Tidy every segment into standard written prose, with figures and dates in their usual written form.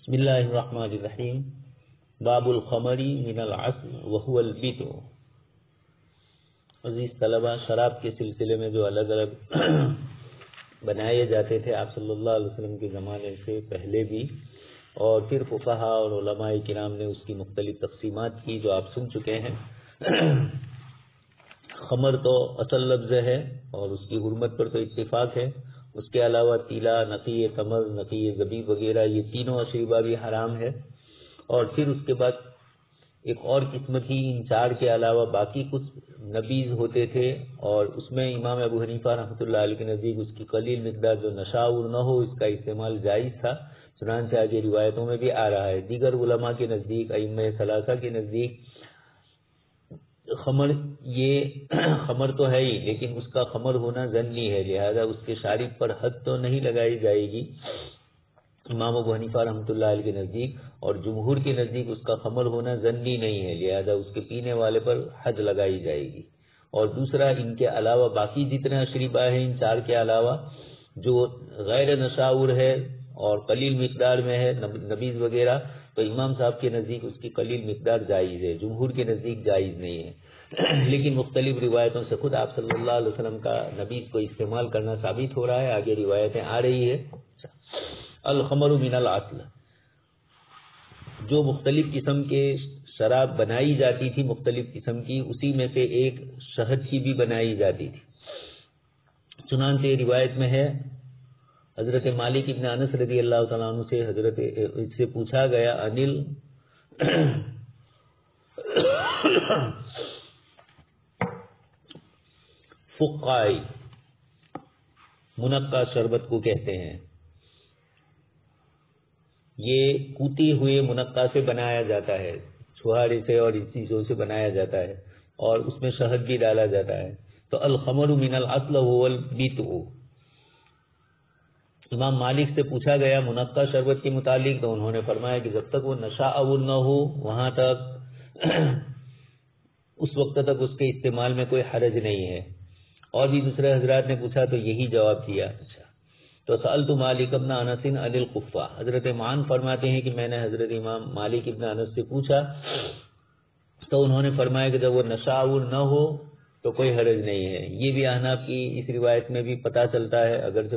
بسم اللہ الرحمن الرحیم. باب الخمر من العسل وهو البتع. عزیز طلبہ، شراب کے سلسلے میں جو الگ الگ بنائے جاتے تھے آپ صلی اللہ علیہ وسلم کے زمانے سے پہلے بھی، اور پھر فقہا اور علماء کرام نے اس کی مختلف تقسیمات کی جو آپ سن چکے ہیں. خمر تو اصل لفظ ہے اور اس کی حرمت پر تو اتفاق ہے. اس کے علاوہ تیلا، نقی تمر، نقی زبیب وغیرہ یہ تینوں اشربہ بھی حرام ہے. اور پھر اس کے بعد ایک اور قسم تھی، ان چار کے علاوہ باقی کچھ نبیذ ہوتے تھے، اور اس میں امام ابو حنیفہ رحمۃ اللہ علیہ کے نزدیک اس کی قلیل مقدار جو نشاور نہ ہو اس کا استعمال جائز تھا، چنانچہ آگے روایتوں میں بھی آ رہا ہے. دیگر علماء کے نزدیک، ائمہ ثلاثہ کے نزدیک خمر خمر تو ہے ہی، لیکن اس کا خمر ہونا ظنی ہے، لہذا اس کے شارب پر حد تو نہیں لگائی جائے گی امام ابو حنیفہ رحمۃ اللہ علیہ کے نزدیک، اور جمہور کے نزدیک اس کا خمر ہونا ظنی نہیں ہے، لہذا اس کے پینے والے پر حد لگائی جائے گی. اور دوسرا، ان کے علاوہ باقی جتنے اشربہ ہیں ان چار کے علاوہ جو غیر نشاور ہے اور قلیل مقدار میں ہے، نبیذ وغیرہ، تو امام صاحب کے نزدیک اس کی قلیل مقدار جائز ہے، جمہور کے نزدیک جائز نہیں ہے. لیکن مختلف روایتوں سے خود آپ صلی اللہ علیہ وسلم کا نبیذ کو استعمال کرنا ثابت ہو رہا ہے، آگے روایتیں آ رہی ہے. الخمر من العسل، جو مختلف قسم کے شراب بنائی جاتی تھی مختلف قسم کی، اسی میں سے ایک شہد کی بھی بنائی جاتی تھی. چنانچہ روایت میں ہے حضرت مالک ابن انس رضی اللہ تعالیٰ عنہ سے سے پوچھا گیا انل فقائی، منقع شربت کو کہتے ہیں، یہ کوٹی ہوئے منقع سے بنایا جاتا ہے، چھہارے سے اور اس چیزوں سے بنایا جاتا ہے، اور اس میں شہد بھی ڈالا جاتا ہے. تو الخمر من العسل هو البتع. امام مالک سے پوچھا گیا منقع شربت کے متعلق، تو انہوں نے فرمایا کہ جب تک وہ نشہ آور نہ ہو وہاں تک اس وقت تک اس کے استعمال میں کوئی حرج نہیں ہے. اور بھی دوسرے حضرات نے پوچھا تو یہی جواب دیا. تو سألت مالک ابن انس عن القفہ، حضرت معان فرماتے ہیں کہ میں نے حضرت امام مالک ابن انس سے پوچھا تو انہوں نے فرمایا کہ جب وہ نشہ آور نہ ہو تو کوئی حرج نہیں ہے. یہ بھی احناف کی اس روایت میں بھی پتہ چلتا ہے، اگر سے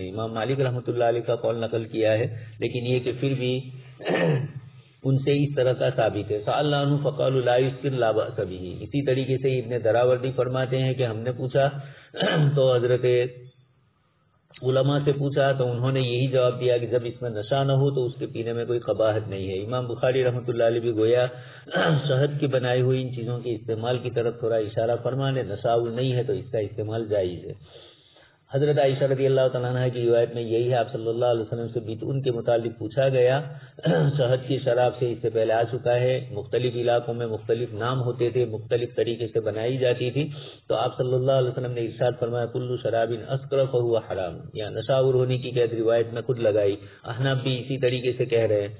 امام مالک رحمۃ اللہ علیہ کا قول نقل کیا ہے، لیکن یہ کہ پھر بھی ان سے اس طرح کا ثابت ہے. سألنا عنہ فقالوا لا يسكر لا بأس به. اسی طریقے سے ابن دراوردی فرماتے ہیں کہ ہم نے پوچھا تو حضرت علماء سے پوچھا تو انہوں نے یہی جواب دیا کہ جب اس میں نشہ نہ ہو تو اس کے پینے میں کوئی قباحت نہیں ہے. امام بخاری رحمۃ اللہ علیہ بھی گویا شہد کی بنائی ہوئی ان چیزوں کے استعمال کی طرف تھوڑا اشارہ فرمانے، نشہ نہیں ہے تو اس کا استعمال جائز ہے. حضرت عائشہ رضی اللہ تعالیٰ عنہ کی روایت میں یہی ہے، آپ صلی اللہ علیہ وسلم سے بیتون کے متعلق پوچھا گیا. شہد کی شراب سے اس سے پہلے آ چکا ہے، مختلف علاقوں میں مختلف نام ہوتے تھے، مختلف طریقے سے بنائی جاتی تھی. تو آپ صلی اللہ علیہ وسلم نے ارشاد فرمایا کل شراب اسکر فہو حرام، یا نشاور ہونے کی قید روایت میں خود لگائی. احناف بھی اسی طریقے سے کہہ رہے ہیں.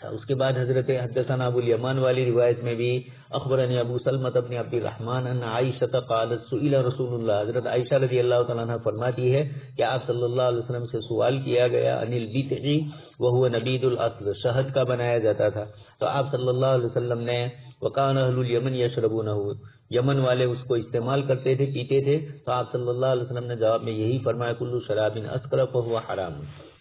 اس کے بعد حضرت حدثنا ابو الیمان والی روایت میں بھی اخبرنی ابو سلمۃ بن عبد الرحمن ان عائشہ قالت سئل رسول اللہ، حضرت عائشہ رضی اللہ تعالیٰ عنہ فرماتی ہے کہ آپ صلی اللہ علیہ وسلم سے سوال کیا گیا ان البتع وهو نبید الاصل، شہد کا بنایا جاتا تھا. تو آپ صلی اللہ علیہ وسلم نے وکان اہل الیمن یشربونہ، یمن والے اس کو استعمال کرتے تھے، پیتے تھے. تو آپ صلی اللہ علیہ وسلم نے جواب میں یہی فرمایا کل شراب اسکر فہو حرام،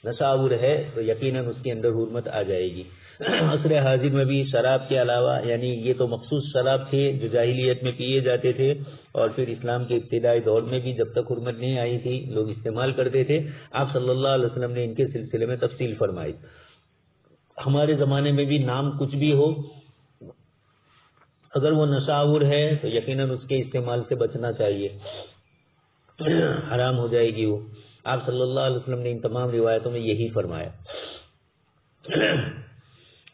نشاور ہے تو یقیناً اس کے اندر حرمت آ جائے گی. عصر حاضر میں بھی شراب کے علاوہ، یعنی یہ تو مخصوص شراب تھے جو جاہلیت میں پیے جاتے تھے، اور پھر اسلام کے ابتدائی دور میں بھی جب تک حرمت نہیں آئی تھی لوگ استعمال کرتے تھے. آپ صلی اللہ علیہ وسلم نے ان کے سلسلے میں تفصیل فرمائی. ہمارے زمانے میں بھی نام کچھ بھی ہو، اگر وہ نشاور ہے تو یقیناً اس کے استعمال سے بچنا چاہیے، حرام ہو جائے گی وہ. آپ صلی اللہ علیہ وسلم نے ان تمام روایتوں میں یہی فرمایا.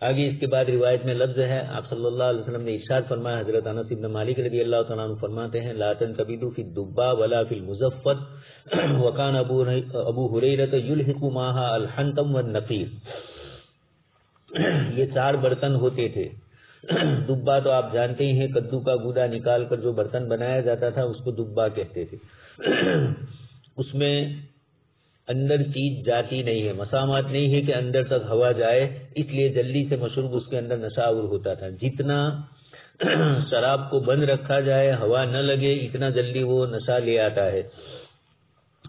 آگے اس کے بعد روایت میں لفظ ہے، آپ صلی اللہ علیہ وسلم نے ارشاد فرمایا، حضرت انس بن مالک رضی اللہ تعالیٰ عنہ فرماتے ہیں لا تنتبذوا فی الدباء ولا فی المزفت وکان ابو ہریرہ یلحق معها الحنطم والنقیر. یہ چار برتن ہوتے تھے. دبا تو آپ جانتے ہی ہیں، کدو کا گودا نکال کر جو برتن بنایا جاتا تھا اس کو دبا کہتے تھے. اس میں اندر چیز جاتی نہیں ہے، مسامات نہیں ہے کہ اندر تک ہوا جائے، اس لیے جلدی سے مشروب اس کے اندر نشہ آور ہوتا تھا۔ جتنا شراب کو بند رکھا جائے، ہوا نہ لگے، اتنا جلدی وہ نشہ لے آتا ہے۔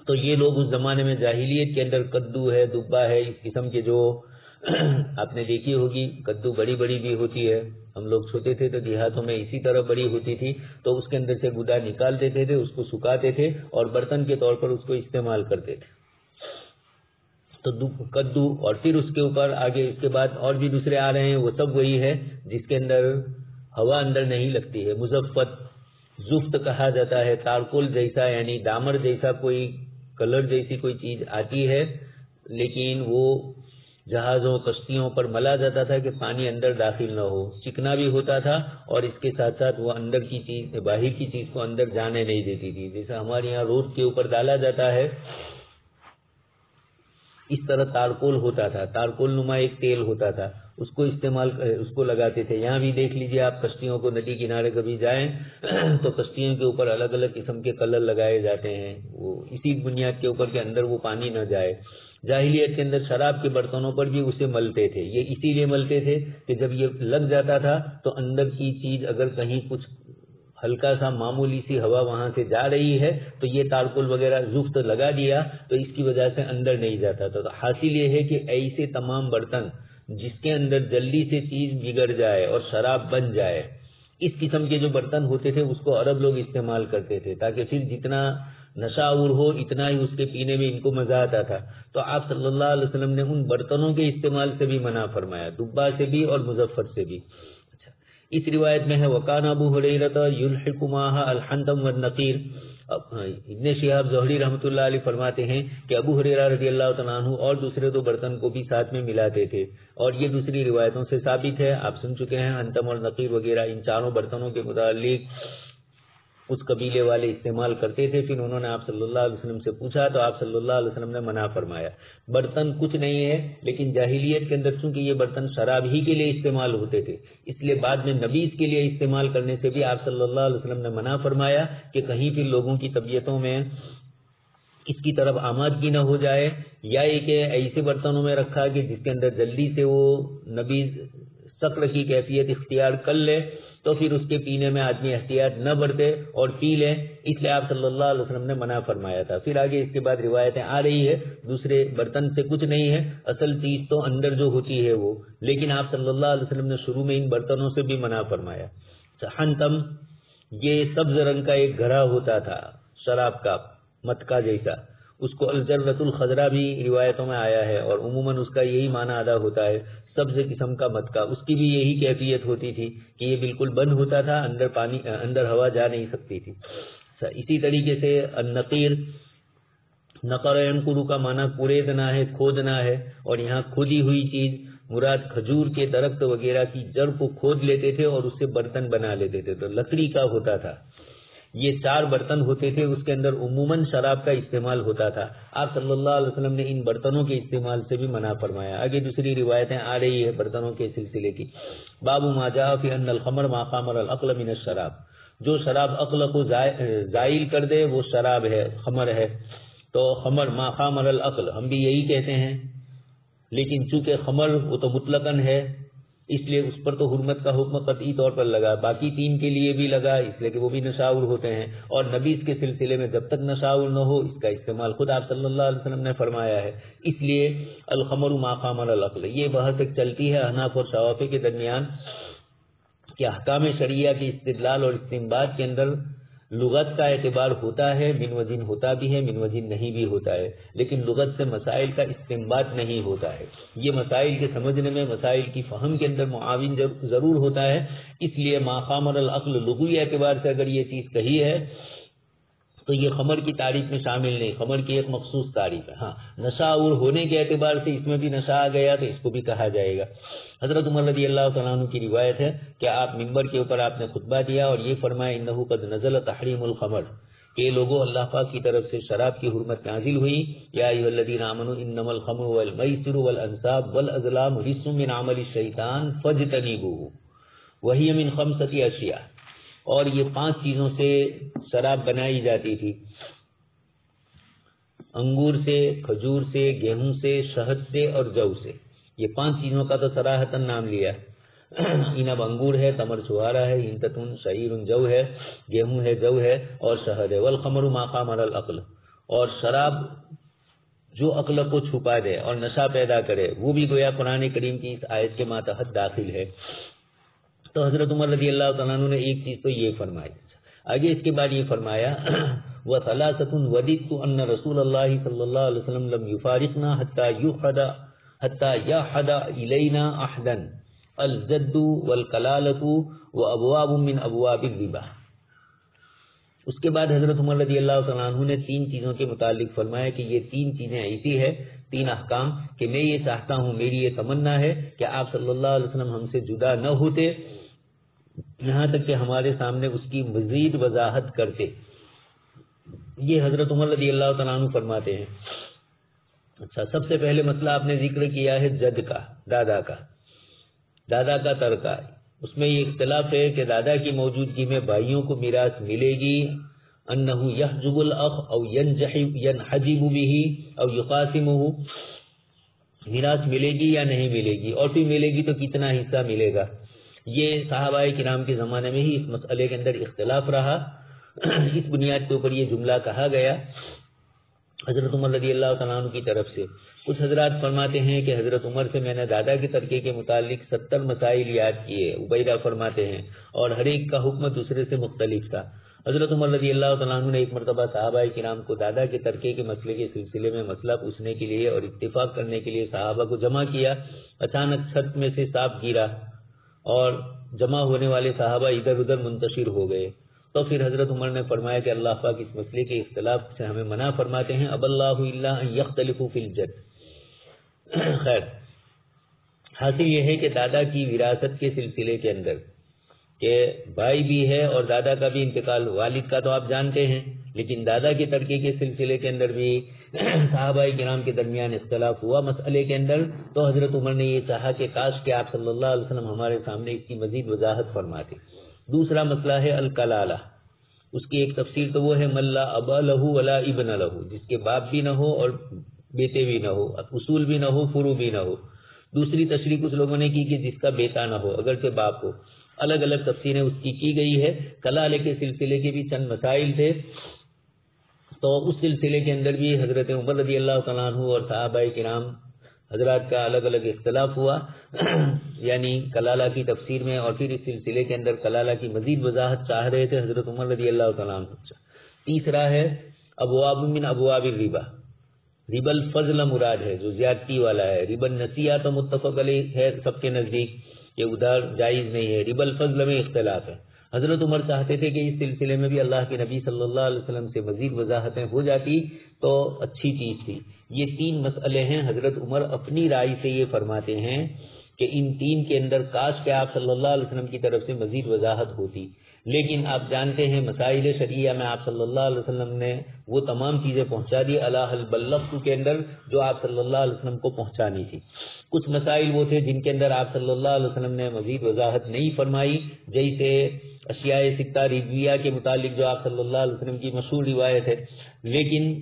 تو یہ لوگ اس زمانے میں جاہلیت کے اندر کدو ہے، دبا ہے، اس قسم کے جو آپ نے دیکھی ہوگی، کدو بڑی بڑی بھی ہوتی ہے، ہم لوگ چھوٹے تھے تو دیہاتوں میں اسی طرح بڑی ہوتی تھی، تو اس کے اندر سے گدا نکال دیتے تھے، اس کو سکھاتے تھے اور برتن کے طور پر اس کو استعمال کرتے تھے۔ تو کدو، اور پھر اس کے اوپر آگے اس کے بعد اور بھی دوسرے آ رہے ہیں، وہ سب وہی ہے جس کے اندر ہوا اندر نہیں لگتی ہے۔ مزفت، زفت کہا جاتا ہے، تارکول جیسا یعنی ڈامر جیسا کوئی کلر جیسی کوئی چیز آتی ہے، لیکن وہ جہازوں کشتیوں پر ملا جاتا تھا کہ پانی اندر داخل نہ ہو، چکنا بھی ہوتا تھا اور اس کے ساتھ ساتھ وہ اندر کی چیز، باہر کی چیز کو اندر جانے نہیں دیتی تھی۔ جیسا ہمارے یہاں روڈ کے اوپر ڈالا جاتا ہے، اس طرح تارکول ہوتا تھا، تارکول نما ایک تیل ہوتا تھا، اس کو استعمال، اس کو لگاتے تھے۔ یہاں بھی دیکھ لیجئے آپ، کشتیوں کو ندی کنارے کبھی جائیں تو کشتیوں کے اوپر الگ الگ قسم کے کلر لگائے جاتے ہیں، وہ اسی بنیاد کے اوپر کہ اندر وہ پانی نہ جائے۔ جاہلیت کے اندر شراب کے برتنوں پر بھی اسے ملتے تھے، یہ اسی لیے ملتے تھے کہ جب یہ لگ جاتا تھا تو اندر کی چیز اگر کہیں کچھ ہلکا سا معمولی سی ہوا وہاں سے جا رہی ہے تو یہ تارکول وغیرہ زفت لگا دیا تو اس کی وجہ سے اندر نہیں جاتا تھا۔ تو حاصل یہ ہے کہ ایسے تمام برتن جس کے اندر جلدی سے چیز بگڑ جائے اور شراب بن جائے، اس قسم کے جو برتن ہوتے تھے اس کو عرب لوگ استعمال کرتے تھے، تاکہ پھر جتنا نشہ آور ہو اتنا ہی اس کے پینے میں ان کو مزہ آتا تھا۔ تو آپ صلی اللہ علیہ وسلم نے ان برتنوں کے استعمال سے بھی منع فرمایا، دبا سے بھی اور مظفر سے بھی۔ اس روایت میں ہے وکان ابو ہریرہ یلحق معها الحنتم والنقیر۔ ابن شہاب زہری رحمۃ اللہ علیہ فرماتے ہیں کہ ابو ہریرہ رضی اللہ تعالیٰ عنہ اور دوسرے دو برتن کو بھی ساتھ میں ملاتے تھے، اور یہ دوسری روایتوں سے ثابت ہے، آپ سن چکے ہیں حنتم اور نقیر وغیرہ، ان چاروں برتنوں کے متعلق اس قبیلے والے استعمال کرتے تھے۔ پھر انہوں نے آپ صلی اللہ علیہ وسلم سے پوچھا تو آپ صلی اللہ علیہ وسلم نے منع فرمایا۔ برتن کچھ نہیں ہے، لیکن جاہلیت کے اندر چونکہ یہ برتن شراب ہی کے لیے استعمال ہوتے تھے، اس لیے بعد میں نبیذ کے لیے استعمال کرنے سے بھی آپ صلی اللہ علیہ وسلم نے منع فرمایا کہ کہیں پھر لوگوں کی طبیعتوں میں اس کی طرف آمادگی نہ ہو جائے، یا یہ کہ ایسے برتنوں میں رکھا کہ جس کے اندر جلدی سے وہ نبیذ شکر کی کیفیت اختیار کر لے تو پھر اس کے پینے میں آدمی احتیاط نہ برتے اور پی لے، اس لیے آپ صلی اللہ علیہ وسلم نے منع فرمایا تھا۔ پھر آگے اس کے بعد روایتیں آ رہی ہے، دوسرے برتن سے کچھ نہیں ہے، اصل چیز تو اندر جو ہوتی ہے وہ، لیکن آپ صلی اللہ علیہ وسلم نے شروع میں ان برتنوں سے بھی منع فرمایا۔ حنتم یہ سبز رنگ کا ایک گھڑا ہوتا تھا، شراب کا مٹکا جیسا، اس کو الجرۃ الخضرا بھی روایتوں میں آیا ہے، اور عموماً اس کا یہی معنی ادا ہوتا ہے، سبز قسم کا مٹکا۔ اس کی بھی یہی کیفیت ہوتی تھی کہ یہ بالکل بند ہوتا تھا، اندر ہوا جا نہیں سکتی تھی۔ اسی طریقے سے النقیر، نقر ینقر کا معنی کوریدنا ہے، کھودنا ہے، اور یہاں کھودی ہوئی چیز مراد کھجور کے درخت وغیرہ کی جڑ کو کھود لیتے تھے اور اس سے برتن بنا لیتے تھے، تو لکڑی کا ہوتا تھا۔ یہ چار برتن ہوتے تھے، اس کے اندر عموماً شراب کا استعمال ہوتا تھا۔ آپ صلی اللہ علیہ وسلم نے ان برتنوں کے استعمال سے بھی منع فرمایا۔ آگے دوسری روایتیں آ رہی ہے برتنوں کے سلسلے کی۔ باب ما جاء فی ان الخمر ما خامر العقل من الشراب، جو شراب عقل کو زائل کر دے وہ شراب ہے، خمر ہے۔ تو خمر ما خامر العقل ہم بھی یہی کہتے ہیں، لیکن چونکہ خمر وہ تو مطلقاً ہے، اس لیے اس پر تو حرمت کا حکم قطعی طور پر لگا، باقی تین کے لیے بھی لگا، اس لیے کہ وہ بھی نشاور ہوتے ہیں، اور نبیذ کے سلسلے میں جب تک نشاور نہ ہو اس کا استعمال خود آپ صلی اللہ علیہ وسلم نے فرمایا ہے۔ اس لیے الخمر ما خامر العقل، یہ بحث ایک چلتی ہے احناف اور شوافی کے درمیان کہ احکام شرعیہ کی استدلال اور استنباط کے اندر لغت کا اعتبار ہوتا ہے، من وجہ ہوتا بھی ہے، من وجہ نہیں بھی ہوتا ہے، لیکن لغت سے مسائل کا استنباط نہیں ہوتا ہے۔ یہ مسائل کے سمجھنے میں، مسائل کی فہم کے اندر معاون ضرور ہوتا ہے۔ اس لیے ما خامر العقل لغوی اعتبار سے اگر یہ چیز کہی ہے تو یہ خمر کی تعریف میں شامل نہیں، خمر کی ایک مخصوص تعریف ہے۔ ہاں، نشہ آور ہونے کے اعتبار سے اس میں بھی نشہ آ گیا تو اس کو بھی کہا جائے گا۔ حضرت عمر رضی اللہ تعالیٰ عنہ کی روایت ہے کہ آپ ممبر کے اوپر آپ نے خطبہ دیا اور یہ فرمایا انہ قد نزل تحریم الخمر، کہ لوگوں اللہ پاک کی طرف سے شراب کی حرمت نازل ہوئی، یا ایھا الذین آمنوا انما الخمر والمیسر والانصاب والازلام رجس من عمل الشیطان فاجتنبوہ وہی من خمسۃ اشیاء، اور یہ 5 چیزوں سے شراب بنائی جاتی تھی، انگور سے، کھجور سے، گیہوں سے، شہد سے اور جو سے. یہ 5 چیزوں کا تو صراحتاً نام لیا. انب انگور ہے، تمر چھوارا ہے، ہنتتن شعیر جو ہے، گیہوں ہے، جو ہے اور شہد ہے. والخمر ما قام علی العقل، اور شراب جو عقل کو چھپا دے اور نشہ پیدا کرے وہ بھی گویا قرآن کریم کی اس آیت کے ماتحت داخل ہے. تو حضرت عمر رضی اللہ تعالیٰ عنہ نے ایک چیز تو یہ فرمائی. آگے اس کے بعد یہ فرمایا وَثَلَاثَةٌ وَدِدتُّ أَنَّ رَسُولَ اللَّهِ صلی اللہ علیہ وسلم لم يفارقنا حتى يحد إلينا أحدا الجد والكلالة وأبواب من أبواب الربا. اس کے بعد حضرت عمر رضی اللہ تعالیٰ عنہ نے 3 چیزوں کے متعلق فرمایا کہ یہ 3 چیزیں ایسی ہے، 3 احکام کہ میں یہ چاہتا ہوں، میری یہ تمنا ہے کہ آپ صلی اللہ علیہ وسلم ہم سے جدا نہ ہوتے یہاں تک کہ ہمارے سامنے اس کی مزید وضاحت کرتے. یہ حضرت عمر رضی اللہ تعالیٰ عنہ فرماتے ہیں. اچھا، سب سے پہلے مسئلہ آپ نے ذکر کیا ہے جد کا، دادا کا ترکہ. اس میں یہ اختلاف ہے کہ دادا کی موجودگی میں بھائیوں کو میراث ملے گی، انہ یحجب الاخ او ینحجب به او یقاسمه، میراث ملے گی یا نہیں ملے گی، اور پھر ملے گی تو کتنا حصہ ملے گا. یہ صحابہ کرام کے زمانے میں ہی اس مسئلے کے اندر اختلاف رہا. اس بنیاد کے اوپر یہ جملہ کہا گیا حضرت عمر رضی اللہ تعالیٰ عنہ کی طرف سے. کچھ حضرات فرماتے ہیں کہ حضرت عمر سے میں نے دادا کے ترکے کے متعلق 70 مسائل یاد کیے. عبیدہ فرماتے ہیں اور ہر ایک کا حکم دوسرے سے مختلف تھا. حضرت عمر رضی اللہ تعالیٰ عنہ نے ایک مرتبہ صحابہ کرام کو دادا کے ترکے کے مسئلے کے سلسلے میں مسئلہ پوچھنے کے لیے اور اتفاق کرنے کے لیے صحابہ کو جمع کیا. اچانک چھت میں سے سانپ گرا اور جمع ہونے والے صحابہ ادھر ادھر منتشر ہو گئے. تو پھر حضرت عمر نے فرمایا کہ اللہ پاک اس مسئلے کے اختلاف سے ہمیں منع فرماتے ہیں. اب اللہ الا ان یختلفوا فی الجد. خیر، حاصل یہ ہے کہ دادا کی وراثت کے سلسلے کے اندر کہ بھائی بھی ہے اور دادا کا بھی انتقال، والد کا تو آپ جانتے ہیں، لیکن دادا کے ترکے کے سلسلے کے اندر بھی صحابہ کرام کے درمیان اختلاف ہوا مسئلے کے اندر. تو حضرت عمر نے یہ چاہا کہ کاش کہ آپ صلی اللہ علیہ وسلم ہمارے سامنے اس کی مزید وضاحت فرماتے. دوسرا مسئلہ ہے الکلالہ. اس کی ایک تفسیر تو وہ ہے من لا ابا لہ ولا ابن لہ، جس کے باپ بھی نہ ہو اور بیٹے بھی نہ ہو، اصول بھی نہ ہو، فرو بھی نہ ہو. دوسری تشریح کچھ لوگوں نے کی کہ جس کا بیٹا نہ ہو اگرچہ باپ ہو. الگ الگ تفسیریں اس کی گئی ہے. کلالے کے سلسلے کے بھی چند مسائل تھے، تو اس سلسلے کے اندر بھی حضرت عمر رضی اللہ تعالیٰ عنہ اور صحابہ کرام حضرات کا الگ الگ اختلاف ہوا یعنی کلالہ کی تفسیر میں. اور پھر اس سلسلے کے اندر کلالہ کی مزید وضاحت چاہ رہے تھے حضرت عمر رضی اللہ تعالیٰ عنہ. تیسرا ہے ابواب من ابواب الربا. ربا الفضل مراد ہے جو زیادتی والا ہے. ربا النسیہ تو متفق علیہ ہے سب کے نزدیک کہ ادھار جائز نہیں ہے. ربا الفضل میں اختلاف ہے. حضرت عمر چاہتے تھے کہ اس سلسلے میں بھی اللہ کے نبی صلی اللہ علیہ وسلم سے مزید وضاحتیں ہو جاتی تو اچھی چیز تھی. یہ 3 مسئلے ہیں. حضرت عمر اپنی رائے سے یہ فرماتے ہیں کہ ان 3 کے اندر کاش کہ آپ صلی اللہ علیہ وسلم کی طرف سے مزید وضاحت ہوتی. لیکن آپ جانتے ہیں مسائل شریعہ میں آپ صلی اللہ علیہ وسلم نے وہ تمام چیزیں پہنچا دی اللہ حل بلغت کے اندر جو آپ صلی اللہ علیہ وسلم کو پہنچانی تھی. کچھ مسائل وہ تھے جن کے اندر آپ صلی اللہ علیہ وسلم نے مزید وضاحت نہیں فرمائی، جیسے اشیاء ستہ ربویہ کے متعلق جو آپ صلی اللہ علیہ وسلم کی مشہور روایت ہے. لیکن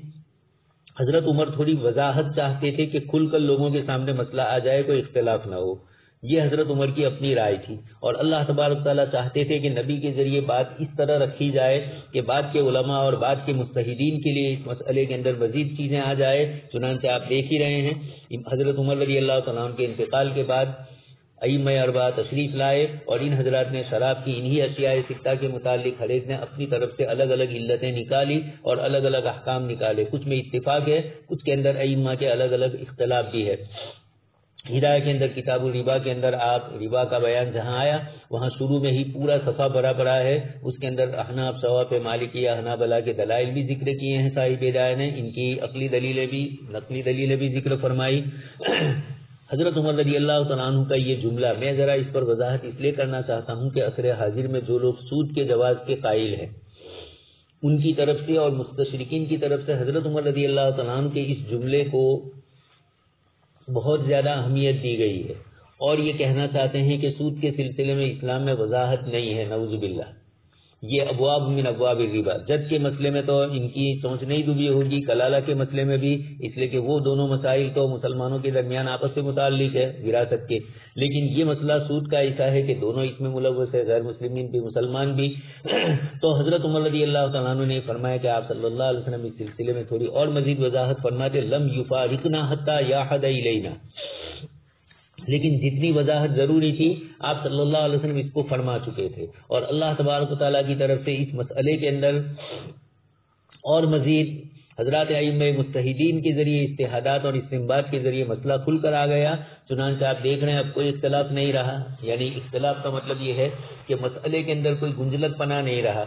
حضرت عمر تھوڑی وضاحت چاہتے تھے کہ کھل کر لوگوں کے سامنے مسئلہ آ جائے، کوئی اختلاف نہ ہو. یہ حضرت عمر کی اپنی رائے تھی. اور اللہ تبارک تعالیٰ چاہتے تھے کہ نبی کے ذریعے بات اس طرح رکھی جائے کہ بعد کے علماء اور بعد کے مجتہدین کے لیے اس مسئلے کے اندر مزید چیزیں آ جائے. چنانچہ آپ دیکھ ہی رہے ہیں حضرت عمر رضی اللہ تعالیٰ عنہ کے انتقال کے بعد ائمہ اربعہ تشریف لائے اور ان حضرات نے شراب کی انہی اشیاء ستہ کے متعلق ہر ایک نے اپنی طرف سے الگ الگ علتیں نکالی اور الگ الگ احکام نکالے. کچھ میں اتفاق ہے، کچھ کے اندر ائمہ کے الگ الگ اختلاف بھی ہے. ہدایہ کے اندر کتاب الربا کے اندر آپ ربا کا بیان جہاں آیا وہاں شروع میں ہی پورا صفحہ بھرا پڑا ہے. اس کے اندر احناف ثواب مالکیہ حنابلہ کے دلائل بھی ذکر کیے ہیں صاحب ہدایہ نے، ان کی عقلی دلیلیں بھی نقلی دلیلیں بھی ذکر فرمائی. حضرت عمر رضی اللہ تعالیٰ عنہ کا یہ جملہ میں ذرا اس پر وضاحت اس لیے کرنا چاہتا ہوں کہ عصر حاضر میں جو لوگ سود کے جواز کے قائل ہیں ان کی طرف سے اور مستشرقین کی طرف سے حضرت عمر رضی اللہ تعالیٰ عنہ کے اس جملے کو بہت زیادہ اہمیت دی گئی ہے اور یہ کہنا چاہتے ہیں کہ سود کے سلسلے میں اسلام میں وضاحت نہیں ہے. نعوذ باللہ. یہ ابواب من ابواب الربا، جد کے مسئلے میں تو ان کی چونچ نہیں ڈوبی ہوگی، کلالہ کے مسئلے میں بھی، اس لیے کہ وہ دونوں مسائل تو مسلمانوں کے درمیان آپس سے متعلق ہے وراثت کے، لیکن یہ مسئلہ سود کا ایسا ہے کہ دونوں اس میں ملوث ہے، غیر مسلمین بھی مسلمان بھی۔ تو حضرت عمر رضی اللہ تعالیٰ عنہ نے فرمایا کہ آپ صلی اللہ علیہ وسلم اس سلسلے میں تھوڑی اور مزید وضاحت فرماتے، لم یفارقنا حتی یاحد الینا، لیکن جتنی وضاحت ضروری تھی آپ صلی اللہ علیہ وسلم اس کو فرما چکے تھے، اور اللہ تبارک و تعالیٰ کی طرف سے اس مسئلے کے اندر اور مزید حضرات ائمہ مجتہدین کے ذریعے اجتہادات اور استنباط کے ذریعے مسئلہ کھل کر آ گیا، چنانچہ آپ دیکھ رہے ہیں اب کوئی اختلاف نہیں رہا، یعنی اختلاف کا مطلب یہ ہے کہ مسئلے کے اندر کوئی گنجلت پنا نہیں رہا۔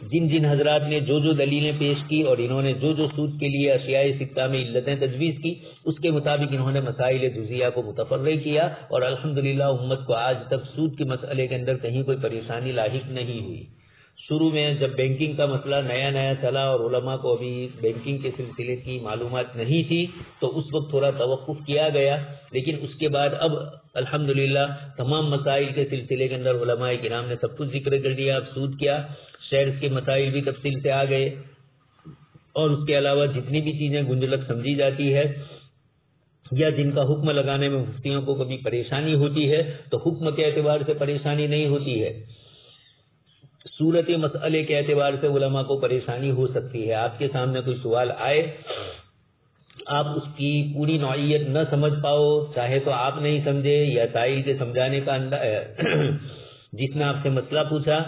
جن جن حضرات نے جو جو دلیلیں پیش کی اور انہوں نے جو جو سود کے لیے اشیاء ستہ میں علتیں تجویز کی، اس کے مطابق انہوں نے مسائل جزیہ کو متفرع کیا، اور الحمدللہ امت کو آج تک سود کے مسئلے کے اندر کہیں کوئی پریشانی لاحق نہیں ہوئی۔ شروع میں جب بینکنگ کا مسئلہ نیا نیا چلا اور علماء کو ابھی بینکنگ کے سلسلے کی معلومات نہیں تھی تو اس وقت تھوڑا توقف کیا گیا، لیکن اس کے بعد اب الحمدللہ تمام مسائل کے سلسلے کے اندر علماء کرام نے سب کچھ ذکر کر دیا۔ اب سود کیا، شیئرز کے مسائل بھی تفصیل سے آ گئے، اور اس کے علاوہ جتنی بھی چیزیں گنجلک سمجھی جاتی ہے یا جن کا حکم لگانے میں مفتیوں کو کبھی پریشانی ہوتی ہے تو حکم کے اعتبار سے پریشانی نہیں ہوتی ہے، صورت مسئلے کے اعتبار سے علماء کو پریشانی ہو سکتی ہے۔ آپ کے سامنے کوئی سوال آئے، آپ اس کی پوری نوعیت نہ سمجھ پاؤ، چاہے تو آپ نہیں سمجھے یا سائل کے سمجھانے کا جس نے آپ سے مسئلہ پوچھا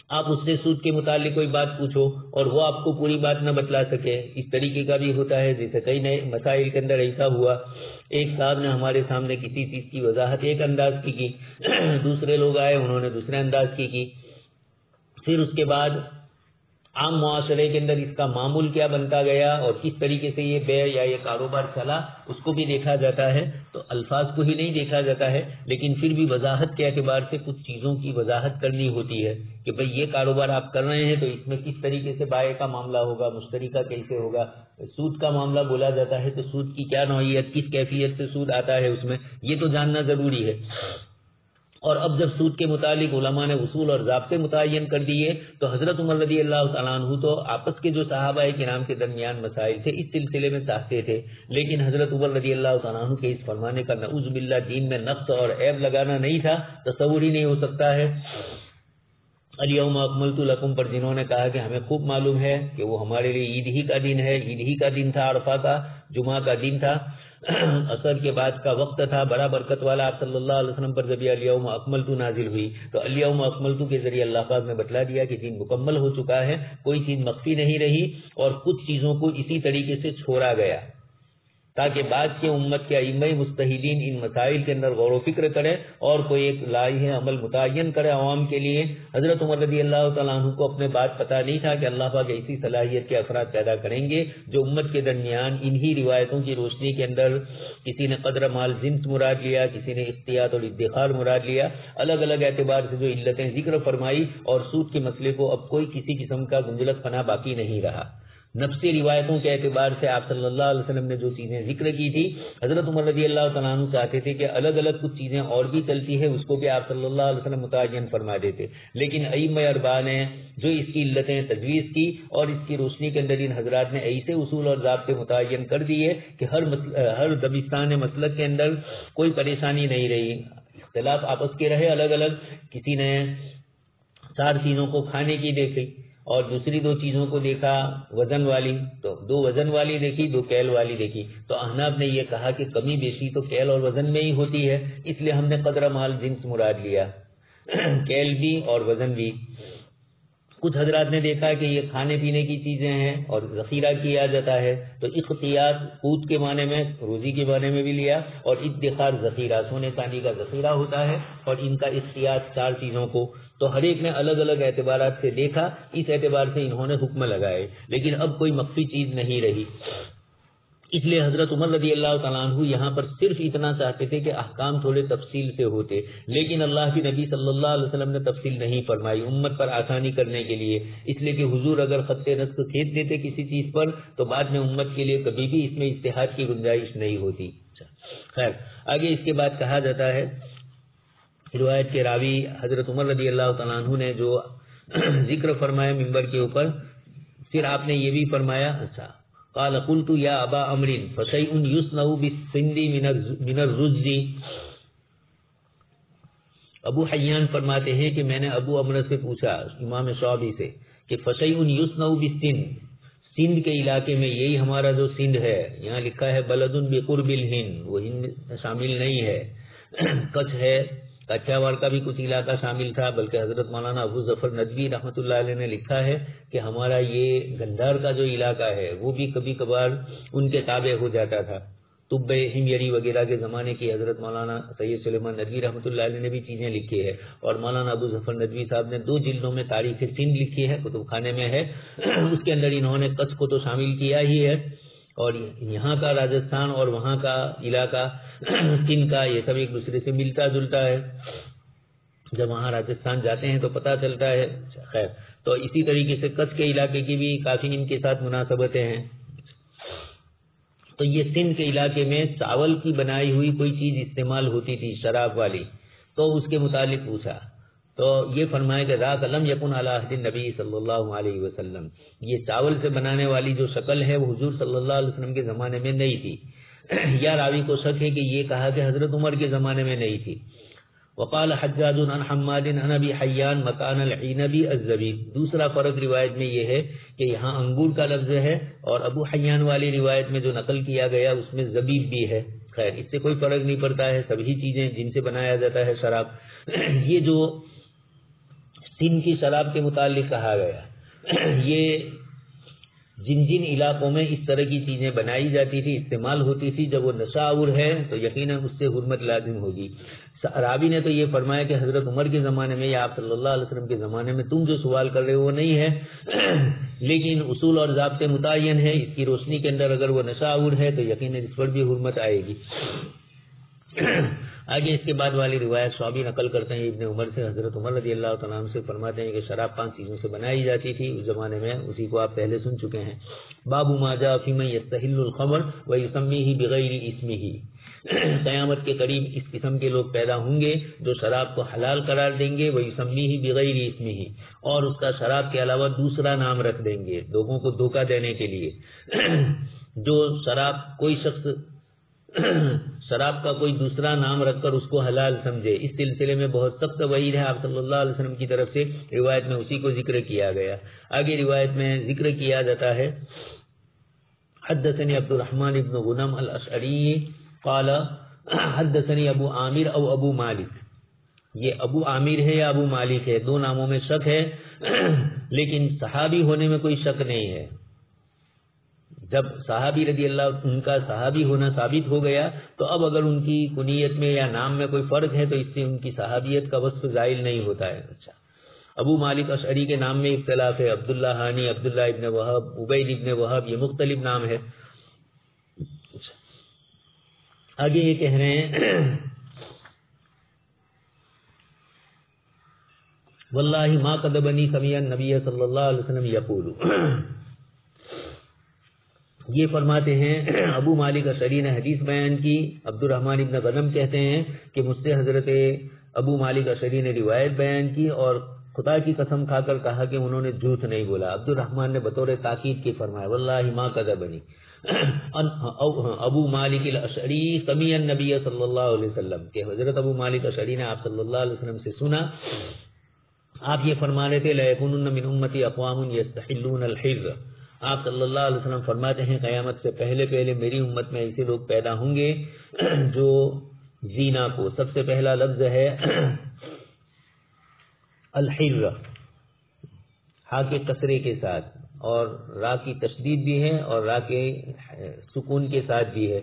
آپ اس سے سود کے متعلق کوئی بات پوچھو اور وہ آپ کو پوری بات نہ بتلا سکے، اس طریقے کا بھی ہوتا ہے۔ جیسے کئی نئے مسائل کے اندر ایسا ہوا، ایک صاحب نے ہمارے سامنے کسی چیز کی وضاحت ایک انداز کی دوسرے لوگ آئے انہوں نے دوسرے انداز کی، پھر اس کے بعد عام معاشرے کے اندر اس کا معمول کیا بنتا گیا اور کس طریقے سے یہ بے یا یہ کاروبار چلا اس کو بھی دیکھا جاتا ہے۔ تو الفاظ کو ہی نہیں دیکھا جاتا ہے، لیکن پھر بھی وضاحت کے اعتبار سے کچھ چیزوں کی وضاحت کرنی ہوتی ہے کہ بھئی یہ کاروبار آپ کر رہے ہیں تو اس میں کس طریقے سے بائع کا معاملہ ہوگا، مشتری کا کیسے ہوگا، سود کا معاملہ بولا جاتا ہے تو سود کی کیا نوعیت، کس کیفیت سے سود آتا ہے، اس میں یہ تو جاننا ضروری ہے۔ اور اب جب سود کے متعلق علماء نے اصول اور ضابطے متعین کر دیے تو حضرت عمر رضی اللہ تعالیٰ عنہ تو آپس کے جو صحابہ کرام کے درمیان مسائل تھے اس سلسلے میں چاہتے تھے، لیکن حضرت عمر رضی اللہ تعالیٰ عنہ کے اس فرمانے کا نعوذ باللہ دین میں نقص اور عیب لگانا نہیں تھا، تصور ہی نہیں ہو سکتا ہے۔ الیوم اکملت لکم پر جنہوں نے کہا کہ ہمیں خوب معلوم ہے کہ وہ ہمارے لیے عید ہی کا دن ہے، عید ہی کا دن تھا، عرفہ کا جمعہ کا دن تھا، عصر کے بعد کا وقت تھا، بڑا برکت والا۔ آپ صلی اللہ علیہ وسلم پر جب الیوم اکملت نازل ہوئی تو الیوم اکملت کے ذریعے اللہ پاک نے بتلا دیا کہ دین مکمل ہو چکا ہے، کوئی چیز مخفی نہیں رہی، اور کچھ چیزوں کو اسی طریقے سے چھوڑا گیا تاکہ بعد کے امت کے ائمہ مجتہدین ان مسائل کے اندر غور و فکر کرے اور کوئی ایک لائحہ عمل متعین کرے عوام کے لیے۔ حضرت عمر رضی اللہ تعالیٰ عنہ کو اپنے بات پتہ نہیں تھا کہ اللہ پاک ایسی صلاحیت کے افراد پیدا کریں گے جو امت کے درمیان انہی روایتوں کی روشنی کے اندر کسی نے قدر مال جنس مراد لیا، کسی نے احتیاط اور ادخار مراد لیا، الگ الگ اعتبار سے جو علتیں ذکر فرمائی، اور سود کے مسئلے کو اب کوئی کسی قسم کا گنجلک پنا باقی نہیں رہا۔ نفسی روایتوں کے اعتبار سے آپ صلی اللہ علیہ وسلم نے جو چیزیں ذکر کی تھی، حضرت عمر رضی اللہ تعالیٰ عنہ چاہتے تھے کہ الگ الگ کچھ چیزیں اور بھی چلتی ہیں اس کو بھی آپ صلی اللہ علیہ وسلم متعین فرما دیتے، لیکن ائمہ اربعہ نے جو اس کی علتیں تجویز کی اور اس کی روشنی کے اندر ان حضرات نے ایسے اصول اور ضابطے متعین کر دیے کہ ہر دبستان مسلک کے اندر کوئی پریشانی نہیں رہی، اختلاف آپس کے رہے الگ الگ، کسی نے 4 چیزوں کو کھانے کی دیکھی اور دوسری 2 چیزوں کو دیکھا وزن والی، تو 2 وزن والی دیکھی 2 کیل والی دیکھی، تو احناف نے یہ کہا کہ کمی بیشی تو کیل اور وزن میں ہی ہوتی ہے، اس لیے ہم نے قدر مال جنس مراد لیا کیل بھی اور وزن بھی۔ کچھ حضرات نے دیکھا کہ یہ کھانے پینے کی چیزیں ہیں اور ذخیرہ کیا جاتا ہے تو اختیار قوت کے معنی میں روزی کے معنی میں بھی لیا، اور ادخار ذخیرہ سونے چاندی کا ذخیرہ ہوتا ہے، اور ان کا اختیار 4 چیزوں کو تو ہر ایک نے الگ الگ اعتبارات سے دیکھا، اس اعتبار سے انہوں نے حکم لگائے، لیکن اب کوئی مخفی چیز نہیں رہی۔ اس لیے حضرت عمر رضی اللہ تعالیٰ عنہ یہاں پر صرف اتنا چاہتے تھے کہ احکام تھوڑے تفصیل سے ہوتے، لیکن اللہ کی نبی صلی اللہ علیہ وسلم نے تفصیل نہیں فرمائی امت پر آسانی کرنے کے لیے، اس لیے کہ حضور اگر خط نسخ کھینچ دیتے کسی چیز پر تو بعد میں امت کے لیے کبھی بھی اس میں اجتہاد کی گنجائش نہیں ہوتی۔ خیر آگے اس کے بعد کہا جاتا ہے روایت کے راوی حضرت عمر رضی اللہ تعالیٰ عنہ نے جو ذکر فرمایا ممبر کے اوپر، پھر آپ نے یہ بھی فرمایا، اچھا قال قلت یا ابا عمرو فشیء یصنع بالسند من الرز. ابو حیان فرماتے ہیں کہ میں نے ابو عمرو سے پوچھا، امام شعبی سے، کہ فشیء یصنع بالسند، سندھ کے علاقے میں، یہی ہمارا جو سندھ ہے، یہاں لکھا ہے بلد بقرب الہند، وہ ہند شامل نہیں ہے، کچھ ہے، کاٹھیاواڑ کا بھی کچھ علاقہ شامل تھا، بلکہ حضرت مولانا ابو ظفر ندوی رحمۃ اللہ علیہ نے لکھا ہے کہ ہمارا یہ گندھار کا جو علاقہ ہے وہ بھی کبھی کبھار ان کے تابع ہو جاتا تھا. طب ہمری وغیرہ کے زمانے کی حضرت مولانا سید سلیمان ندوی رحمۃ اللہ علیہ نے بھی چیزیں لکھی ہے، اور مولانا ابو ظفر ندوی صاحب نے 2 جلدوں میں تاریخ سندھ لکھی ہے، کتب خانے میں ہے، اس کے اندر انہوں نے کچھ کو تو شامل کیا ہی ہے، اور یہاں کا راجستھان اور وہاں کا علاقہ سندھ کا یہ سب ایک دوسرے سے ملتا جلتا ہے، جب وہاں راجستھان جاتے ہیں تو پتہ چلتا ہے. خیر، تو اسی طریقے سے کچھ کے علاقے کی بھی کافی ان کے ساتھ مناسبتیں ہیں. تو یہ سندھ کے علاقے میں چاول کی بنائی ہوئی کوئی چیز استعمال ہوتی تھی شراب والی، تو اس کے متعلق پوچھا تو یہ فرمایا کہ ذاک لم یکن علی عہد النبی صلی اللہ علیہ وسلم، یہ چاول سے بنانے والی جو شکل ہے وہ حضور صلی اللہ علیہ وسلم کے زمانے میں نہیں تھی. یا راوی کو شک ہے کہ یہ کہا کہ حضرت عمر کے زمانے میں نہیں تھی. وقال حجاج عن حماد عن ابی حیان مکان العنب الزبیب. دوسرا فرق روایت میں یہ ہے کہ یہاں انگور کا لفظ ہے، اور ابو حیان والی روایت میں جو نقل کیا گیا اس میں زبیب بھی ہے. خیر، اس سے کوئی فرق نہیں پڑتا ہے، سبھی چیزیں جن سے بنایا جاتا ہے شراب. یہ جو سندھ کی شراب کے متعلق کہا گیا، یہ جن جن علاقوں میں اس طرح کی چیزیں بنائی جاتی تھی، استعمال ہوتی تھی، جب وہ نشہ ہے تو یقیناً اس سے حرمت لازم ہوگی. راوی نے تو یہ فرمایا کہ حضرت عمر کے زمانے میں یا آپ صلی اللہ علیہ وسلم کے زمانے میں تم جو سوال کر رہے ہو وہ نہیں ہے، لیکن اصول اور ضابطے متعین ہے، اس کی روشنی کے اندر اگر وہ نشہ ہے تو یقیناً اس پر بھی حرمت آئے گی. آگے اس کے بعد والی روایت شعبی نقل کرتے ہیں ابن عمر سے، حضرت عمر رضی اللہ تعالیٰ عنہ سے فرماتے ہیں کہ شراب 5 چیزوں سے بنائی جاتی تھی اس زمانے میں، اسی کو آپ پہلے سن چکے ہیں. باب ما جاء فی من یستحل الخمر ویسمیہ بغیر اسمہ. قیامت کے قریب اس قسم کے لوگ پیدا ہوں گے جو شراب کو حلال قرار دیں گے، ویسمیہ بغیر اسمہ، اور اس کا شراب کے علاوہ دوسرا نام رکھ دیں گے لوگوں کو دھوکہ دینے کے لیے. جو شراب کوئی شخص شراب کا کوئی دوسرا نام رکھ کر اس کو حلال سمجھے، اس سلسلے میں بہت سخت وعید ہے آپ صلی اللہ علیہ وسلم کی طرف سے. روایت میں اسی کو ذکر کیا گیا. آگے روایت میں ذکر کیا جاتا ہے حدثني عبد الرحمن بن غنم الاشعری قال حدثني ابو عامر او ابو مالک. یہ ابو عامر ہے یا ابو مالک ہے، 2 ناموں میں شک ہے، لیکن صحابی ہونے میں کوئی شک نہیں ہے. جب صحابی رضی اللہ ان کا صحابی ہونا ثابت ہو گیا تو اب اگر ان کی کنیت میں یا نام میں کوئی فرق ہے تو اس سے ان کی صحابیت کا وصف زائل نہیں ہوتا ہے. اچھا، ابو مالک اشعری کے نام میں اختلاف ہے، عبداللہ ہانی، عبداللہ ابن وہب، عبید ابن وہب، یہ مختلف نام ہے. آگے یہ کہہ رہے ہیں واللہ ما کذبنی سمع النبی صلی اللہ علیہ وسلم یقول. یہ فرماتے ہیں ابو مالک اشعری نے حدیث بیان کی، عبد الرحمن ابن غنم کہتے ہیں کہ مجھ سے حضرت ابو مالک اشعری نے روایت بیان کی اور خدا کی قسم کھا کر کہا کہ انہوں نے جھوٹ نہیں بولا. عبد الرحمن نے بطور تاکید کی فرمایا واللہ ما کذبنی. ابو مالک الاشعری سمع النبی صلی اللہ علیہ وسلم، کہ حضرت ابو مالک اشعری نے آپ صلی اللہ علیہ وسلم سے سنا، آپ یہ فرما رہے تھے لَيَكُونُنَّ مِنْ أُمَّتِي أَقْوَامٌ يَسْتَحِلُّونَ الْحِرَّ. آپ صلی اللہ علیہ وسلم فرماتے ہیں قیامت سے پہلے میری امت میں ایسے لوگ پیدا ہوں گے جو زینا کو، سب سے پہلا لفظ ہے الحر، ہا کے کسرے کے ساتھ، اور را کی تشدید بھی ہے اور را کے سکون کے ساتھ بھی ہے،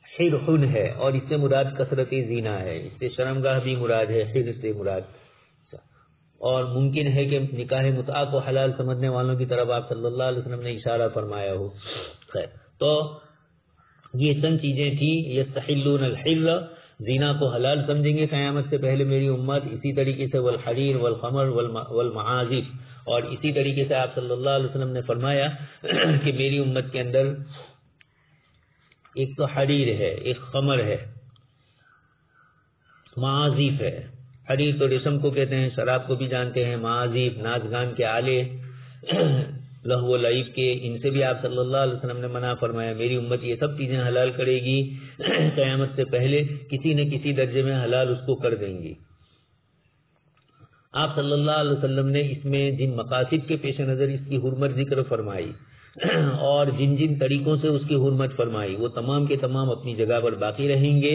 حرحن ہے، اور اس سے مراد کثرت زینا ہے، اس سے شرمگاہ بھی مراد ہے، حر سے مراد. اور ممکن ہے کہ نکاح متعہ کو حلال سمجھنے والوں کی طرف آپ صلی اللہ علیہ وسلم نے اشارہ فرمایا ہو. خیر، تو یہ چند چیزیں تھیں. یستحلون الحر، زنا کو حلال سمجھیں گے قیامت سے پہلے میری امت. اسی طریقے سے والحریر والخمر والمعازف، اور اسی طریقے سے آپ صلی اللہ علیہ وسلم نے فرمایا کہ میری امت کے اندر ایک تو حریر ہے، ایک خمر ہے، معازف ہے. حریر تو ریشم کو کہتے ہیں، شراب کو بھی جانتے ہیں. معازف ناچ گان کے آلے، لہو و لعب کے، ان سے بھی آپ صلی اللہ علیہ وسلم نے منع فرمایا. میری امت یہ سب چیزیں حلال کرے گی، قیامت سے پہلے کسی نہ کسی درجے میں حلال اس کو کر دیں گی. آپ صلی اللہ علیہ وسلم نے اس میں جن مقاصد کے پیش نظر اس کی حرمت ذکر فرمائی اور جن جن طریقوں سے اس کی حرمت فرمائی، وہ تمام کے تمام اپنی جگہ پر باقی رہیں گے.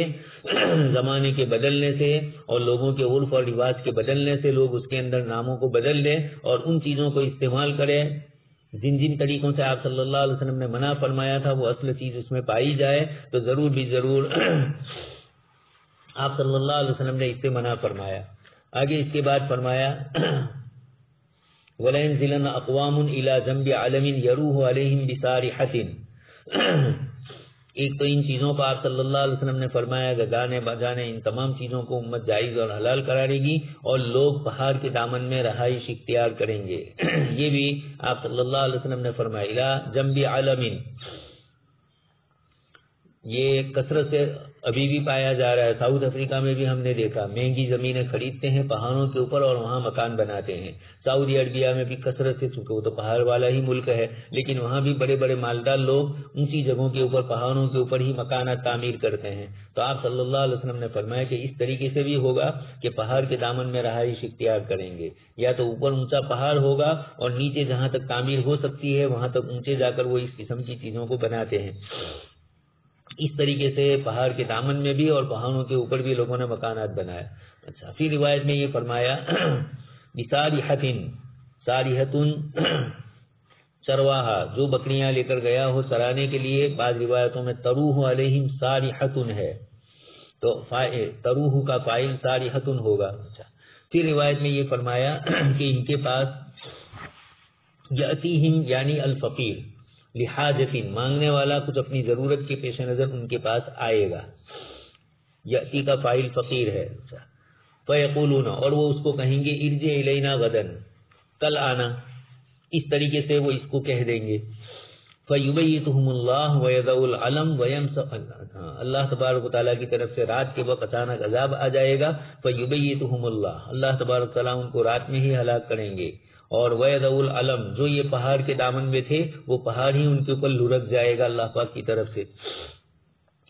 زمانے کے بدلنے سے اور لوگوں کے عرف اور رواج کے بدلنے سے لوگ اس کے اندر ناموں کو بدل لیں اور ان چیزوں کو استعمال کریں جن جن طریقوں سے آپ صلی اللہ علیہ وسلم نے منع فرمایا تھا، وہ اصل چیز اس میں پائی جائے تو ضرور بھی ضرور آپ صلی اللہ علیہ وسلم نے اس سے منع فرمایا. آگے اس کے بعد فرمایا وَلَيَنْزِلَنَّ أَقْوَامٌ إِلَى جَنْبِ عَلَمٍ يَرُوهُ عَلَيْهِمْ بِسَارِحَةٍ. ایک تو ان چیزوں کو آپ صلی اللہ علیہ وسلم نے فرمایا کہ گانے بجانے ان تمام چیزوں کو امت جائز اور حلال قرارے گی اور لوگ پہاڑ کے دامن میں رہائش اختیار کریں گے. یہ بھی آپ صلی اللہ علیہ وسلم نے فرمایا. إِلَى جَنْبِ عَلَمٍ، یہ کثرت سے ابھی بھی پایا جا رہا ہے. ساؤتھ افریقہ میں بھی ہم نے دیکھا مہنگی زمینیں خریدتے ہیں پہاڑوں کے اوپر اور وہاں مکان بناتے ہیں. سعودی عربیہ میں بھی کثرت سے، چونکہ وہ تو پہاڑ والا ہی ملک ہے، لیکن وہاں بھی بڑے بڑے مالدار لوگ اونچی جگہوں کے اوپر پہاڑوں کے اوپر ہی مکانات تعمیر کرتے ہیں. تو آپ صلی اللہ علیہ وسلم نے فرمایا کہ اس طریقے سے بھی ہوگا کہ پہاڑ کے دامن میں رہائش اختیار کریں گے. یا تو اوپر اونچا پہاڑ ہوگا اور نیچے جہاں تک تعمیر ہو سکتی ہے وہاں تک اونچے جا کر وہ اس قسم کی چیزوں کو بناتے ہیں. اس طریقے سے پہاڑ کے دامن میں بھی اور پہاڑوں کے اوپر بھی لوگوں نے مکانات بنایا. اچھا، پھر روایت میں یہ فرمایا بِسَارِحَةٍ، سارحتن چرواہا جو بکریاں لے کر گیا ہو چرانے کے لیے. بعض روایتوں میں تروح علیہم سارحتن ہے تو تروح کا فاعل سارحتن ہوگا. اچھا، پھر روایت میں یہ فرمایا کہ ان کے پاس یأتیہم یعنی الفقیر لحاجتن، مانگنے والا کچھ اپنی ضرورت کے پیش نظر ان کے پاس آئے گا. یأتی کا فاعل فقیر ہے. فیقولون، اور وہ اس کو کہیں گے ارجع الینا غدا، کل آنا. اس طریقے سے وہ اس کو کہہ دیں گے. فیبیتہم اللہ ویضع العلم ویمسح، اللہ تبارک و تعالیٰ کی طرف سے رات کے وقت اچانک عذاب آ جائے گا. فیبیتہم اللہ تبارک و تعالیٰ ان کو رات میں ہی ہلاک کریں گے. اور وَيَضَعُ الْعَلَمْ، جو یہ پہاڑ کے دامن میں تھے وہ پہاڑ ہی ان کے اوپر لڑک جائے گا اللہ پاک کی طرف سے.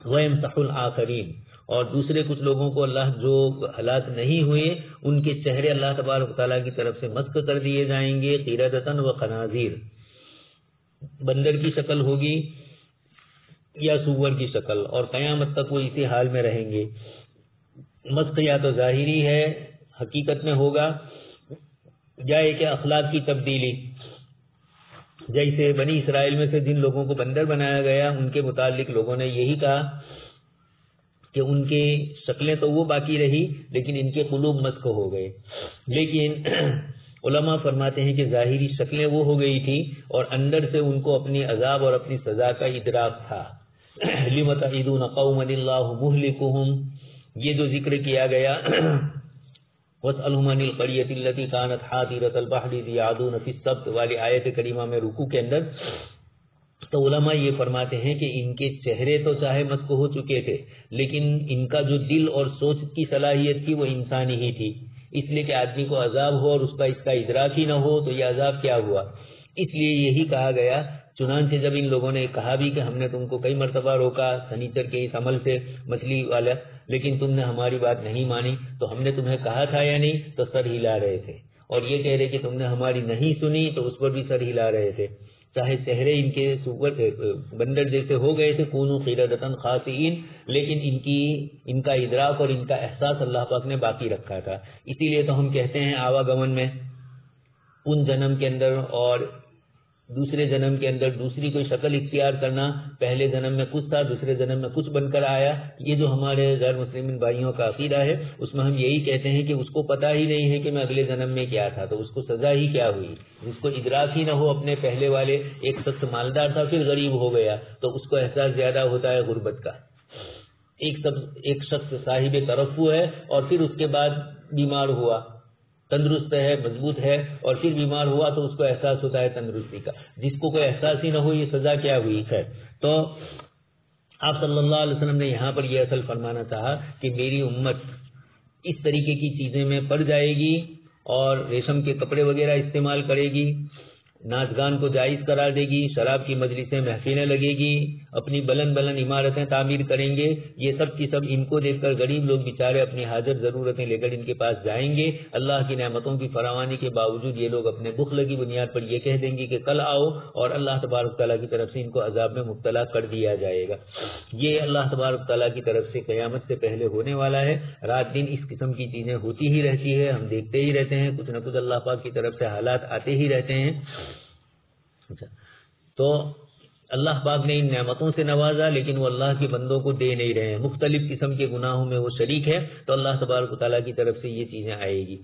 وَيَمْسَحُ الْآخَرِينَ، اور دوسرے کچھ لوگوں کو اللہ جو ہلاک نہیں ہوئے ان کے چہرے اللہ تبارک تعالیٰ کی طرف سے مسخ کر دیے جائیں گے. قِرَدَةً وَخَنَازِيرَ، بندر کی شکل ہوگی یا سور کی شکل، اور قیامت تک وہ اسی حال میں رہیں گے. مسخ یا تو ظاہری ہے حقیقت میں ہوگا، یا کہ اخلاق کی تبدیلی. جیسے بنی اسرائیل میں سے جن لوگوں کو بندر بنایا گیا ان کے متعلق لوگوں نے یہی کہا کہ ان کی شکلیں تو وہ باقی رہی لیکن ان کے قلوب مسخ ہو گئے. لیکن علماء فرماتے ہیں کہ ظاہری شکلیں وہ ہو گئی تھی اور اندر سے ان کو اپنی عذاب اور اپنی سزا کا ادراک تھا. لِمَ تَعِدُونَ قَوْمًا اللَّهُ مُهْلِكُهُمْ، یہ جو ذکر کیا گیا وَاسْأَلْهُمْ عَنِ الْقَرْيَةِ الَّتِي كَانَتْ حَاضِرَةَ الْبَحْرِ إِذْ يَعْدُونَ فِي السَّبْتِ والی آیت کریمہ میں رکوع کے اندر، تو علماء یہ فرماتے ہیں کہ ان کے چہرے تو چاہے مسخ ہو چکے تھے لیکن ان کا جو دل اور سوچ کی صلاحیت تھی وہ انسانی ہی تھی. اس لیے کہ آدمی کو عذاب ہو اور اس کا ادراک ہی نہ ہو تو یہ عذاب کیا ہوا. اس لیے یہی کہا گیا. چنانچہ جب ان لوگوں نے کہا بھی کہ ہم نے تم کو کئی مرتبہ روکا سنیچر کے اس عمل سے مچھلی والا، لیکن تم نے ہماری بات نہیں مانی، تو ہم نے تمہیں کہا تھا یا نہیں، تو سر ہلا رہے تھے. اور یہ کہہ رہے کہ تم نے ہماری نہیں سنی تو اس پر بھی سر ہلا رہے تھے. چاہے چہرے ان کے بندر جیسے ہو گئے تھے کونوا قردۃ خاسئین، لیکن ان کا ادراک اور ان کا احساس اللہ پاک نے باقی رکھا تھا. اسی لیے تو ہم کہتے ہیں آواگمن میں ان جنم کے اندر اور دوسرے جنم کے اندر دوسری کوئی شکل اختیار کرنا، پہلے جنم میں کچھ تھا دوسرے جنم میں کچھ بن کر آیا. یہ جو ہمارے غیر مسلم بھائیوں کا عقیدہ ہے اس میں ہم یہی کہتے ہیں کہ اس کو پتہ ہی نہیں ہے کہ میں اگلے جنم میں کیا تھا، تو اس کو سزا ہی کیا ہوئی. جس کو ادراک ہی نہ ہو اپنے پہلے والے، ایک شخص مالدار تھا پھر غریب ہو گیا تو اس کو احساس زیادہ ہوتا ہے غربت کا. ایک شخص صاحب ترفع ہے اور پھر اس کے بعد بیمار ہوا، تندرست ہے مضبوط ہے اور پھر بیمار ہوا تو اس کو احساس ہوتا ہے تندرستی کا. جس کو کوئی احساس ہی نہ ہو یہ سزا کیا ہوئی ہے. تو آپ صلی اللہ علیہ وسلم نے یہاں پر یہ اصل فرمانا چاہا کہ میری امت اس طریقے کی چیزیں میں پڑ جائے گی اور ریشم کے کپڑے وغیرہ استعمال کرے گی، ناچ گان کو جائز قرار دے گی، شراب کی مجلسیں محفلیں لگے گی، اپنی بلند بلند عمارتیں تعمیر کریں گے، یہ سب کی سب ان کو دیکھ کر غریب لوگ بیچارے اپنی حاجت ضرورتیں لے کر ان کے پاس جائیں گے۔ اللہ کی نعمتوں کی فراوانی کے باوجود یہ لوگ اپنے بخل کی بنیاد پر یہ کہہ دیں گے کہ کل آؤ، اور اللہ تبارک تعالیٰ کی طرف سے ان کو عذاب میں مبتلا کر دیا جائے گا۔ یہ اللہ تبارک تعالیٰ کی طرف سے قیامت سے پہلے ہونے والا ہے۔ رات دن اس قسم کی چیزیں ہوتی ہی رہتی ہے، ہم دیکھتے ہی رہتے ہیں، کچھ نہ کچھ اللہ پاک کی طرف سے حالات آتے ہی رہتے ہیں۔ تو اللہ پاک نے ان نعمتوں سے نوازا، لیکن وہ اللہ کے بندوں کو دے نہیں رہے ہیں، مختلف قسم کے گناہوں میں وہ شریک ہے، تو اللہ تبارک و تعالیٰ کی طرف سے یہ چیزیں آئے گی۔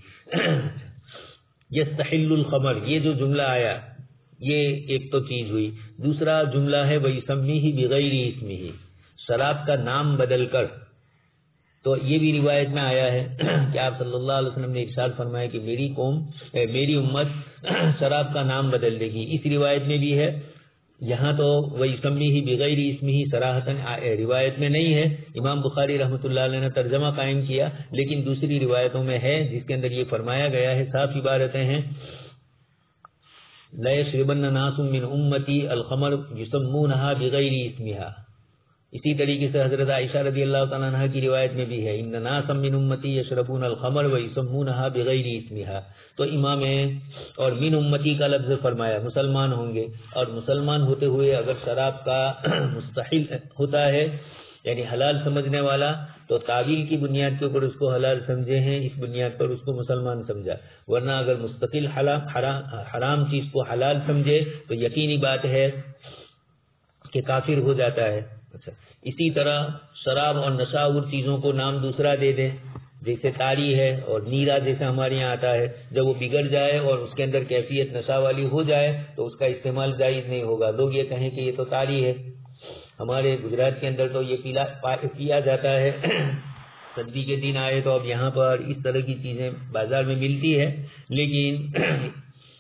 یستحل الخمر، یہ جو جملہ آیا یہ ایک تو چیز ہوئی، دوسرا جملہ ہے وَيُسَمِّهِ بِغَيْرِ اسْمِهِ، شراب کا نام بدل کر۔ تو یہ بھی روایت میں آیا ہے کہ آپ صلی اللہ علیہ وسلم نے ارشاد فرمایا کہ میری قوم میری امت شراب کا نام بدل دے گی۔ اس روایت میں بھی ہے، یہاں تو وَيُسَمِّهِ بِغَيْرِ اسْمِهِ صراحتاً روایت میں نہیں ہے، امام بخاری رحمۃ اللہ علیہ نے ترجمہ قائم کیا، لیکن دوسری روایتوں میں ہے جس کے اندر یہ فرمایا گیا ہے، صاف عبارتیں ہیں، لَا يَشْرِبَنَّ نَاسٌ مِّنْ أُمَّتِي الْخَمْرَ يُسَمُّونَهَا بِغَيْرِ اسْمِهَا۔ اسی طریقے سے حضرت عائشہ رضی اللہ تعالیٰ عنہ کی روایت میں بھی ہے، ان ناسا من امتی یشربون الخمر ویسمونها بغیر اسمها۔ تو امام اور من امتی کا لفظ فرمایا، مسلمان ہوں گے، اور مسلمان ہوتے ہوئے اگر شراب کا مستحل ہوتا ہے یعنی حلال سمجھنے والا، تو تعویل کی بنیاد کے اوپر اس کو حلال سمجھے ہیں، اس بنیاد پر اس کو مسلمان سمجھا، ورنہ اگر مستقل حرام چیز کو حلال سمجھے تو یقینی بات ہے کہ کافر ہو جاتا ہے۔ اچھا، اسی طرح شراب اور نشاور چیزوں کو نام دوسرا دے دیں، جیسے تاری ہے اور نیرا جیسے ہمارے یہاں آتا ہے، جب وہ بگڑ جائے اور اس کے اندر کیفیت نشہ والی ہو جائے تو اس کا استعمال جائز نہیں ہوگا، لوگ یہ کہیں کہ یہ تو تاری ہے۔ ہمارے گجرات کے اندر تو یہ پیا جاتا ہے، سردی کے دن آئے تو اب یہاں پر اس طرح کی چیزیں بازار میں ملتی ہے، لیکن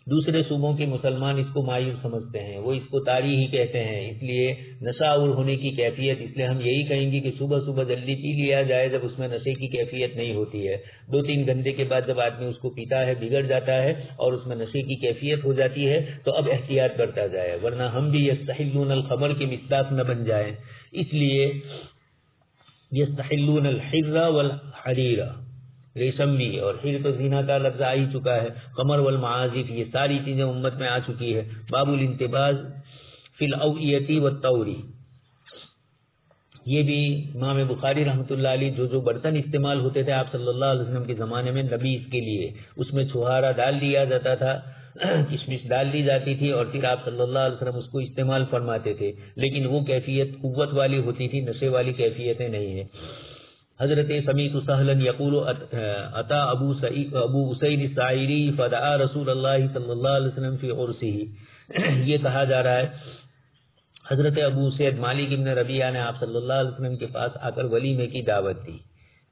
دوسرے صوبوں کے مسلمان اس کو مایوس سمجھتے ہیں، وہ اس کو تاری ہی کہتے ہیں، اس لیے نشہ آور ہونے کی کیفیت، اس لیے ہم یہی کہیں گے کہ صبح صبح جلدی پی لیا جائے جب اس میں نشے کی کیفیت نہیں ہوتی ہے۔ 2-3 گھنٹے کے بعد جب آدمی اس کو پیتا ہے، بگڑ جاتا ہے اور اس میں نشے کی کیفیت ہو جاتی ہے تو اب احتیاط برتا جائے، ورنہ ہم بھی یستحلون الخمر کے مصداق نہ بن جائیں۔ اس لیے یستحلون الحر والحریر، ریشم بھی، اور حر تو زینا کا لفظ آ ہی چکا ہے، قمر والمعازف، یہ ساری چیزیں امت میں آ چکی ہے۔ باب الانتباز فی الاوعیتی والطوری، یہ بھی امام بخاری رحمۃ اللہ علیہ جو برتن استعمال ہوتے تھے آپ صلی اللہ علیہ وسلم کے زمانے میں نبیذ کے لیے، اس میں چھہارا ڈال دیا جاتا تھا، کشمش ڈال دی جاتی تھی، اور پھر آپ صلی اللہ علیہ وسلم اس کو استعمال فرماتے تھے، لیکن وہ کیفیت قوت والی ہوتی تھی، نشے والی کیفیتیں نہیں ہیں۔ حضرت سمیت سہلا یقول اتا ابو اسید الساعری فدعا رسول اللہ صلی اللہ علیہ وسلم فی عرسہ، یہ کہا جا رہا ہے حضرت ابو سید مالک ابن ربیعہ نے آپ صلی اللہ علیہ وسلم کے پاس آ کر ولیمے کی دعوت دی،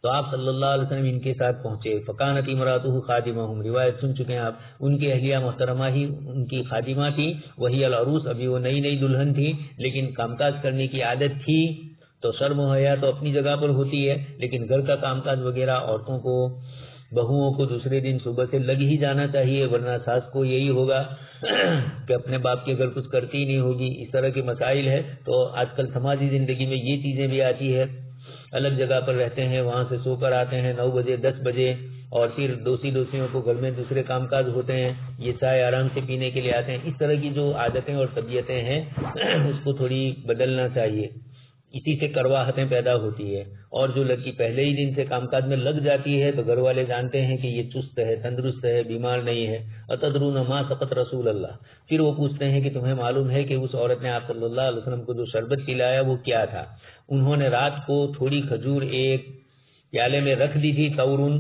تو آپ صلی اللہ علیہ وسلم ان کے ساتھ پہنچے، فکانت امراتہ خادمہم، روایت سن چکے ہیں آپ، ان کی اہلیہ محترمہ ہی ان کی خادمہ تھی، وہی العروس، ابھی وہ نئی نئی دلہن تھی، لیکن کام کاج کرنے کی عادت تھی، تو شرم و حیا تو اپنی جگہ پر ہوتی ہے، لیکن گھر کا کام کاج وغیرہ عورتوں کو، بہوؤں کو دوسرے دن صبح سے لگ ہی جانا چاہیے، ورنہ ساس کو یہی ہوگا کہ اپنے باپ کے گھر کچھ کرتی ہی نہیں ہوگی، اس طرح کے مسائل ہے۔ تو آج کل سماجی زندگی میں یہ چیزیں بھی آتی ہے، الگ جگہ پر رہتے ہیں، وہاں سے سو کر آتے ہیں 9 بجے 10 بجے، اور پھر دوسیوں کو گھر میں دوسرے کام کاج ہوتے ہیں، یہ چائے آرام سے پینے کے لیے آتے ہیں، اس طرح کی جو عادتیں اور طبیعتیں ہیں اس کو تھوڑی بدلنا چاہیے، اسی سے کرواہٹیں پیدا ہوتی ہے۔ اور جو لڑکی پہلے ہی دن سے کام کاج میں لگ جاتی ہے تو گھر والے جانتے ہیں کہ یہ چست ہے، تندرست ہے، بیمار نہیں ہے۔ اتدرون ما سقط رسول اللہ، پھر وہ پوچھتے ہیں کہ تمہیں معلوم ہے کہ اس عورت نے آپ صلی اللہ علیہ وسلم کو جو شربت پلایا وہ کیا تھا؟ انہوں نے رات کو تھوڑی کھجور ایک پیالے میں رکھ دی تھی، تورن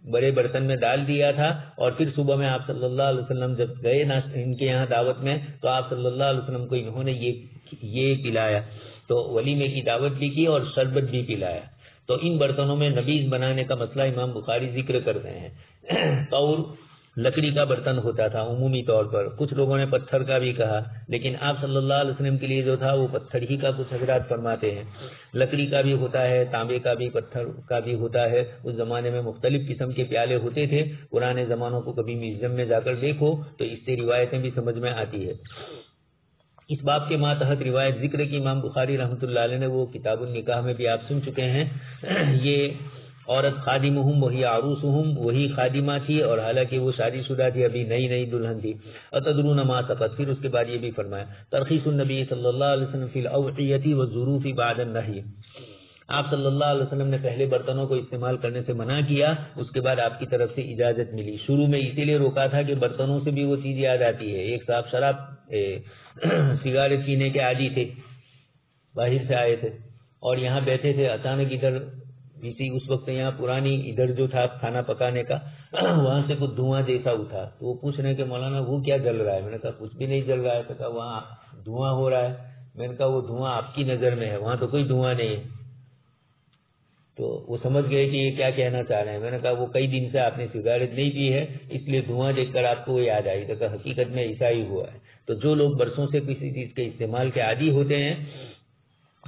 بڑے برتن میں ڈال دیا تھا، اور پھر صبح میں آپ صلی اللہ علیہ وسلم جب گئے ان کے یہاں دعوت میں تو آپ صلی اللہ علیہ وسلم کو انہوں نے یہ پلایا، تو ولیمے کی دعوت بھی کی اور شربت بھی پلایا۔ تو ان برتنوں میں نبیذ بنانے کا مسئلہ امام بخاری ذکر کرتے ہیں۔ طور لکڑی کا برتن ہوتا تھا عمومی طور پر، کچھ لوگوں نے پتھر کا بھی کہا، لیکن آپ صلی اللہ علیہ وسلم کے لیے جو تھا وہ پتھر ہی کا کچھ حضرات فرماتے ہیں۔ لکڑی کا بھی ہوتا ہے، تانبے کا بھی، پتھر کا بھی ہوتا ہے۔ اس زمانے میں مختلف قسم کے پیالے ہوتے تھے، پرانے زمانوں کو کبھی میوزیم میں جا کر دیکھو تو اس سے روایتیں بھی سمجھ میں آتی ہے۔ اس باب کے ماتحت روایت ذکر کی امام بخاری رحمۃ اللہ علیہ نے وہ کتاب النکاح میں بھی آپ سن چکے ہیں۔ یہ عورت خادمہم وہی عروسہم، وہی خادمہ تھی اور حالانکہ وہ شادی شدہ تھی، ابھی نئی نئی دلہن تھی۔ اتدرون ما سقط، پھر اس کے بعد یہ بھی فرمایا ترخیص النبی صلی اللہ علیہ وسلم فی الاوعیۃ والظروف بعد النہی۔ آپ صلی اللہ علیہ وسلم نے پہلے برتنوں کو استعمال کرنے سے منع کیا، اس کے بعد آپ کی طرف سے اجازت ملی۔ شروع میں اسی لیے روکا تھا کہ برتنوں سے بھی وہ چیز یاد آتی ہے۔ ایک صاحب شراب سگریٹ پینے کے عادی تھے، باہر سے آئے تھے اور یہاں بیٹھے تھے، اچانک ادھر اسی اس وقت یہاں پرانی ادھر جو تھا کھانا پکانے کا، وہاں سے کچھ دھواں جیسا اٹھا، تو وہ پوچھ رہے ہیں کہ مولانا وہ کیا جل رہا ہے؟ میں نے کہا کچھ بھی نہیں جل رہا ہے۔ تو کہا وہاں دھواں ہو رہا ہے۔ میں نے کہا وہ دھواں آپ کی نظر میں ہے، وہاں تو کوئی دھواں نہیں ہے۔ تو وہ سمجھ گئے کہ یہ کیا کہنا چاہ رہے ہیں۔ میں نے کہا وہ کئی دن سے آپ نے سگریٹ نہیں پی ہے، اس لیے دھواں دیکھ کر آپ کو وہ یاد آئی۔ تو کہا حقیقت میں ایسا ہی ہوا ہے۔ تو جو لوگ برسوں سے کسی چیز کے استعمال کے عادی ہوتے ہیں،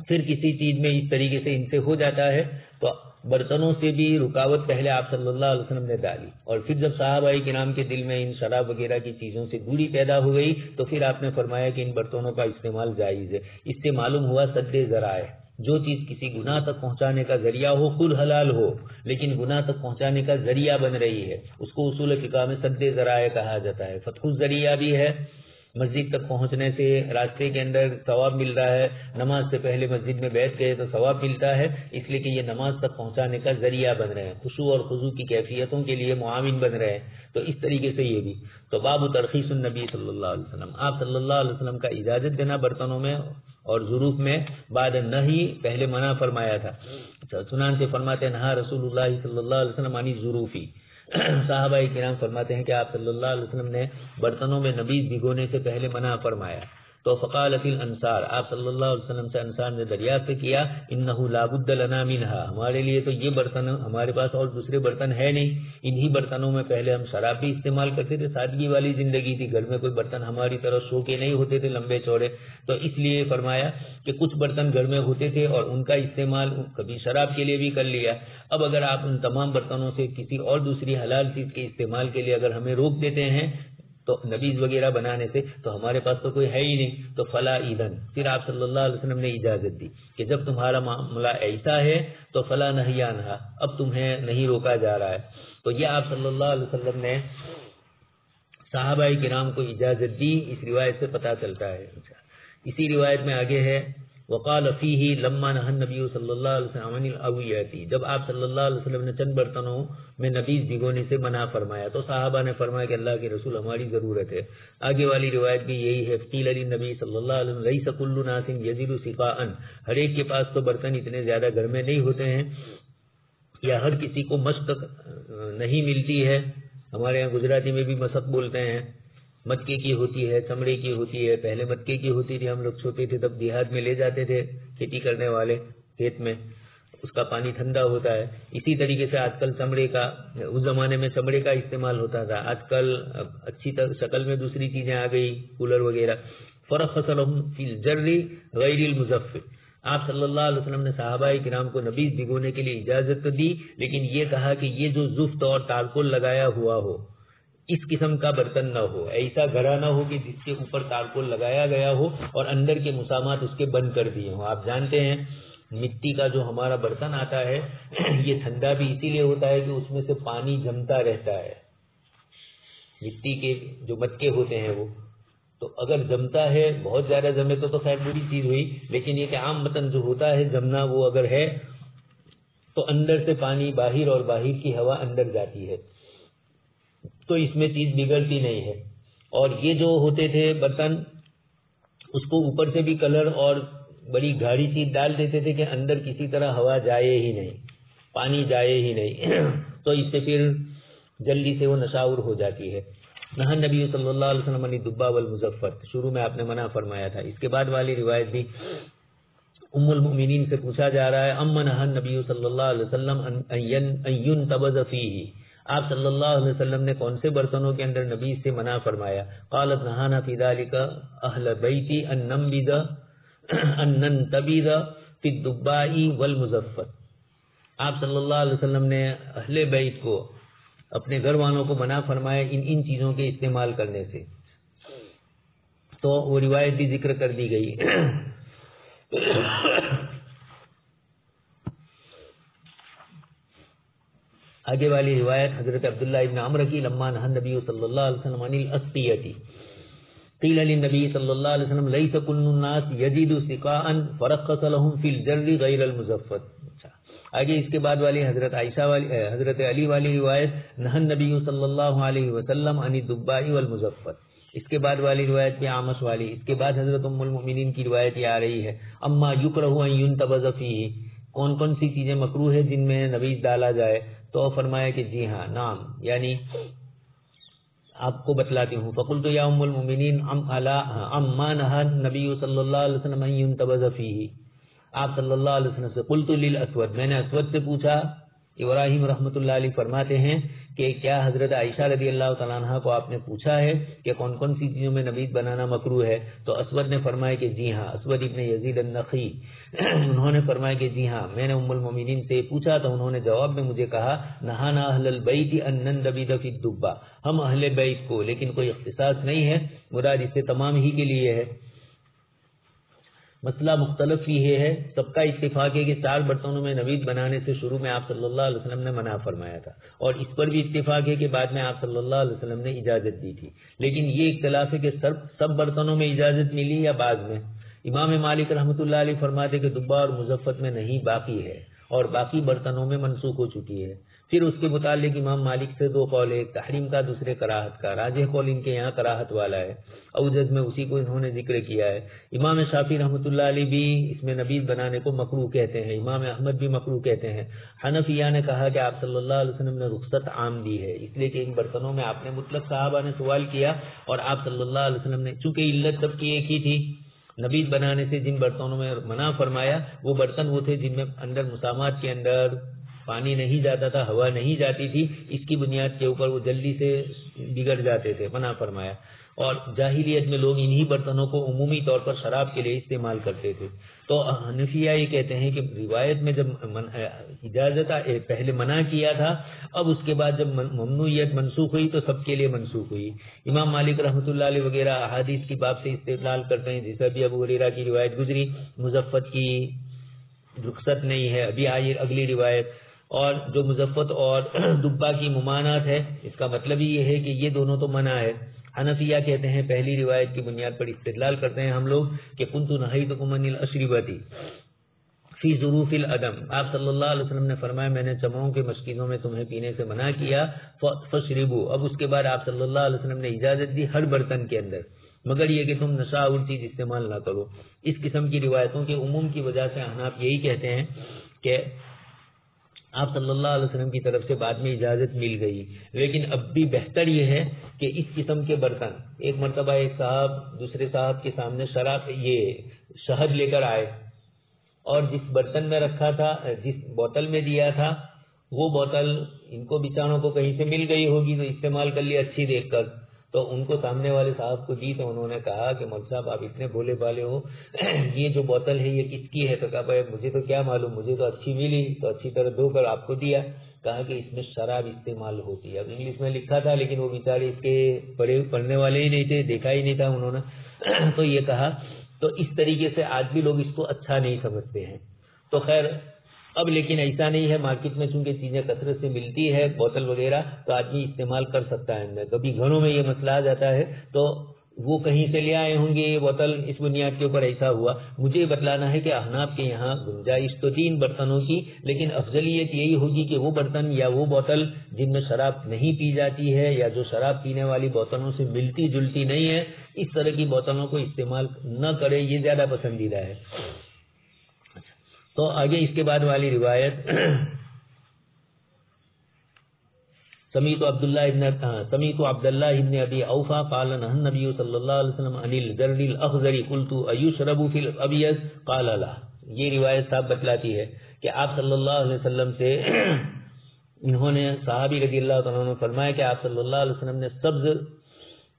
پھر کسی چیز میں اس طریقے سے ان سے ہو جاتا ہے، تو برتنوں سے بھی رکاوٹ پہلے آپ صلی اللہ علیہ وسلم نے ڈالی، اور پھر جب صحابہ کرام کے دل میں ان شراب وغیرہ کی چیزوں سے دوری پیدا ہو گئی تو پھر آپ نے فرمایا کہ ان برتنوں کا استعمال جائز ہے۔ اس سے معلوم ہوا سد ذرائع، جو چیز کسی گناہ تک پہنچانے کا ذریعہ ہو، خود حلال ہو لیکن گناہ تک پہنچانے کا ذریعہ بن رہی ہے، اس کو اصول فقہ میں سد ذرائع کہا جاتا ہے۔ فتح الذریعہ بھی ہے، مسجد تک پہنچنے سے راستے کے اندر ثواب مل رہا ہے، نماز سے پہلے مسجد میں بیٹھ گئے تو ثواب ملتا ہے، اس لیے کہ یہ نماز تک پہنچانے کا ذریعہ بن رہے ہیں، خشوع اور خضوع کی کیفیتوں کے لیے معاون بن رہے ہیں۔ تو اس طریقے سے یہ بھی تو باب ترخیص النبی صلی اللہ علیہ وسلم، آپ صلی اللہ علیہ وسلم کا اجازت دینا برتنوں میں اور ظروف میں، بعد النہی پہلے منع فرمایا تھا۔ چنانچہ فرماتے ہیں نہا رسول اللہ صلی اللہ علیہ وسلم عن الظروفی، صحابہ کرام فرماتے ہیں کہ آپ صلی اللہ علیہ وسلم نے برتنوں میں نبیذ بھگونے سے پہلے منع فرمایا۔ تو فقالت الانصار، آپ صلی اللہ علیہ وسلم سے انصار نے دریافت کیا انہ لا بد لنا منها، ہمارے لیے تو یہ برتن، ہمارے پاس اور دوسرے برتن ہے نہیں، انہی برتنوں میں پہلے ہم شراب بھی استعمال کرتے تھے، سادگی والی زندگی تھی، گھر میں کوئی برتن ہماری طرح شو کے نہیں ہوتے تھے لمبے چوڑے، تو اس لیے فرمایا کہ کچھ برتن گھر میں ہوتے تھے اور ان کا استعمال کبھی شراب کے لیے بھی کر لیا۔ اب اگر آپ ان تمام برتنوں سے کسی اور دوسری حلال چیز کے استعمال کے لیے اگر ہمیں روک دیتے ہیں تو نبیذ وغیرہ بنانے سے، تو ہمارے پاس تو کوئی ہے ہی نہیں، تو فلا ایذن، پھر آپ صلی اللہ علیہ وسلم نے اجازت دی کہ جب تمہارا معاملہ ایسا ہے تو فلا نہی عنہا، اب تمہیں نہیں روکا جا رہا ہے۔ تو یہ آپ صلی اللہ علیہ وسلم نے صحابہ کرام کو اجازت دی، اس روایت سے پتہ چلتا ہے۔ اسی روایت میں آگے ہے وقال فیہ لما نہى النبی صلی اللہ علیہ وسلم عن الاوعیۃ، جب آپ صلی اللہ علیہ وسلم نے چند برتنوں میں نبیذ بھگونے سے منع فرمایا تو صحابہ نے فرمایا کہ اللہ کے رسول ہماری ضرورت ہے۔ آگے والی روایت بھی یہی ہے، قیل للنبی صلی اللہ علیہ وسلم لیس کل ناس یزید سقاء، ہر ایک کے پاس تو برتن اتنے زیادہ گھر میں نہیں ہوتے ہیں، یا ہر کسی کو مشق نہیں ملتی ہے، ہمارے یہاں گجراتی میں بھی مسق بولتے ہیں، مٹکے کی ہوتی ہے، چمڑے کی ہوتی ہے، پہلے مٹکے کی ہوتی تھی، ہم لوگ چھوٹے تھے تب دیہات میں لے جاتے تھے کھیتی کرنے والے کھیت میں، اس کا پانی ٹھنڈا ہوتا ہے۔ اسی طریقے سے آج کل چمڑے کا، اس زمانے میں چمڑے کا استعمال ہوتا تھا، آج کل اچھی شکل میں دوسری چیزیں آ گئی، کولر وغیرہ۔ فرخص لهم فی الجر غیر المزفر، آپ صلی اللہ علیہ وسلم نے صحابہ کرام کو نبیذ بھگونے کے لیے اجازت تو دی، لیکن یہ کہا کہ یہ جو زفت اور تارکول لگایا ہوا ہو اس قسم کا برتن نہ ہو، ایسا گھڑا نہ ہو کہ جس کے اوپر تارکول لگایا گیا ہو اور اندر کے مسامات اس کے بند کر دیے ہوں۔ آپ جانتے ہیں مٹی کا جو ہمارا برتن آتا ہے یہ ٹھنڈا بھی اسی لیے ہوتا ہے کہ اس میں سے پانی جمتا رہتا ہے، مٹی کے جو مٹکے ہوتے ہیں وہ تو اگر جمتا ہے، بہت زیادہ جمے تو خیر بری چیز ہوئی، لیکن یہ کہ عام متن جو ہوتا ہے جمنا وہ اگر ہے تو اندر سے پانی باہر اور باہر کی ہوا اندر جاتی ہے، تو اس میں چیز بگڑتی نہیں ہے۔ اور یہ جو ہوتے تھے برتن اس کو اوپر سے بھی کلر اور بڑی گاڑی چیز ڈال دیتے تھے کہ اندر کسی طرح ہوا جائے ہی نہیں، پانی جائے ہی نہیں، تو اس سے پھر جلدی سے وہ نشاور ہو جاتی ہے۔ نہا نبی صلی اللہ علیہ وسلم عن الدباء والمزفر، شروع میں آپ نے منع فرمایا تھا۔ اس کے بعد والی روایت بھی ام المؤمنین سے پوچھا جا رہا ہے اما نہا نبی صلی اللہ علیہ وسلم ان ينتبذ فیہ، آپ صلی اللہ علیہ وسلم نے کون سے برتنوں کے اندر نبیذ سے منع فرمایا؟ قالت نہانا فی ذلک اہل بیتی ان ننتبذ فی الدباء والمزفت. آپ صلی اللہ علیہ وسلم نے اہل بیت کو، اپنے گھر والوں کو منع فرمایا ان چیزوں کے استعمال کرنے سے. تو وہ روایت بھی ذکر کر دی گئی. آگے والی روایت حضرت عبداللہ ابن عمر کی، لما نہى النبی صلی اللہ علیہ وسلم عن الاسقیۃ قیل للنبی صلی اللہ علیہ وسلم لیس کل الناس یجد سقاء فرخص لهم فی الجر غیر المزفت. آگے اس کے بعد والی حضرت عائشہ والی، حضرت علی والی روایت، نہى النبی صلی اللہ علیہ وسلم عن الدباء والمزفت. اس کے بعد والی روایت بھی عامش والی. اس کے بعد حضرت ام المؤمنین کی روایت یہ آ رہی ہے، اما یکرہ ان ینتبذ فیہ، کون کون سی چیزیں مکروہ ہے جن میں نبیذ ڈالا جائے؟ تو فرمایا کہ جی ہاں، نام، یعنی آپ کو بتلاتی ہوں. فقلت یا ام المؤمنین اما نہى النبی صلی اللہ علیہ وسلم ان ینتبذ فیہ، آپ صلی اللہ علیہ وسلم سے. قلت للاسود، میں نے اسود سے پوچھا. ابراہیم رحمۃ اللہ علیہ فرماتے ہیں کہ کیا حضرت عائشہ رضی اللہ تعالیٰ عنہ کو آپ نے پوچھا ہے کہ کون کون سی چیزوں میں نبیذ بنانا مکروہ ہے؟ تو اسود نے فرمایا کہ جی ہاں. اسود ابن یزید النخعی انہوں نے فرمایا کہ جی ہاں، میں نے ام المؤمنین سے پوچھا تو انہوں نے جواب میں مجھے کہا، نہانا اہل البیت ان ننتبذ فی الدباء، ہم اہل بیت کو، لیکن کوئی اختصاص نہیں ہے، مراد اس سے تمام ہی کے لیے ہے. مسئلہ مختلف یہ ہے، سب کا اتفاق ہے کہ 4 برتنوں میں نبیذ بنانے سے شروع میں آپ صلی اللہ علیہ وسلم نے منع فرمایا تھا، اور اس پر بھی اتفاق ہے کہ بعد میں آپ صلی اللہ علیہ وسلم نے اجازت دی تھی. لیکن یہ اختلاف ہے کہ سب برتنوں میں اجازت ملی یا بعد میں. امام مالک رحمۃ اللہ علیہ فرماتے کہ دبا اور مزفت میں نہیں، باقی ہے، اور باقی برتنوں میں منسوخ ہو چکی ہے. پھر اس کے متعلق امام مالک سے 2 قول ہے، ایک تحریم کا، دوسرے کراہت کا. راجح قول ان کے یہاں کراہت والا ہے، اوجز میں اسی کو انہوں نے ذکر کیا ہے. امام شافعی رحمۃ اللہ علیہ بھی اس میں نبیذ بنانے کو مکروہ کہتے ہیں، امام احمد بھی مکروہ کہتے ہیں. حنفیہ نے کہا کہ آپ صلی اللہ علیہ وسلم نے رخصت عام دی ہے، اس لیے کہ ان برتنوں میں آپ نے مطلق، صحابہ نے سوال کیا اور آپ صلی اللہ علیہ وسلم نے، چونکہ علت سب کی ایک ہی تھی، نبیذ بنانے سے جن برتنوں میں منع فرمایا وہ برتن وہ تھے جن میں اندر مسامات کے اندر پانی نہیں جاتا تھا، ہوا نہیں جاتی تھی، اس کی بنیاد کے اوپر وہ جلدی سے بگڑ جاتے تھے، منع فرمایا. اور جاہلیت میں لوگ انہی برتنوں کو عمومی طور پر شراب کے لیے استعمال کرتے تھے. تو حنفیہ یہ کہتے ہیں کہ روایت میں جب اجازت پہلے منع کیا تھا، اب اس کے بعد جب ممنوعیت منسوخ ہوئی تو سب کے لیے منسوخ ہوئی. امام مالک رحمۃ اللہ علیہ وغیرہ احادیث کی باب سے استدلال کرتے ہیں، جیسا بھی ابو ہریرہ کی روایت گزری، مزفت کی رخصت نہیں ہے. ابھی آئی اگلی روایت، اور جو مزفت اور دبا کی ممانعت ہے، اس کا مطلب ہی یہ ہے کہ یہ دونوں تو منع ہے. حنفیہ کہتے ہیں پہلی روایت کی بنیاد پر استدلال کرتے ہیں ہم لوگ کہ کنت نہیتکم عن الاشربۃ فی ظروف العدم، آپ صلی اللہ علیہ وسلم نے فرمایا میں نے چماؤں کے مشکینوں میں تمہیں پینے سے منع کیا، فاشربوا. اب اس کے بعد آپ صلی اللہ علیہ وسلم نے اجازت دی ہر برتن کے اندر، مگر یہ کہ تم نشہ اور چیز استعمال نہ کرو. اس قسم کی روایتوں کے عموم کی وجہ سے احناف یہی کہتے ہیں کہ آپ صلی اللہ علیہ وسلم کی طرف سے بعد میں اجازت مل گئی، لیکن اب بھی بہتر یہ ہے کہ اس قسم کے برتن، ایک مرتبہ ایک صاحب دوسرے صاحب کے سامنے شراب، یہ شہد لے کر آئے، اور جس برتن میں رکھا تھا، جس بوتل میں دیا تھا، وہ بوتل ان کو بیچاروں کو کہیں سے مل گئی ہوگی تو استعمال کر لی اچھی دیکھ کر، تو ان کو سامنے والے صاحب کو دی تو انہوں نے کہا کہ مول صاحب آپ اتنے بھولے بھالے ہو، یہ جو بوتل ہے یہ کس کی ہے؟ تو کہا بھائی مجھے تو کیا معلوم، مجھے تو اچھی ملی تو اچھی طرح دھو کر آپ کو دیا. کہا کہ اس میں شراب استعمال ہوتی ہے. اب انگلش میں لکھا تھا لیکن وہ بیچارے اس کے پڑھنے والے ہی نہیں تھے، دیکھا ہی نہیں تھا انہوں نے، تو یہ کہا. تو اس طریقے سے آج بھی لوگ اس کو اچھا نہیں سمجھتے ہیں. تو خیر اب لیکن ایسا نہیں ہے، مارکیٹ میں چونکہ چیزیں کثرت سے ملتی ہے، بوتل وغیرہ، تو آدمی استعمال کر سکتا ہے. کبھی گھروں میں یہ مسئلہ آ جاتا ہے تو وہ کہیں سے لے آئے ہوں گے یہ بوتل، اس بنیاد کے اوپر ایسا ہوا. مجھے بتلانا ہے کہ احناف کے یہاں گنجائش تو 3 برتنوں کی، لیکن افضلیت یہی ہوگی کہ وہ برتن یا وہ بوتل جن میں شراب نہیں پی جاتی ہے یا جو شراب پینے والی بوتلوں سے ملتی جلتی نہیں ہے، اس طرح کی بوتلوں کو استعمال نہ کرے، یہ زیادہ پسندیدہ ہے. تو آگے اس کے بعد والی روایت، سمیت عبداللہ ابن ابی اوفا قال نهى النبي صلی اللہ علیہ وسلم عن الجرد الاخضر قلت ایشرب فی الابیض قال لا. یہ روایت صاحب بتلاتی ہے کہ آپ صلی اللہ علیہ وسلم سے انہوں نے صحابی رضی اللہ تعالیٰ عنہ نے فرمایا کہ آپ صلی اللہ علیہ وسلم نے سبز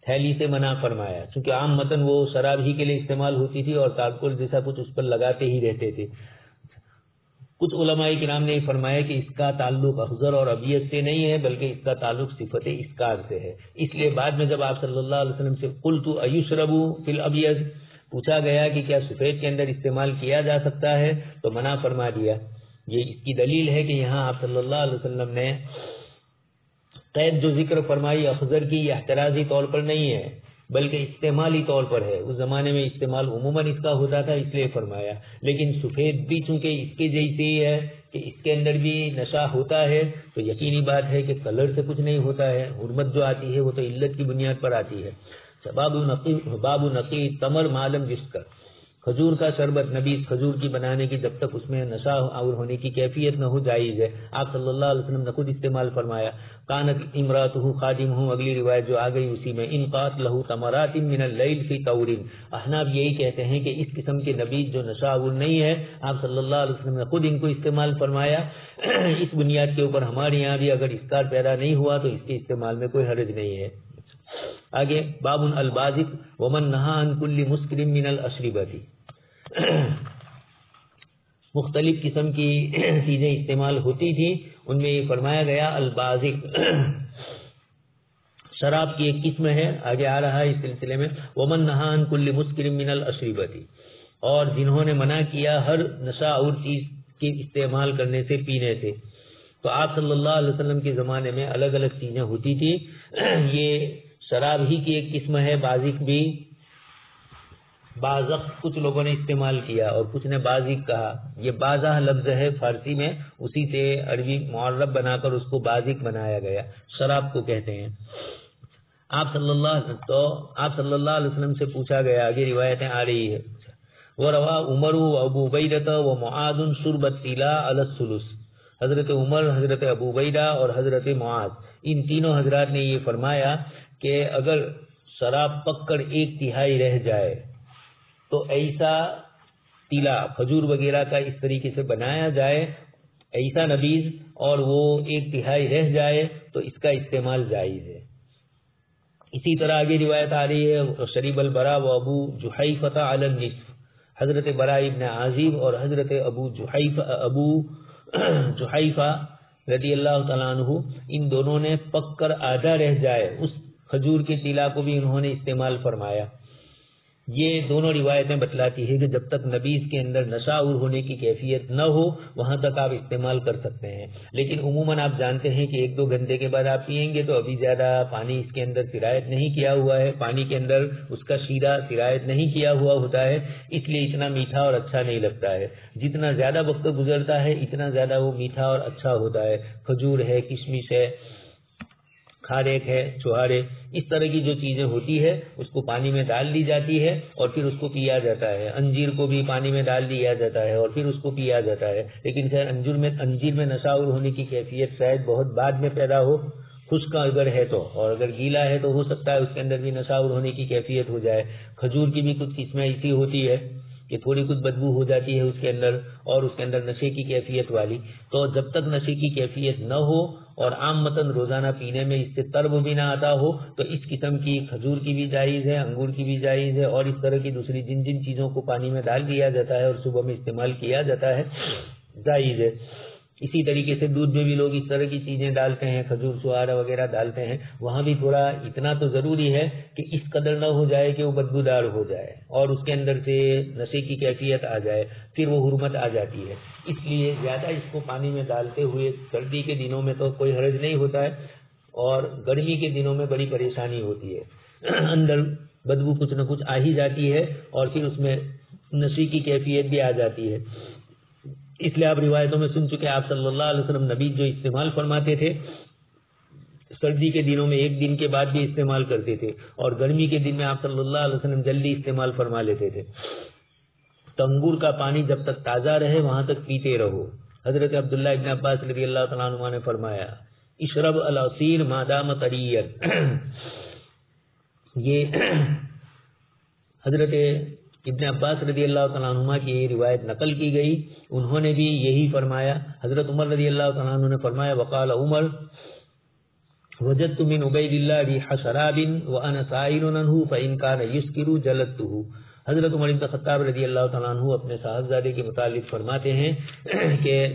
تھیلی سے منع فرمایا، چونکہ عام متن وہ شراب ہی کے لیے استعمال ہوتی تھی اور تالکل جیسا کچھ اس پر لگاتے ہی رہتے تھے۔ کچھ علماء کرام نے فرمایا کہ اس کا تعلق اخضر اور ابیض سے نہیں ہے، بلکہ اس کا تعلق صفت اسکار سے ہے۔ اس لیے بعد میں جب آپ صلی اللہ علیہ وسلم سے قلت ایشرب فی الابیض پوچھا گیا کہ کیا سفید کے اندر استعمال کیا جا سکتا ہے تو منع فرما دیا۔ یہ اس کی دلیل ہے کہ یہاں آپ صلی اللہ علیہ وسلم نے قید جو ذکر فرمائی اخضر کی، یہ احترازی طور پر نہیں ہے بلکہ استعمالی طور پر ہے۔ اس زمانے میں استعمال عموماً اس کا ہوتا تھا، اس لیے فرمایا۔ لیکن سفید بھی چونکہ اس کے جیسے ہی ہے کہ اس کے اندر بھی نشہ ہوتا ہے، تو یقینی بات ہے کہ کلر سے کچھ نہیں ہوتا ہے۔ حرمت جو آتی ہے وہ تو علت کی بنیاد پر آتی ہے۔ باب نقی تمر معلوم جس کا کھجور کا شربت، نبیذ کھجور کی بنانے کی جب تک اس میں نشہ آور ہونے کی کیفیت نہ ہو جائز ہے۔ آپ صلی اللہ علیہ وسلم نے خود استعمال فرمایا۔ کانت امراتہ خادمہ، اگلی روایت جو آ گئی اسی میں، ان قات لہ تمرات من اللیل فی طور۔ احناف یہی کہتے ہیں کہ اس قسم کے نبیذ جو نشہ آور نہیں ہے، آپ صلی اللہ علیہ وسلم نے خود ان کو استعمال فرمایا۔ اس بنیاد کے اوپر ہمارے یہاں بھی اگر اسکار پیدا نہیں ہوا تو اس کے استعمال میں کوئی حرج نہیں ہے۔ آگے باب البازق ومن نہا عن کل مسکر من الاشربۃ، مختلف قسم کی چیزیں استعمال ہوتی تھی، ان میں یہ فرمایا گیا البازق شراب کی ایک قسم ہے، آگے آ رہا ہے اس سلسلے میں ومن نہا عن کل مسکر من الاشربۃ، اور جنہوں نے منع کیا ہر نشہ اور چیز کے استعمال کرنے سے، پینے سے۔ تو آپ صلی اللہ علیہ وسلم کے زمانے میں الگ الگ چیزیں ہوتی تھی، یہ شراب ہی کی ایک قسم ہے۔ بازق بھی، بازق کچھ لوگوں نے استعمال کیا اور کچھ نے بازق کہا۔ یہ بازہ لفظ ہے فارسی میں، اسی سے عربی معرب بنا کر اس کو بازق بنایا گیا، شراب کو کہتے ہیں۔ آپ صلی اللہ علیہ وسلم سے پوچھا گیا، آگے روایتیں آ رہی ہے، وَرَوَا عُمَرُ وَأَبُو بَيْدَةَ وَمُعَاذٌ شُرْبَ الطِّلَاءَ عَلَى الثُّلُثِ۔ حضرت عمر، حضرت ابو بیدہ اور حضرت معاذ، ان تینوں حضرات نے یہ فرمایا کہ اگر شراب پک کر ایک تہائی رہ جائے تو ایسا تیلا، کھجور وغیرہ کا اس طریقے سے بنایا جائے، ایسا نبیذ، اور وہ ایک تہائی رہ جائے تو اس کا استعمال جائز ہے۔ اسی طرح آگے روایت آ رہی ہے شریب البراء و ابو جحیفہ علی النصف، حضرت براء ابن عازب اور حضرت ابو جحیفہ رضی اللہ تعالیٰ عنہ، ان دونوں نے پک کر آدھا رہ جائے اس کھجور کے تیلا کو بھی انہوں نے استعمال فرمایا۔ یہ دونوں روایتیں بتلاتی ہے کہ جب تک نبیذ کے اندر نشہ آور ہونے کی کیفیت نہ ہو وہاں تک آپ استعمال کر سکتے ہیں، لیکن عموماً آپ جانتے ہیں کہ 1-2 گھنٹے کے بعد آپ پیئیں گے تو ابھی زیادہ پانی اس کے اندر سرایت نہیں کیا ہوا ہے، پانی کے اندر اس کا شیرہ سرایت نہیں کیا ہوا ہوتا ہے، اس لیے اتنا میٹھا اور اچھا نہیں لگتا ہے۔ جتنا زیادہ وقت گزرتا ہے اتنا زیادہ وہ میٹھا اور اچھا ہوتا ہے۔ کھجور ہے، کشمش ہے، کھاریک ہے، چھوہارے، اس طرح کی جو چیزیں ہوتی ہے اس کو پانی میں ڈال دی جاتی ہے اور پھر اس کو پیا جاتا ہے۔ انجیر کو بھی پانی میں ڈال دیا جاتا ہے اور پھر اس کو پیا جاتا ہے، لیکن خیر انجیر میں نشہ آور ہونے کی کیفیت شاید بہت بعد میں پیدا ہو، خشک اگر ہے تو، اور اگر گیلا ہے تو ہو سکتا ہے اس کے اندر بھی نشہ آور ہونے کی کیفیت ہو جائے۔ کھجور کی بھی کچھ قسمیں ایسی ہوتی ہے کہ تھوڑی کچھ بدبو ہو جاتی ہے اس کے اندر، اور اس کے اندر نشے کی کیفیت والی۔ تو جب تک نشے کی کیفیت نہ ہو اور عام متن روزانہ پینے میں اس سے ترب بھی نہ آتا ہو تو اس قسم کی کھجور کی بھی جائز ہے، انگور کی بھی جائز ہے، اور اس طرح کی دوسری جن چیزوں کو پانی میں ڈال دیا جاتا ہے اور صبح میں استعمال کیا جاتا ہے جائز ہے۔ اسی طریقے سے دودھ میں بھی لوگ اس طرح کی چیزیں ڈالتے ہیں، کھجور چھوہارا وغیرہ ڈالتے ہیں، وہاں بھی تھوڑا اتنا تو ضروری ہے کہ اس قدر نہ ہو جائے کہ وہ بدبودار ہو جائے اور اس کے اندر سے نشے کی کیفیت آ جائے، پھر وہ حرمت آ جاتی ہے۔ اس لیے زیادہ اس کو پانی میں ڈالتے ہوئے سردی کے دنوں میں تو کوئی حرج نہیں ہوتا ہے، اور گرمی کے دنوں میں بڑی پریشانی ہوتی ہے، اندر بدبو کچھ نہ کچھ آ ہی جاتی ہے اور پھر اس میں نشے کی کیفیت بھی آ جاتی ہے۔ اس لیے آپ روایتوں میں سن چکے، آپ صلی اللہ علیہ وسلم نبیذ جو استعمال فرماتے تھے سردی کے دنوں میں 1 دن کے بعد بھی استعمال کرتے تھے، اور گرمی کے دن میں آپ صلی اللہ علیہ وسلم جلدی استعمال فرما لیتے تھے۔ تو انگور کا پانی جب تک تازہ رہے وہاں تک پیتے رہو۔ حضرت عبداللہ ابن عباس رضی اللہ تعالیٰ عنہ نے فرمایا اشرب العصیر ما دام طریا۔ یہ حضرت ابن عباس رضی اللہ تعالیٰ عنہما کی یہ روایت نقل کی گئی، انہوں نے بھی یہی فرمایا۔ حضرت عمر رضی اللہ تعالیٰ عنہ نے فرمایا وقال عمر وجدت من عبید اللہ ریح شراب وانا سائل عنہ فان کان یسکر جلدته۔ حضرت عمر بن خطاب رضی اللہ تعالیٰ عنہ اپنے صاحبزادے کے متعلق فرماتے ہیں کہ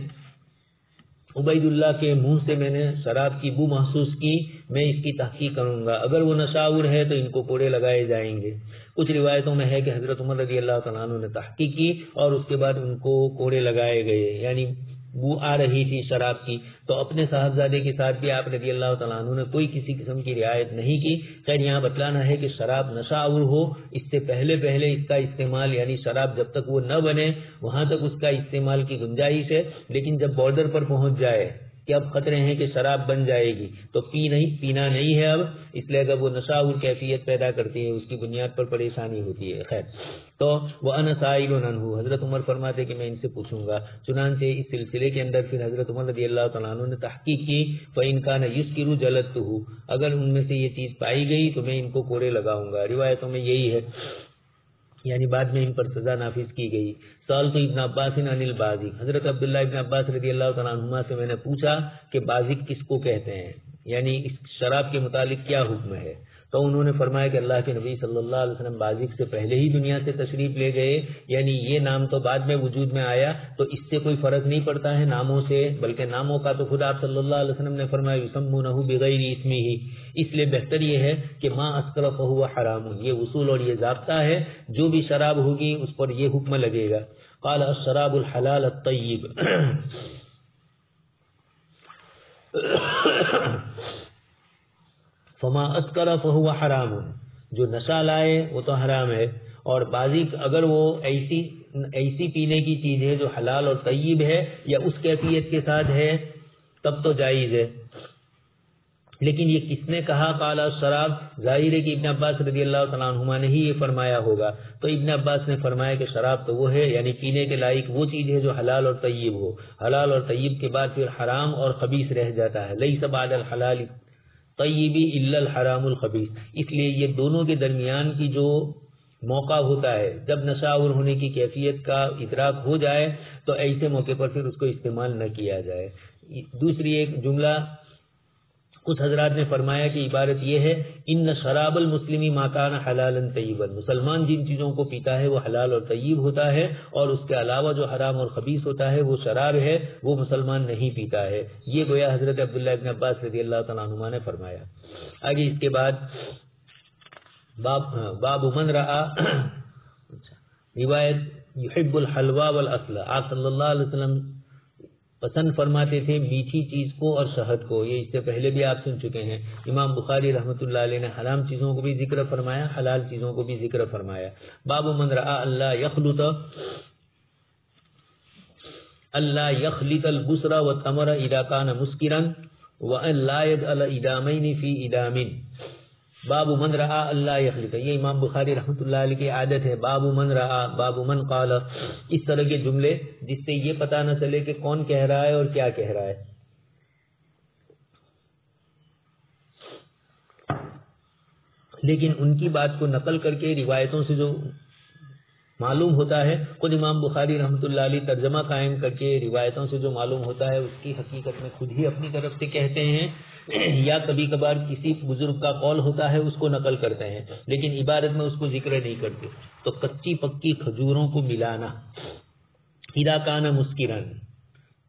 عبید اللہ کے منہ سے میں نے شراب کی بو محسوس کی، میں اس کی تحقیق کروں گا، اگر وہ نشاور ہے تو ان کو کوڑے لگائے جائیں گے۔ کچھ روایتوں میں ہے کہ حضرت عمر رضی اللہ تعالیٰ عنہ نے تحقیق کی اور اس کے بعد ان کو کوڑے لگائے گئے، یعنی بو آ رہی تھی شراب کی، تو اپنے صاحبزادے کے ساتھ بھی آپ رضی اللہ تعالیٰ عنہ نے کوئی کسی قسم کی رعایت نہیں کی۔ خیر یہاں بتلانا ہے کہ شراب نشہ آور ہو اس سے پہلے اس کا استعمال، یعنی شراب جب تک وہ نہ بنے وہاں تک اس کا استعمال کی گنجائش ہے، لیکن جب بارڈر پر پہنچ جائے کہ اب خطرے ہیں کہ شراب بن جائے گی تو پینا نہیں ہے اب، اس لیے اگر وہ نشہ آور کیفیت پیدا کرتی ہے اس کی بنیاد پر پریشانی ہوتی ہے۔ خیر تو وہ انا سائل عنہ، حضرت عمر فرماتے کہ میں ان سے پوچھوں گا، چنانچہ اس سلسلے کے اندر پھر حضرت عمر رضی اللہ تعالیٰ عنہ نے تحقیق کی، فإن کان یسکر جلدته، اگر ان میں سے یہ چیز پائی گئی تو میں ان کو کوڑے لگاؤں گا۔ روایتوں میں یہی ہے، یعنی بعد میں ان پر سزا نافذ کی گئی۔ سألت ابن عباس عن البازق، حضرت عبداللہ ابن عباس رضی اللہ تعالیٰ عنہما سے میں نے پوچھا کہ بازق کس کو کہتے ہیں، یعنی اس شراب کے متعلق کیا حکم ہے، تو انہوں نے فرمایا کہ اللہ کے نبی صلی اللہ علیہ وسلم بازق سے پہلے ہی دنیا سے تشریف لے گئے، یعنی یہ نام تو بعد میں وجود میں آیا، تو اس سے کوئی فرق نہیں پڑتا ہے ناموں سے، بلکہ ناموں کا تو خود آپ صلی اللہ علیہ وسلم نے فرمایا یسمونہ بغیر اسمہ، اس لیے بہتر یہ ہے کہ ما اسکر فہو حرام، یہ اصول اور یہ ضابطہ ہے، جو بھی شراب ہوگی اس پر یہ حکم لگے گا۔ قال الشراب الحلال الطیب، فما اسکر فہو حرام، جو نشہ لائے وہ تو حرام ہے، اور بازق اگر وہ ایسی پینے کی چیز ہے جو حلال اور طیب ہے یا اس کیفیت کے ساتھ ہے تب تو جائز ہے۔ لیکن یہ کس نے کہا قال الشراب، ظاہر ہے کہ ابن عباس رضی اللہ تعالیٰ عنہما نے ہی یہ فرمایا ہوگا، تو ابن عباس نے فرمایا کہ شراب تو وہ ہے، یعنی پینے کے لائق وہ چیز ہے جو حلال اور طیب ہو، حلال اور طیب کے بعد پھر حرام اور خبیث رہ جاتا ہے، لیس بعد الحلال طیبی الا الحرام الخبیث، اس لیے یہ دونوں کے درمیان کی جو موقع ہوتا ہے جب نشہ آور ہونے کی کیفیت کا ادراک ہو جائے تو ایسے موقع پر پھر اس کو استعمال نہ کیا جائے۔ دوسری ایک جملہ کچھ حضرات نے فرمایا کہ عبارت یہ ہے ان شراب المسلمی ما کان حلالا طیبا، مسلمان جن چیزوں کو پیتا ہے وہ حلال اور طیب ہوتا ہے، اور اس کے علاوہ جو حرام اور خبیث ہوتا ہے وہ شراب ہے، وہ مسلمان نہیں پیتا ہے، یہ گویا حضرت عبداللہ ابن عباس رضی اللہ تعالیٰ عنہما نے فرمایا۔ آگے اس کے بعد باب من رعا، روایت یحب الحلوا والاصل، آپ صلی اللہ علیہ وسلم پسند فرماتے تھے میٹھی چیز کو اور شہد کو، یہ اس سے پہلے بھی آپ سن چکے ہیں۔ امام بخاری رحمۃ اللہ علیہ نے حرام چیزوں کو بھی ذکر فرمایا، حلال چیزوں کو بھی ذکر فرمایا۔ باب من رعا اللہ یخلط البصر والتمر اذا كان مسکرا وان لا يجعل ادامین فی ادام۔ باب من رعا اللہ یخلط، یہ امام بخاری رحمۃ اللہ علیہ کی عادت ہے، باب من رعا، باب من قال، اس طرح کے جملے جس سے یہ پتہ نہ چلے کہ کون کہہ رہا ہے اور کیا کہہ رہا ہے۔ لیکن ان کی بات کو نقل کر کے روایتوں سے جو معلوم ہوتا ہے، خود امام بخاری رحمۃ اللہ علیہ ترجمہ قائم کر کے روایتوں سے جو معلوم ہوتا ہے اس کی حقیقت میں خود ہی اپنی طرف سے کہتے ہیں، یا کبھی کبھار کسی بزرگ کا قول ہوتا ہے اس کو نقل کرتے ہیں، لیکن عبارت میں اس کو ذکر نہیں کرتے۔ تو کچی پکی کھجوروں کو ملانا اذا کان مسکرا،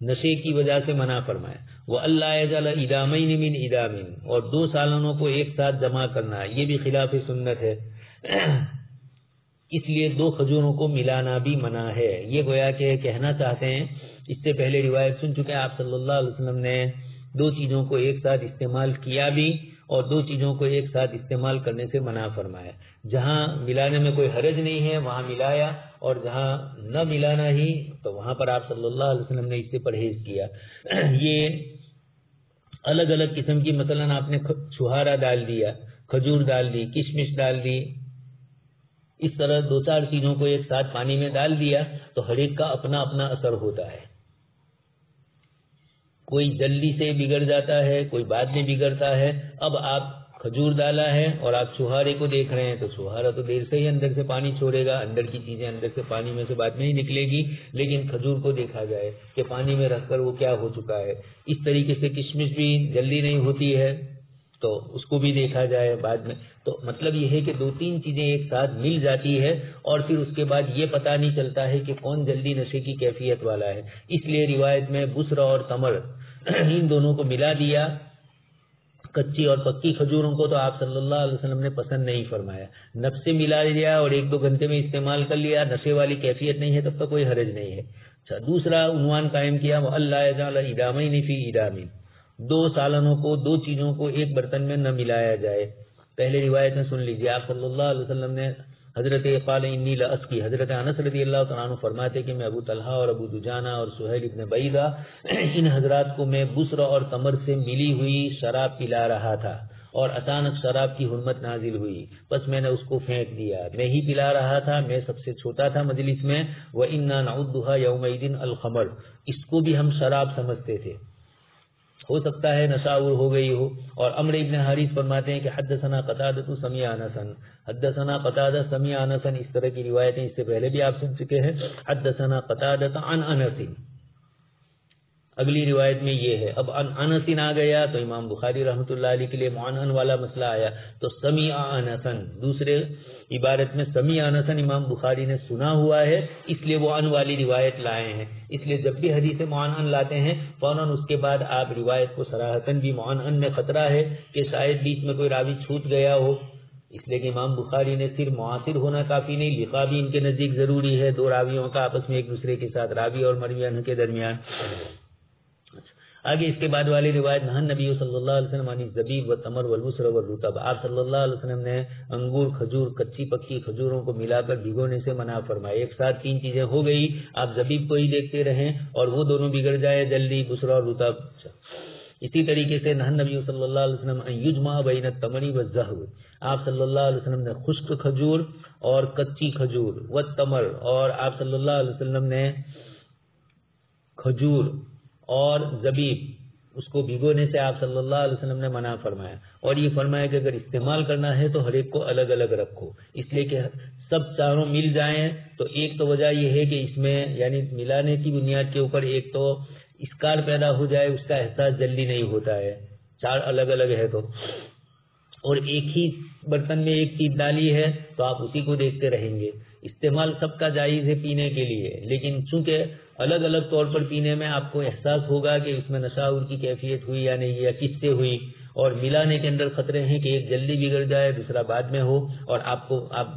نشے کی وجہ سے منع فرمایا، وَأَلَّا يَجْعَلَ إِدَامَيْنِ مِنْ إِدَامٍ، اور دو سالنوں کو ایک ساتھ جمع کرنا، یہ بھی خلاف سنت ہے، اس لیے دو کھجوروں کو ملانا بھی منع ہے۔ یہ گویا کہ کہنا چاہتے ہیں، اس سے پہلے روایت سن چکے آپ صلی اللہ علیہ وسلم نے دو چیزوں کو ایک ساتھ استعمال کیا بھی اور دو چیزوں کو ایک ساتھ استعمال کرنے سے منع فرمایا۔ جہاں ملانے میں کوئی حرج نہیں ہے وہاں ملایا، اور جہاں نہ ملانا ہی تو وہاں پر آپ صلی اللہ علیہ وسلم نے اس سے پرہیز کیا۔ یہ الگ الگ قسم کی، مثلا آپ نے چھہارا ڈال دیا، کھجور ڈال دی، کشمش ڈال دی، اس طرح دو چار چیزوں کو ایک ساتھ پانی میں ڈال دیا تو ہر ایک کا اپنا اپنا اثر ہوتا ہے، کوئی جلدی سے بگڑ جاتا ہے، کوئی بعد میں بگڑتا ہے۔ اب آپ کھجور ڈالا ہے اور آپ چھہارے کو دیکھ رہے ہیں تو چھہارا تو دیر سے ہی اندر سے پانی چھوڑے گا، اندر کی چیزیں اندر سے پانی میں سے بعد میں ہی نکلے گی، لیکن کھجور کو دیکھا جائے کہ پانی میں رکھ کر وہ کیا ہو چکا ہے۔ اس طریقے سے کشمش بھی جلدی نہیں ہوتی ہے تو اس کو بھی دیکھا جائے بعد میں۔ تو مطلب یہ ہے کہ دو تین چیزیں ایک ساتھ مل جاتی ہے اور پھر اس کے بعد یہ پتہ نہیں چلتا ہے کہ کون جلدی نشے کی کیفیت والا ہے۔ اس لیے روایت میں بسر اور تمر ان دونوں کو ملا دیا، کچی اور پکی کھجوروں کو تو آپ صلی اللہ علیہ وسلم نے پسند نہیں فرمایا۔ نب سے ملا لیا اور ایک دو گھنٹے میں استعمال کر لیا، نشے والی کیفیت نہیں ہے تب تک کوئی حرج نہیں ہے۔ اچھا، دوسرا عنوان قائم کیا وہ اللہ یجعل ادامین فی ادامین، دو سالنوں کو، دو چیزوں کو ایک برتن میں نہ ملایا جائے۔ پہلے روایت میں سن لیجیے، آپ صلی اللہ علیہ وسلم نے حضرت قال انی لاسقی، حضرت انس رضی اللہ تعالیٰ عنہ فرماتے کہ میں ابو طلحہ اور ابو دجانہ اور سہیل ابن بعیدہ ان حضرات کو میں بسر اور تمر سے ملی ہوئی شراب پلا رہا تھا اور اچانک شراب کی حرمت نازل ہوئی، بس میں نے اس کو پھینک دیا، میں ہی پلا رہا تھا، میں سب سے چھوٹا تھا مجلس میں، وَإِنَّا نَعُدُّهَا يَوْمَئِذٍ الْخَمْرَ، اس کو بھی ہم شراب سمجھتے تھے، ہو سکتا ہے نشاور ہو گئی ہو۔ اور عمرو ابن حارث فرماتے ہیں کہ حدثنا قتادہ سمع انسا، حدثنا قتادہ سمع انسا، اس طرح کی روایتیں اس سے پہلے بھی آپ سن چکے ہیں، حدثنا قتادہ عن انس۔ اگلی روایت میں یہ ہے، اب انس آ گیا تو امام بخاری رحمۃ اللہ علیہ کے لیے معنن والا مسئلہ آیا، تو سمع انسا، دوسرے عبارت میں سمع انسا امام بخاری نے سنا ہوا ہے، اس لیے وہ ان والی روایت لائے ہیں۔ اس لیے جب بھی حدیث معنن لاتے ہیں فوراً اس کے بعد آپ روایت کو صراحتاً بھی معنن میں خطرہ ہے کہ شاید بیچ میں کوئی راوی چھوٹ گیا ہو، اس لیے کہ امام بخاری نے صرف معاصر ہونا کافی نہیں، لقا بھی ان کے نزدیک ضروری ہے، دو راویوں کا آپس میں ایک دوسرے کے ساتھ، راوی اور مروی عنہ کے درمیان۔ آگے اس کے بعد والی روایت، نہى النبی صلی اللہ علیہ وسلم عن الزبیب والتمر والبسر والرطب، آپ صلی اللہ علیہ وسلم نے انگور، کھجور، کچی پکی کھجوروں کو ملا کر بھگونے سے منع فرمایا۔ ایک ساتھ تین چیزیں ہو گئی، آپ زبیب کو ہی دیکھتے رہیں اور وہ دونوں بگڑ جائے جلدی، بسر اور رطب۔ اسی طریقے سے نہى النبی صلی اللہ علیہ وسلم ان یجمع بین التمر والزہو، آپ صلی اللہ علیہ وسلم نے خشک کھجور اور کچی کھجور، والتمر، اور آپ صلی اللہ علیہ وسلم نے کھجور اور زبیب اس کو بھگونے سے آپ صلی اللہ علیہ وسلم نے منع فرمایا، اور یہ فرمایا کہ اگر استعمال کرنا ہے تو ہر ایک کو الگ الگ رکھو، اس لیے کہ سب چاروں مل جائیں تو ایک تو وجہ یہ ہے کہ اس میں یعنی ملانے کی بنیاد کے اوپر ایک تو اسکار پیدا ہو جائے، اس کا احساس جلدی نہیں ہوتا ہے، چار الگ الگ ہے تو، اور ایک ہی برتن میں ایک چیز ڈالی ہے تو آپ اسی کو دیکھتے رہیں گے۔ استعمال سب کا جائز ہے پینے کے لیے، لیکن چونکہ الگ الگ طور پر پینے میں آپ کو احساس ہوگا کہ اس میں نشاور کی کیفیت ہوئی یا نہیں، یا کس سے ہوئی، اور ملانے کے اندر خطرے ہیں کہ ایک جلدی بگڑ جائے دوسرا بعد میں ہو، اور آپ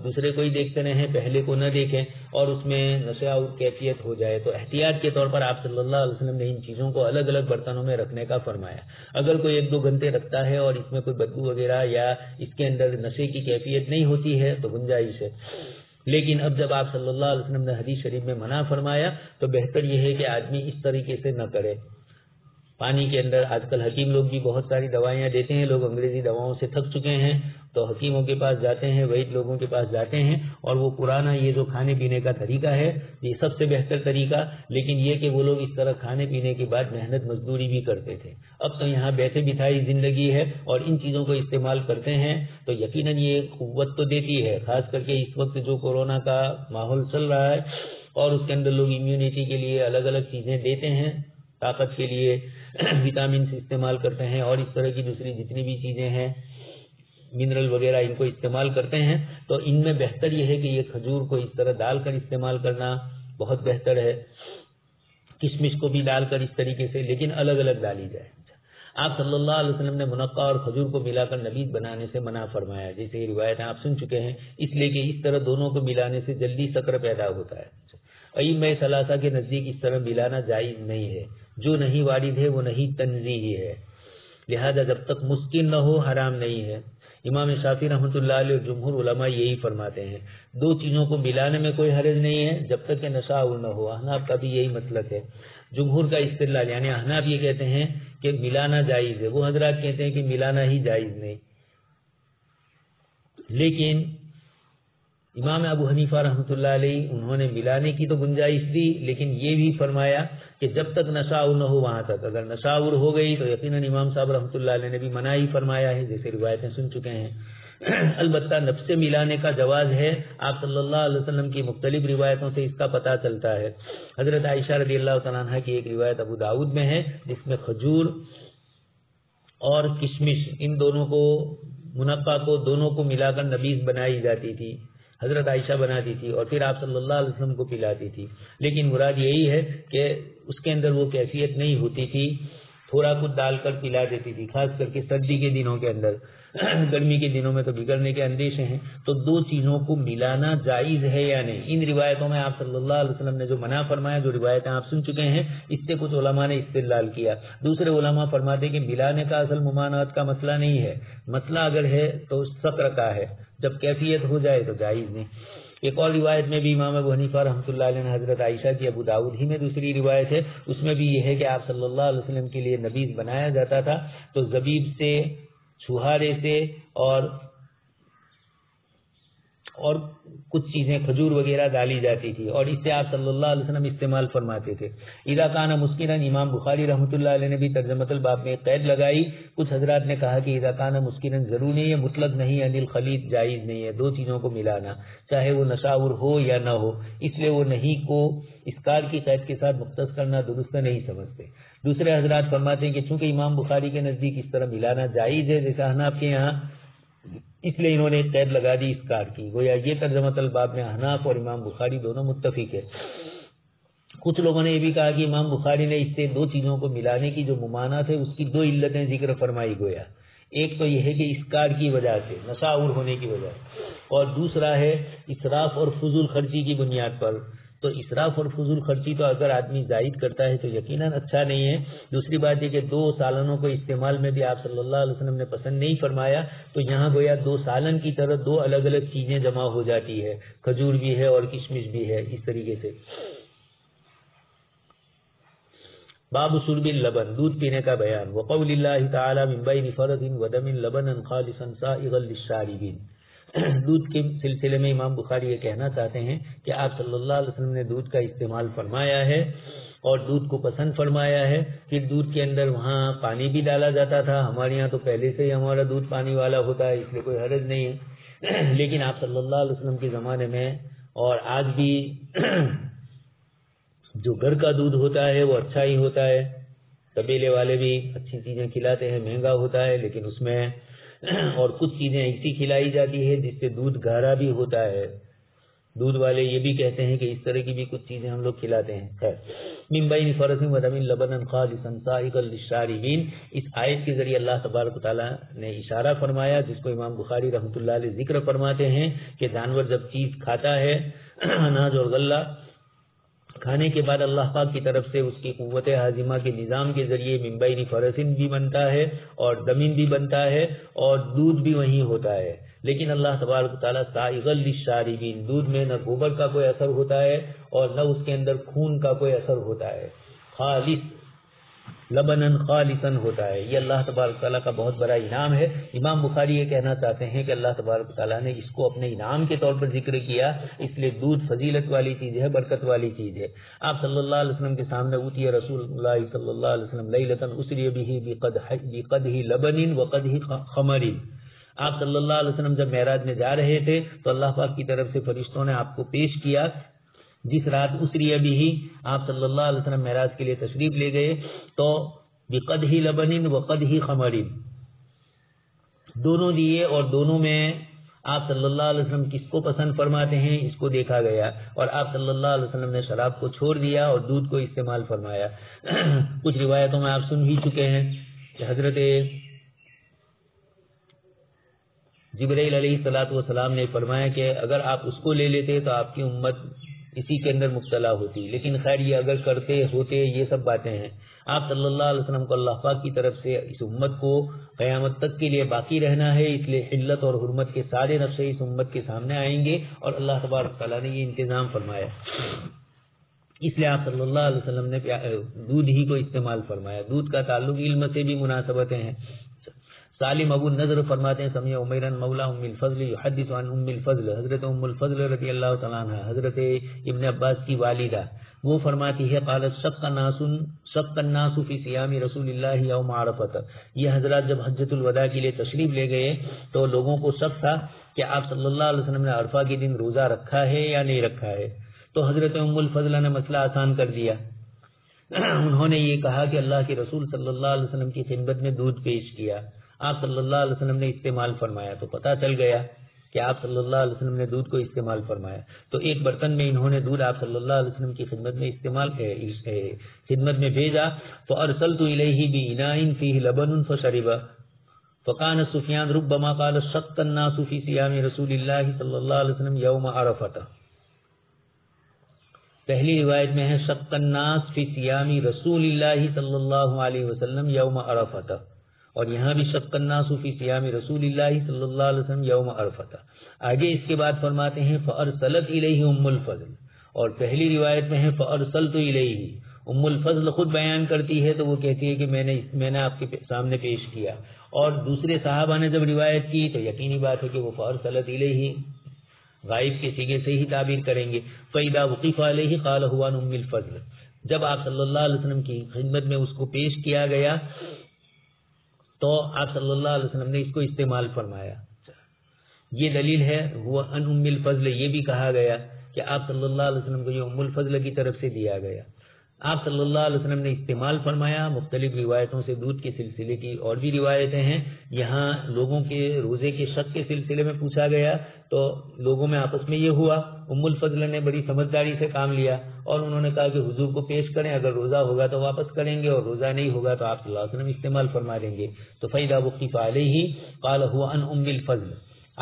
دوسرے کو ہی دیکھتے رہیں، پہلے کو نہ دیکھیں اور اس میں نشاور کیفیت ہو جائے، تو احتیاط کے طور پر آپ صلی اللہ علیہ وسلم نے ان چیزوں کو الگ الگ برتنوں میں رکھنے کا فرمایا۔ اگر کوئی ایک دو گھنٹے رکھتا ہے اور اس میں کوئی بدبو وغیرہ یا اس کے اندر نشے کی کیفیت نہیں ہوتی ہے تو گنجائش ہے، لیکن اب جب آپ صلی اللہ علیہ وسلم نے حدیث شریف میں منع فرمایا تو بہتر یہ ہے کہ آدمی اس طریقے سے نہ کرے۔ پانی کے اندر آج کل حکیم لوگ بھی بہت ساری دوائیاں دیتے ہیں، لوگ انگریزی دواؤں سے تھک چکے ہیں تو حکیموں کے پاس جاتے ہیں، وحید لوگوں کے پاس جاتے ہیں، اور وہ پرانا یہ جو کھانے پینے کا طریقہ ہے یہ سب سے بہتر طریقہ، لیکن یہ کہ وہ لوگ اس طرح کھانے پینے کے بعد محنت مزدوری بھی کرتے تھے۔ اب تو یہاں بیٹھے بٹھائی زندگی ہے اور ان چیزوں کو استعمال کرتے ہیں تو یقیناً یہ قوت تو دیتی ہے، خاص کر کے اس وقت جو کورونا کا ماحول چل رہا ہے اور اس کے اندر لوگ امیونٹی کے لیے الگ الگ چیزیں دیتے ہیں، طاقت کے لیے وٹامن سے استعمال کرتے ہیں اور اس طرح کی دوسری جتنی بھی چیزیں ہیں منرل وغیرہ ان کو استعمال کرتے ہیں، تو ان میں بہتر یہ ہے کہ یہ کھجور کو اس طرح ڈال کر استعمال کرنا بہت بہتر ہے، کشمش کو بھی ڈال کر اس طریقے سے، لیکن الگ الگ ڈالی جائے۔ آپ صلی اللہ علیہ وسلم نے منقع اور کھجور کو ملا کر نبیذ بنانے سے منع فرمایا، جیسے یہ روایتیں آپ سن چکے ہیں، اس لیے کہ اس طرح دونوں کو ملانے سے جلدی شکر پیدا ہوتا ہے۔ ائمہ ثلاثہ کے نزدیک اس طرح ملانا جائز نہیں ہے، جو نہیں وارد ہے وہ نہیں تنزیہی ہے، لہذا جب تک مسکن نہ ہو حرام نہیں ہے۔ امام شافعی رحمۃ اللہ علیہ اور جمہور علماء یہی فرماتے ہیں، دو چیزوں کو ملانے میں کوئی حرج نہیں ہے جب تک کہ نشاور نہ ہو۔ احناف کا بھی یہی مطلب ہے، جمہور کا استدلال یعنی احناف یہ کہتے ہیں کہ ملانا جائز ہے، وہ حضرات کہتے ہیں کہ ملانا ہی جائز نہیں، لیکن امام ابو حنیفہ رحمۃ اللہ علیہ انہوں نے ملانے کی تو گنجائش دی، لیکن یہ بھی فرمایا کہ جب تک نشاء نہ ہو وہاں تک، اگر نشاء ہو گئی تو یقیناً امام صاحب رحمۃ اللہ علیہ نے بھی منع ہی فرمایا ہے، جیسے روایتیں سن چکے ہیں۔ البتہ نفس سے ملانے کا جواز ہے، آپ صلی اللہ علیہ وسلم کی مختلف روایتوں سے اس کا پتہ چلتا ہے۔ حضرت عائشہ رضی اللہ تعالیٰ عنہ کی ایک روایت ابو داؤد میں ہے جس میں کھجور اور کشمش ان دونوں کو، منقع کو، دونوں کو ملا کر نبیذ بنائی جاتی تھی، حضرت عائشہ بناتی تھی اور پھر آپ صلی اللہ علیہ وسلم کو پلاتی تھی، لیکن مراد یہی ہے کہ اس کے اندر وہ کیفیت نہیں ہوتی تھی، تھوڑا کچھ ڈال کر پلا دیتی تھی، خاص کر کے سردی کے دنوں کے اندر، گرمی کے دنوں میں تو بگڑنے کے اندیشے ہیں۔ تو دو چیزوں کو ملانا جائز ہے یا نہیں، ان روایتوں میں آپ صلی اللہ علیہ وسلم نے جو منع فرمایا، جو روایتیں آپ سن چکے ہیں، اس سے کچھ علماء نے استدلال کیا۔ دوسرے علماء فرماتے ہیں کہ ملانے کا اصل ممانعت کا مسئلہ نہیں ہے، مسئلہ اگر ہے تو سطر کا ہے، جب کیفیت ہو جائے تو جائز نہیں۔ ایک اور روایت میں بھی امام ابو حنیفہ رحمۃ اللہ علیہ نے حضرت عائشہ کی، ابو داؤد ہی میں دوسری روایت ہے، اس میں بھی یہ ہے کہ آپ صلی اللہ علیہ وسلم کے لیے نبیذ بنایا جاتا تھا تو زبیب سے، چھہارے سے اور کچھ چیزیں کھجور وغیرہ ڈالی جاتی تھی، اور اس سے آپ صلی اللہ علیہ وسلم استعمال فرماتے تھے۔ اذا کان مسکرا، امام بخاری رحمۃ اللہ علیہ نے بھی ترجمۃ الباب میں قید لگائی، کچھ حضرات نے کہا کہ اذا کان مسکرا ضرور نہیں ہے، مطلق نہیں ہے، انل خلیط جائز نہیں ہے، دو چیزوں کو ملانا چاہے وہ نشاور ہو یا نہ ہو، اس لیے وہ نہیں کو اسکار کی قید کے ساتھ مختص کرنا درست نہیں سمجھتے۔ دوسرے حضرات فرماتے ہیں کہ چونکہ امام بخاری کے نزدیک اس طرح ملانا جائز ہے جیسا احناف کے یہاں، اس لیے انہوں نے قید لگا دی اسکار کی، گویا یہ ترجمۃ الباب میں احناف اور امام بخاری دونوں متفق ہے۔ کچھ لوگوں نے یہ بھی کہا کہ امام بخاری نے اس سے دو چیزوں کو ملانے کی جو ممانعت ہے اس کی دو علتیں ذکر فرمائی، گویا ایک تو یہ ہے کہ اسکار کی وجہ سے، نشاور ہونے کی وجہ سے، اور دوسرا ہے اسراف اور فضول خرچی کی بنیاد پر۔ تو اسراف اور فضول خرچی تو اگر آدمی زائد کرتا ہے تو یقیناً اچھا نہیں ہے۔ دوسری بات یہ کہ دو سالنوں کو استعمال میں بھی آپ صلی اللہ علیہ وسلم نے پسند نہیں فرمایا، تو یہاں گویا دو سالن کی طرح دو الگ الگ چیزیں جمع ہو جاتی ہے، کھجور بھی ہے اور کشمش بھی ہے، اس طریقے سے۔ باب شرب اللبن، دودھ پینے کا بیان۔ وقول اللہ تعالی من بین فرث ودم لبنا خالصا سائغا للشاربین۔ دودھ کے سلسلے میں امام بخاری یہ کہنا چاہتے ہیں کہ آپ صلی اللہ علیہ وسلم نے دودھ کا استعمال فرمایا ہے اور دودھ کو پسند فرمایا ہے۔ پھر دودھ کے اندر وہاں پانی بھی ڈالا جاتا تھا، ہمارے یہاں تو پہلے سے ہی ہمارا دودھ پانی والا ہوتا ہے، اس لیے کوئی حرج نہیں ہے، لیکن آپ صلی اللہ علیہ وسلم کے زمانے میں اور آج بھی جو گھر کا دودھ ہوتا ہے وہ اچھا ہی ہوتا ہے، تبیلے والے بھی اچھی چیزیں کھلاتے ہیں، مہنگا ہوتا ہے لیکن اس میں اور کچھ چیزیں ایسی کھلائی جاتی ہے جس سے دودھ گہرا بھی ہوتا ہے، دودھ والے یہ بھی کہتے ہیں کہ اس طرح کی بھی کچھ چیزیں ہم لوگ کھلاتے ہیں۔ خیر، من بین فرث ودم لبنا خالصا سائغا للشاربین، اس آیت کے ذریعے اللہ تبارک و تعالیٰ نے اشارہ فرمایا، جس کو امام بخاری رحمۃ اللہ علیہ ذکر فرماتے ہیں کہ جانور جب چیز کھاتا ہے، اناج اور غلہ کھانے کے بعد اللہ پاک کی طرف سے اس کی قوت ہاضمہ کے نظام کے ذریعے من بین فرثن بھی بنتا ہے اور دمن بھی بنتا ہے اور دودھ بھی وہیں ہوتا ہے، لیکن اللہ تبارک تعالیٰ سائغا للشاربین، دودھ میں نہ گوبر کا کوئی اثر ہوتا ہے اور نہ اس کے اندر خون کا کوئی اثر ہوتا ہے، خالص لبنن خالصن ہوتا ہے۔ یہ اللہ تبارک تعالیٰ کا بہت بڑا انعام ہے۔ امام بخاری یہ کہنا چاہتے ہیں کہ اللہ تبارک تعالیٰ نے اس کو اپنے انعام کے طور پر ذکر کیا، اس لیے دودھ فضیلت والی چیز ہے، برکت والی چیز ہے۔ آپ صلی اللہ علیہ وسلم کے سامنے اوتی رسول اللہ صلی اللہ علیہ وسلم لیلۃ اسری بہ بقدح لبن وقدح خمر۔ آپ صلی اللہ علیہ وسلم جب معراج میں جا رہے تھے تو اللہ پاک کی طرف سے فرشتوں نے آپ کو پیش کیا، جس رات اسری بھی آپ صلی اللہ علیہ وسلم معراج کے لیے تشریف لے گئے تو بقدح لبن وقدح خمر دونوں دیے، اور دونوں میں آپ صلی اللہ علیہ وسلم کس کو پسند فرماتے ہیں اس کو دیکھا گیا، اور آپ صلی اللہ علیہ وسلم نے شراب کو چھوڑ دیا اور دودھ کو استعمال فرمایا۔ کچھ روایتوں میں آپ سن ہی چکے ہیں کہ حضرت جبرائیل علیہ الصلوۃ والسلام نے فرمایا کہ اگر آپ اس کو لے لیتے تو آپ کی امت اسی کے اندر مبتلا ہوتی، لیکن خیر یہ اگر کرتے ہوتے یہ سب باتیں ہیں۔ آپ صلی اللہ علیہ وسلم کو اللہ پاک کی طرف سے اس امت کو قیامت تک کے لیے باقی رہنا ہے، اس لیے حلت اور حرمت کے سارے نقشے اس امت کے سامنے آئیں گے اور اللہ تبارک تعالیٰ نے یہ انتظام فرمایا، اس لیے آپ صلی اللہ علیہ وسلم نے دودھ ہی کو استعمال فرمایا۔ دودھ کا تعلق علم سے بھی مناسبتیں ہیں۔ سالم ابو النضر فرماتے ہیں سمع عمیرا مولا ام الفضل یحدث عن ام الفضل، حضرت ام الفضل رضی اللہ تعالیٰ عنہ حضرت ابن عباس کی والدہ، وہ فرماتی ہے قالت شق الناس فی صیام رسول اللہ یوم عرفہ، یہ حضرات جب حجۃ الوداع کے لیے تشریف لے گئے تو لوگوں کو شک تھا کہ آپ صلی اللہ علیہ وسلم نے عرفہ کے دن روزہ رکھا ہے یا نہیں رکھا ہے، تو حضرت ام الفضل نے مسئلہ آسان کر دیا، انہوں نے یہ کہا کہ اللہ کے رسول صلی اللہ علیہ وسلم کی خدمت میں دودھ پیش کیا، آپ صلی اللہ علیہ وسلم نے استعمال فرمایا، تو پتہ چل گیا کہ آپ صلی اللہ علیہ وسلم نے دودھ کو استعمال فرمایا، تو ایک برتن میں انہوں نے دودھ آپ صلی اللہ علیہ وسلم کی خدمت میں بھیجا، فارسلت الیہ باناء فیہ لبن فشرب، فکان سفیان ربما قال شق الناس فی صیام رسول اللہ صلی اللہ علیہ وسلم یوم عرفہ، پہلی روایت میں ہے شق الناس فی صیام رسول اللہ صلی اللہ علیہ وسلم یوم عرفہ، اور یہاں بھی شق الناس فی صیام رسول اللہ صلی اللہ علیہ وسلم یوم عرفہ۔ آگے اس کے بعد فرماتے ہیں فارسلت الیہ ام الفضل، اور پہلی روایت میں ہے فارسلت الیہ، ام الفضل خود بیان کرتی ہے تو وہ کہتی ہے کہ میں نے آپ کے سامنے پیش کیا، اور دوسرے صحابہ نے جب روایت کی تو یقینی بات ہے کہ وہ فارسلت الیہ غائب کے صیغے سے ہی تعبیر کریں گے۔ فَإِذَا وُقِفَ عَلَيْهِ قَالَ هُوَ عَنْ أُمِّ الْفَضْلِ، جب آپ صلی اللہ علیہ وسلم کی خدمت میں اس کو پیش کیا گیا تو آپ صلی اللہ علیہ وسلم نے اس کو استعمال فرمایا۔ یہ دلیل ہے وہ ان ام الفضل، یہ بھی کہا گیا کہ آپ صلی اللہ علیہ وسلم کو یہ ام الفضل کی طرف سے دیا گیا، آپ صلی اللہ علیہ وسلم نے استعمال فرمایا۔ مختلف روایتوں سے دودھ کے سلسلے کی اور بھی روایتیں ہیں، یہاں لوگوں کے روزے کے شک کے سلسلے میں پوچھا گیا تو لوگوں میں آپس میں یہ ہوا، ام الفضل نے بڑی سمجھداری سے کام لیا اور انہوں نے کہا کہ حضور کو پیش کریں، اگر روزہ ہوگا تو واپس کریں گے اور روزہ نہیں ہوگا تو آپ صلی اللہ علیہ وسلم استعمال فرما دیں گے۔ تو فَإِذَا وُقِفَ عَلَيْهِ قَالَ هُوَ عَنْ أُمِّ الْفَضْلِ،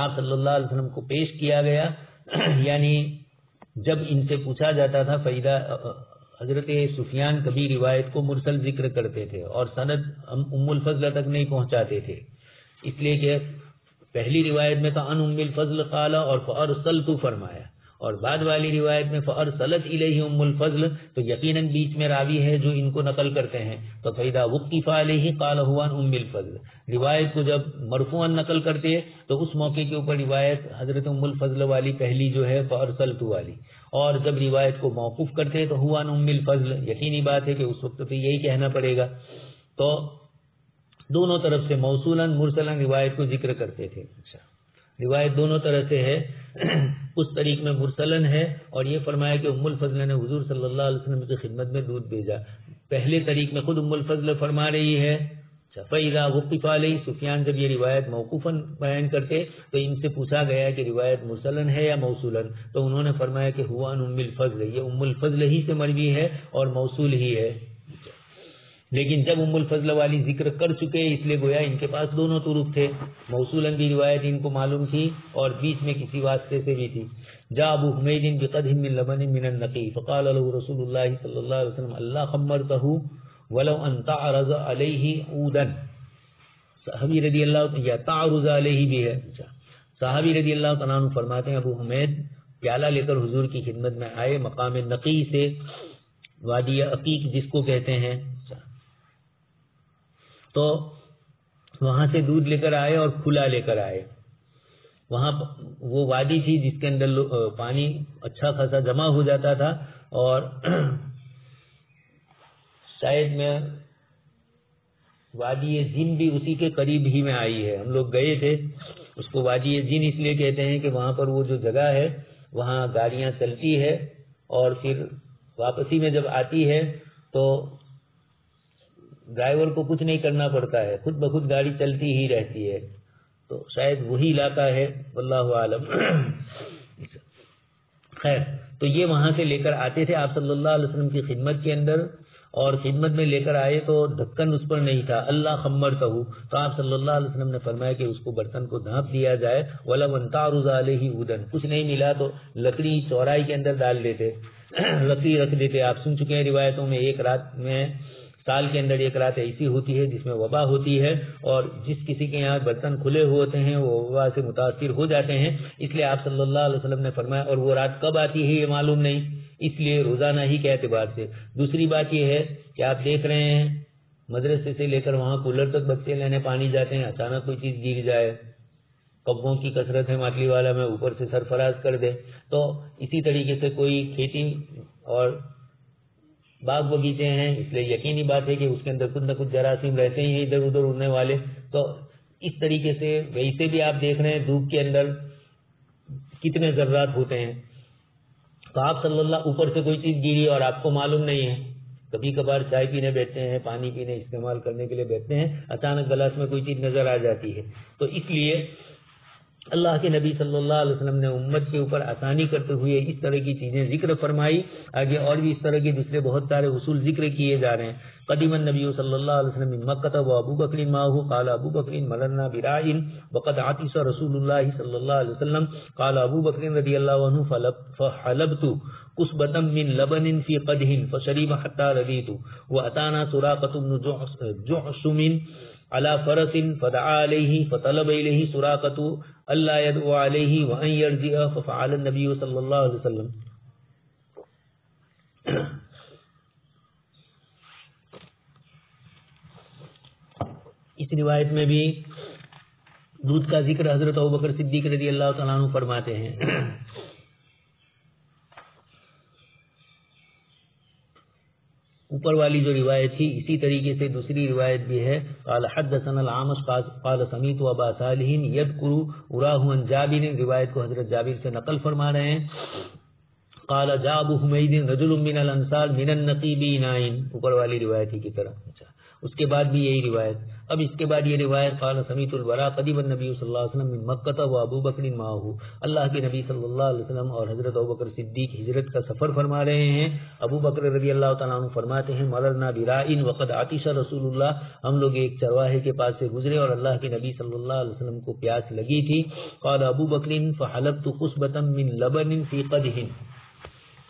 آپ صلی اللہ علیہ وسلم کو پیش کیا گیا، یعنی جب ان سے پوچھا جاتا تھا فَإِذَا، حضرت سفیان کبھی روایت کو مرسل ذکر کرتے تھے اور سند ام الفضل تک نہیں پہنچاتے تھے، اس لیے کہ پہلی روایت میں تو ان ام الفضل قال اور فارسلت فرمایا، اور بعد والی روایت میں فارسلت الیہ ام الفضل، تو یقیناً بیچ میں راوی ہے جو ان کو نقل کرتے ہیں، تو فیدا وقف علیہ قال هو عن ام الفضل، روایت کو جب مرفوعا نقل کرتے تو اس موقع کے اوپر روایت حضرت ام الفضل والی پہلی جو ہے فارسلت والی، اور جب روایت کو موقوف کرتے تو هو عن ام الفضل، یقینی بات ہے کہ اس وقت پہ یہی کہنا پڑے گا، تو دونوں طرف سے موصولاً مرسلاً روایت کو ذکر کرتے تھے۔ روایت دونوں طرح سے ہے، اس طریق میں مرسلن ہے، اور یہ فرمایا کہ ام الفضل نے حضور صلی اللہ علیہ وسلم کی خدمت میں دودھ بھیجا، پہلے طریق میں خود ام الفضل فرما رہی ہے۔ فَإِذَا وُقِفَ عَلَيْهِ، سفیان جب یہ روایت موقوفاً بیان کرتے تو ان سے پوچھا گیا کہ روایت مرسلن ہے یا موصولن، تو انہوں نے فرمایا کہ هو عن ام الفضل، یہ ام الفضل ہی سے مروی ہے اور موصول ہی ہے، لیکن جب ام الفضل والی ذکر کر چکے اس لیے گویا ان کے پاس دونوں طرق تھے، موصولاً بھی روایت ان کو معلوم تھی اور بیچ میں کسی واسطے سے بھی تھی۔ جاء ابو حمید بقدح من لبن من النقی فقال له رسول اللہ صلی اللہ علیہ وسلم اللہ خمرته ولو ان تعرض علیہ عودا، صحابی رضی اللہ یا تعرض علیہ بھی ہے، صحابی رضی اللہ تعالیٰ عنہ فرماتے ہیں ابو حمید پیالہ لے کر حضور کی خدمت میں آئے مقام نقی سے، وادی عقیق جس کو کہتے ہیں، تو وہاں سے دودھ لے کر آئے اور کھلا لے کر آئے، وہاں وہ وادی تھی جس کے اندر پانی اچھا خاصا جمع ہو جاتا تھا، اور شاید میں وادی جن بھی اسی کے قریب ہی میں آئی ہے، ہم لوگ گئے تھے، اس کو وادی جن اس لیے کہتے ہیں کہ وہاں پر وہ جو جگہ ہے وہاں گاڑیاں چلتی ہے اور پھر واپسی میں جب آتی ہے تو ڈرائیور کو کچھ نہیں کرنا پڑتا ہے، خود بخود گاڑی چلتی ہی رہتی ہے، تو شاید وہی علاقہ ہے، واللہ عالم۔ خیر، تو یہ وہاں سے لے کر آتے تھے آپ صلی اللہ علیہ وسلم کی خدمت کے اندر، اور خدمت میں لے کر آئے تو ڈھکن اس پر نہیں تھا، اللہ خمرتہ، تو آپ صلی اللہ علیہ وسلم نے فرمایا کہ اس کو برتن کو ڈھانپ دیا جائے، وَلَوْ أَن تَعْرُضَ عَلَيْهِ عُودًا، کچھ نہیں ملا تو لکڑی چورائی کے اندر ڈال دیتے، لکڑی رکھ دیتے۔ آپ سن چکے ہیں روایتوں میں ایک رات میں، سال کے اندر ایک رات ایسی ہوتی ہے جس میں وبا ہوتی ہے، اور جس کسی کے یہاں برتن کھلے ہوتے ہیں وہ وبا سے متاثر ہو جاتے ہیں، اس لیے آپ صلی اللہ علیہ وسلم نے فرمایا، اور وہ رات کب آتی ہے یہ معلوم نہیں، اس لیے روزانہ ہی کے اعتبار سے۔ دوسری بات یہ ہے کہ آپ دیکھ رہے ہیں مدرسے سے لے کر وہاں کولر تک بچے لینے پانی جاتے ہیں، اچانک کوئی چیز گر جائے، کبوں کی کثرت ہے ماتلی والا میں، اوپر سے سرفراز کر دے. تو اسی طریقے سے کوئی کھیتی اور باغ بغیچے ہیں، اس لیے یقینی بات ہے کہ اس کے اندر کچھ نہ کچھ جراثیم رہتے ہی ہیں ادھر ادھر اڑنے والے. تو اس طریقے سے ویسے بھی آپ دیکھ رہے ہیں دھوپ کے اندر کتنے ذرات ہوتے ہیں. تو آپ صلی اللہ اوپر سے کوئی چیز گری اور آپ کو معلوم نہیں ہے. کبھی کبھار چائے پینے بیٹھتے ہیں، پانی پینے استعمال کرنے کے لیے بیٹھتے ہیں، اچانک گلاس میں کوئی چیز نظر آ جاتی ہے. تو اس لیے اللہ کے نبی صلی اللہ علیہ وسلم نے امت کے اوپر آسانی کرتے ہوئے اس طرح کی چیزیں ذکر فرمائی. آگے اور بھی اس طرح کے دوسرے بہت سارے اصول ذکر کیے جا رہے ہیں. قدیم النبی صلی اللہ علیہ وسلم من مکہ و ابو بکر معه قال ابو بکر مررنا براع وقد عطس رسول الله صلی اللہ علیہ وسلم قال ابو بکر رضی اللہ عنہ فحلبت كسبة من لبن في قدح فشرب حتى رضيت واتانا سراقة بن جعشم على فرس فدعا عليه فطلب إليه سراقة ألا يدعو عليه وأن يرجع ففعل النبي صلی اللہ علیہ وسلم. اس روایت میں بھی دودھ کا ذکر حضرت ابوبکر صدیق رضی اللہ تعالیٰ عنہ فرماتے ہیں. اوپر والی جو روایت تھی اسی طریقے سے دوسری روایت بھی ہے. قال حدثنا العامش قال سمعت ابا صالح يذكر وراه عن جابر، روایت کو حضرت جابر سے نقل فرما رہے ہیں. قال جاء ابو حمید رجل من الانصار من النقيب نائن، اوپر والی روایت ہی کی طرح. اس کے بعد بھی یہی روایت. اب اس کے بعد یہ روایت قال سمیت البراء قدیم النبی صلی اللہ علیہ وسلم من مکہ و ابو بکر معه، اللہ کے نبی صلی اللہ علیہ وسلم اور حضرت ابوبکر صدیق ہجرت کا سفر فرما رہے ہیں. ابو بکر رضی اللہ تعالیٰ عنہ فرماتے ہیں مررنا براء وقد عطش رسول اللہ، ہم لوگ ایک چرواہے کے پاس سے گزرے اور اللہ کے نبی صلی اللہ علیہ وسلم کو پیاس لگی تھی. قال ابو بکر فحلبت قصبة من لبن في قدح،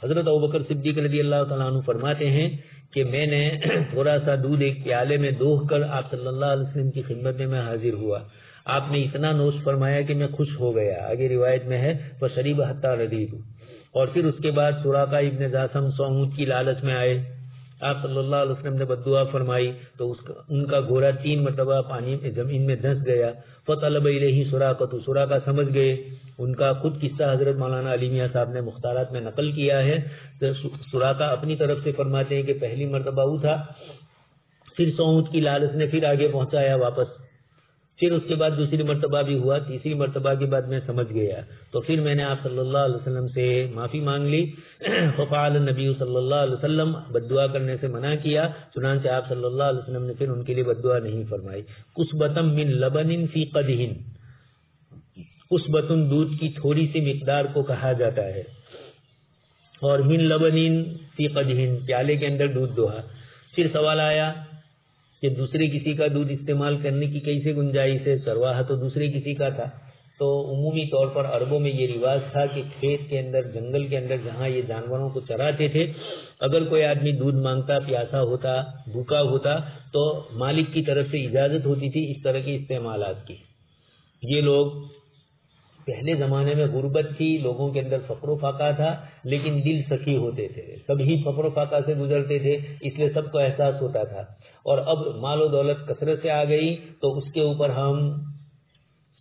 حضرت ابوبکر صدیق رضی اللہ تعالیٰ عنہ فرماتے ہیں کہ میں نے تھوڑا سا دودھ ایک پیالے میں دوہ کر آپ صلی اللہ علیہ وسلم کی خدمت میں حاضر ہوا. آپ نے اتنا نوش فرمایا کہ میں خوش ہو گیا. آگے روایت میں ہے فشرب حتی رضیت، اور پھر اس کے بعد سراقہ ابن جاسم 100 اونٹ کی لالچ میں آئے. آپ صلی اللہ علیہ وسلم نے بددعا فرمائی تو ان کا گھوڑا 3 مرتبہ پانی میں زمین میں دھنس گیا. فطلب الیہ سراقہ، سراقہ سمجھ گئے. ان کا خود قصہ حضرت مولانا علی میاں صاحب نے مختارات میں نقل کیا ہے. تو سراقہ اپنی طرف سے فرماتے ہیں کہ پہلی مرتبہ اٹھا، پھر 100 اونٹ کی لالچ نے پھر آگے پہنچایا واپس، پھر اس کے بعد دوسری مرتبہ بھی ہوا، تیسری مرتبہ کے بعد میں سمجھ گیا تو پھر میں نے آپ صلی اللہ علیہ وسلم سے معافی مانگ لی. فقال النبی صلی اللہ علیہ وسلم، بددعا کرنے سے منع کیا، چنانچہ آپ صلی اللہ علیہ وسلم نے پھر ان کے لیے بددعا نہیں فرمائی. قصبة من لبن فی قدح، قصبة دودھ کی تھوڑی سی مقدار کو کہا جاتا ہے، اور من لبن فی قدح پیالے کے اندر دودھ دوہا. پھر سوال آیا کہ دوسرے کسی کا دودھ استعمال کرنے کی کیسے گنجائش ہے، چرواہا تو دوسرے کسی کا تھا. تو عمومی طور پر عربوں میں یہ رواج تھا کہ کھیت کے اندر، جنگل کے اندر جہاں یہ جانوروں کو چراتے تھے، اگر کوئی آدمی دودھ مانگتا، پیاسا ہوتا، بھوکا ہوتا، تو مالک کی طرف سے اجازت ہوتی تھی اس طرح کے استعمالات کی. یہ لوگ پہلے زمانے میں غربت تھی، لوگوں کے اندر فقر و فاقہ تھا، لیکن دل سخی ہوتے تھے، سبھی فقر و فاقہ سے گزرتے تھے، اس لیے سب کو احساس ہوتا تھا. اور اب مال و دولت کثرت سے آ گئی تو اس کے اوپر ہم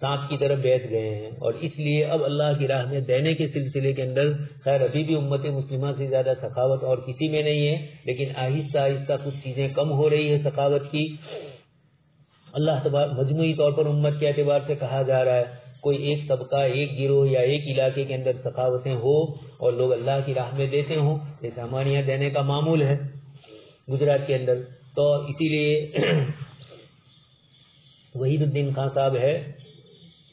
سانپ کی طرف بیٹھ گئے ہیں، اور اس لیے اب اللہ کی راہ میں دینے کے سلسلے کے اندر خیر ابھی بھی امت مسلمہ سے زیادہ سخاوت اور کسی میں نہیں ہے، لیکن آہستہ آہستہ کچھ چیزیں کم ہو رہی ہے سخاوت کی. اللہ تبارک مجموعی طور پر امت کے اعتبار سے کہا جا رہا ہے کوئی ایک طبقہ، ایک گروہ یا ایک علاقے کے اندر سخاوتیں ہو اور لوگ اللہ کی راہ میں دیتے ہوں، جیسے ہمارے یہاں دینے کا معمول ہے گجرات کے اندر. تو اسی لیے وحید الدین خان صاحب ہے،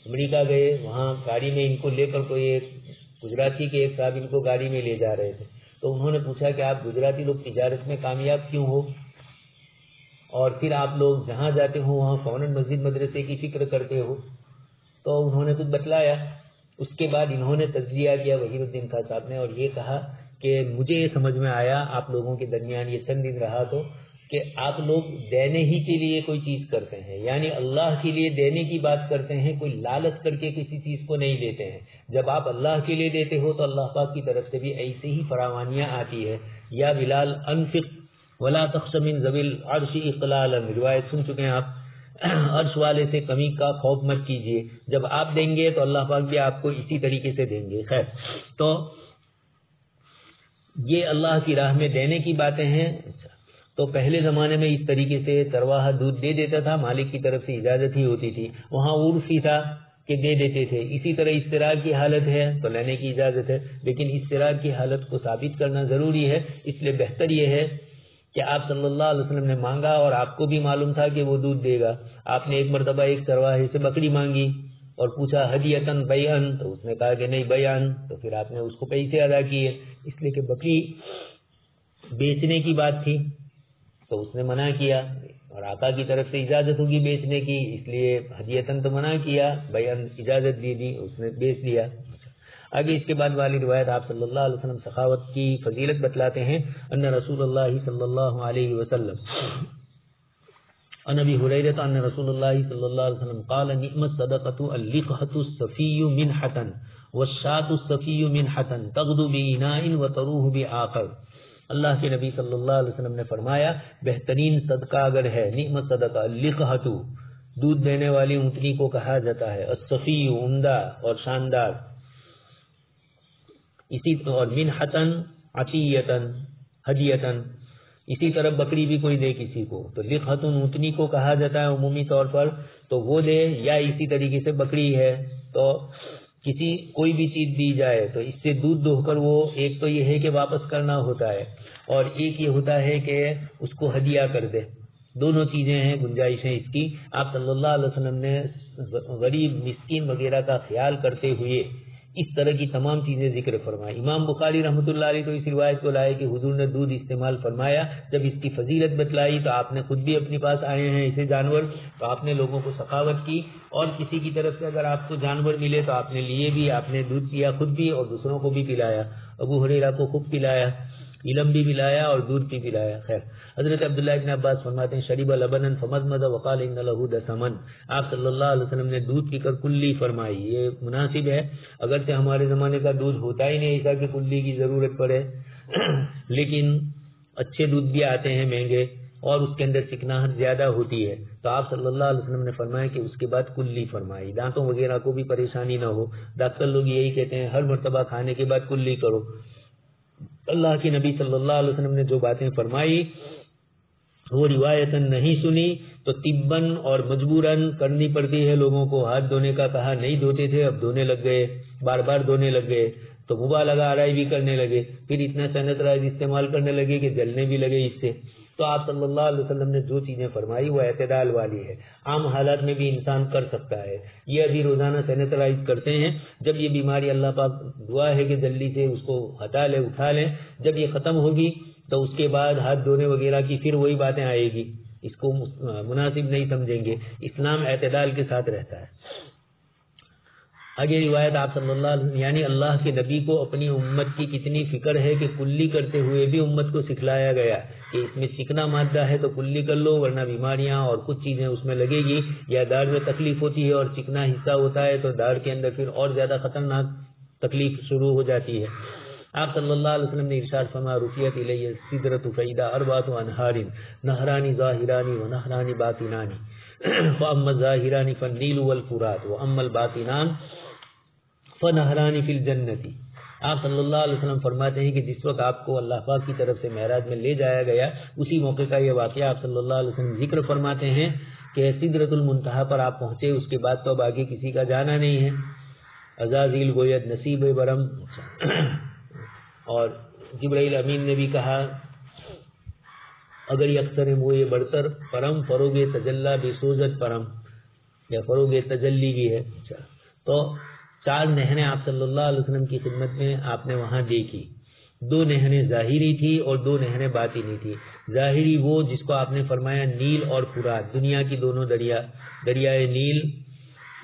امریکہ گئے، وہاں گاڑی میں ان کو لے کر کوئی ایک گجراتی کے ایک صاحب ان کو گاڑی میں لے جا رہے تھے. تو انہوں نے پوچھا کہ آپ گجراتی لوگ تجارت میں کامیاب کیوں ہو، اور پھر آپ لوگ جہاں جاتے ہو وہاں فوراً مسجد مدرسے کی فکر کرتے ہو. تو انہوں نے کچھ بتلایا. اس کے بعد انہوں نے تجزیہ کیا وحید الدین خان صاحب نے، اور یہ کہا کہ مجھے یہ سمجھ میں آیا آپ لوگوں کے درمیان یہ چند دن رہا تو کہ آپ لوگ دینے ہی کے لیے کوئی چیز کرتے ہیں، یعنی اللہ کے لیے دینے کی بات کرتے ہیں، کوئی لالچ کر کے کسی چیز کو نہیں دیتے ہیں. جب آپ اللہ کے لیے دیتے ہو تو اللہ پاک کی طرف سے بھی ایسے ہی فراوانیاں آتی ہے. یا بلال انفق ولا تخش من ذوی العرش اقلالا، روایت سن چکے ہیں آپ، عرش والے سے کمی کا خوف مت کیجیے، جب آپ دیں گے تو اللہ پاک بھی آپ کو اسی طریقے سے دیں گے۔ خیر، تو یہ اللہ کی راہ میں دینے کی باتیں ہیں۔ تو پہلے زمانے میں اس طریقے سے ترواہ دودھ دے دیتا تھا، مالک کی طرف سے اجازت ہی ہوتی تھی، وہاں عرف ہی تھا کہ دے دیتے تھے۔ اسی طرح استرار کی حالت ہے تو لینے کی اجازت ہے، لیکن استرار کی حالت کو ثابت کرنا ضروری ہے، اس لیے بہتر یہ ہے کہ آپ صلی اللہ علیہ وسلم نے مانگا اور آپ کو بھی معلوم تھا کہ وہ دودھ دے گا۔ آپ نے ایک مرتبہ ایک چرواہے سے بکری مانگی اور پوچھا ہدیتن بیعن، تو اس نے کہا کہ نہیں بیعن، تو پھر آپ نے اس کو پیسے ادا کیے، اس لیے کہ بکری بیچنے کی بات تھی تو اس نے منع کیا، اور آقا کی طرف سے اجازت ہوگی بیچنے کی، اس لیے ہدیتن تو منع کیا، بیعن اجازت دی، اس نے بیچ لیا۔ آگے اس کے بعد والی روایت آپ صلی اللہ علیہ وسلم سخاوت کی فضیلت بتلاتے ہیں۔ ان رسول اللہ صلی اللہ علیہ وسلم عن ابی ہریرہ ان رسول اللہ صلی اللہ علیہ وسلم قال نعم الصدقة اللقحة الصفی منحة والشاة الصفی منحة تغدو بإناء وتروح بآخر۔ اللہ کے نبی صلی اللہ علیہ وسلم نے فرمایا بہترین صدقہ اگر ہے، نعم الصدقہ اللقحة، دودھ دینے والی اونٹنی کو کہا جاتا ہے، الصفی عمدہ اور شاندار، اسی اور منحتن عطیتن ہدیتن، اسی طرح بکری بھی کوئی دے کسی کو تو لقحتن اونٹنی کو کہا جاتا ہے عمومی طور پر، تو وہ دے، یا اسی طریقے سے بکری ہے تو کسی کوئی بھی چیز دی جائے تو اس سے دودھ دوہ کر وہ ایک تو یہ ہے کہ واپس کرنا ہوتا ہے، اور ایک یہ ہوتا ہے کہ اس کو ہدیہ کر دے، دونوں چیزیں ہیں، گنجائش ہے اس کی۔ آپ صلی اللہ علیہ وسلم نے غریب مسکین وغیرہ کا خیال کرتے ہوئے اس طرح کی تمام چیزیں ذکر فرمائی۔ امام بخاری رحمۃ اللہ علیہ تو اس روایت کو لائے کہ حضور نے دودھ استعمال فرمایا، جب اس کی فضیلت بتلائی تو آپ نے خود بھی اپنے پاس آئے ہیں اسے جانور، تو آپ نے لوگوں کو سخاوت کی، اور کسی کی طرف سے اگر آپ کو جانور ملے تو آپ نے لیے بھی، آپ نے دودھ پیا خود بھی اور دوسروں کو بھی پلایا، ابو ہریرہ کو خوب پلایا، علم بھی پلایا اور دودھ بھی پلایا۔ خیر، حضرت عبداللہ ابن عباس فرماتے ہیں شریب لبنا فمضمض وقال ان له دسما، آپ صلی اللہ علیہ وسلم نے دودھ پی کر کلی فرمائی۔ یہ مناسب ہے، اگرچہ ہمارے زمانے کا دودھ ہوتا ہی نہیں ایسا کہ کلی کی ضرورت پڑے، لیکن اچھے دودھ بھی آتے ہیں مہنگے اور اس کے اندر چکناہٹ زیادہ ہوتی ہے، تو آپ صلی اللہ علیہ وسلم نے فرمایا کہ اس کے بعد کلی فرمائی، دانتوں وغیرہ کو بھی پریشانی نہ ہو۔ ڈاکٹر لوگ یہی کہتے ہیں ہر مرتبہ کھانے کے بعد کلی کرو، اللہ کے نبی صلی اللہ علیہ وسلم نے جو باتیں فرمائی وہ روایتاً نہیں سنی تو طباً اور مجبوراً کرنی پڑتی ہے لوگوں کو۔ ہاتھ دھونے کا کہا نہیں دھوتے تھے، اب دھونے لگ گئے، بار بار دھونے لگ گئے، تو مبالغہ آرائی بھی کرنے لگے، پھر اتنا سینیٹائز استعمال کرنے لگے کہ جلنے بھی لگے اس سے۔ تو آپ صلی اللہ علیہ وسلم نے جو چیزیں فرمائی وہ اعتدال والی ہے، عام حالات میں بھی انسان کر سکتا ہے۔ یہ ابھی روزانہ سینیٹائز کرتے ہیں، جب یہ بیماری اللہ پاک دعا ہے کہ جلدی سے اس کو ہٹا لیں، اٹھا لیں، جب یہ ختم ہوگی تو اس کے بعد ہاتھ دھونے وغیرہ کی پھر وہی باتیں آئے گی، اس کو مناسب نہیں سمجھیں گے۔ اسلام اعتدال کے ساتھ رہتا ہے۔ آگے روایت آپ صلی اللہ علیہ وسلم یعنی اللہ کے نبی کو اپنی امت کی کتنی فکر ہے کہ کلی کرتے ہوئے بھی امت کو سکھلایا گیا کہ اس میں چکنا مادہ ہے تو کلی کر لو ورنہ بیماریاں اور کچھ چیزیں اس میں لگے گی، یا داڑھ میں تکلیف ہوتی ہے اور چکنا حصہ ہوتا ہے تو داڑھ کے اندر پھر اور زیادہ خطرناک تکلیف شروع ہو جاتی ہے۔ آپ صلی اللہ علیہ وسلم نے ارشاد فرمایا رفعت الی السدرۃ فاذا اربعۃ انہار نہران ظاہران ونہران باطنان فاما الظاہران فالنیل والفرات واما الباطنان فنہران فی الجنۃ۔ آپ صلی اللہ علیہ وسلم فرماتے ہیں کہ جس وقت آپ کو اللہ پاک کی طرف سے معراج میں لے جایا گیا اسی موقع کا یہ واقعہ آپ صلی اللہ علیہ وسلم ذکر فرماتے ہیں کہ سدرۃ المنتہا پر آپ پہنچے، اس کے بعد تو اب آگے کسی کا جانا نہیں ہے، عزازیل گوید نصیب برم، اور جبرائیل امین نے بھی کہا اگر یکسر وہ یہ برتر پرم فروغ تجلی بھی سوزت پرم، یا فروغ تجلی بھی ہے۔ تو 4 نہریں آپ صلی اللہ علیہ وسلم کی خدمت میں آپ نے وہاں دیکھی، 2 نہریں ظاہری تھی اور 2 نہریں باطنی تھی۔ ظاہری وہ جس کو آپ نے فرمایا نیل اور فرات، دنیا کی دونوں دریائے نیل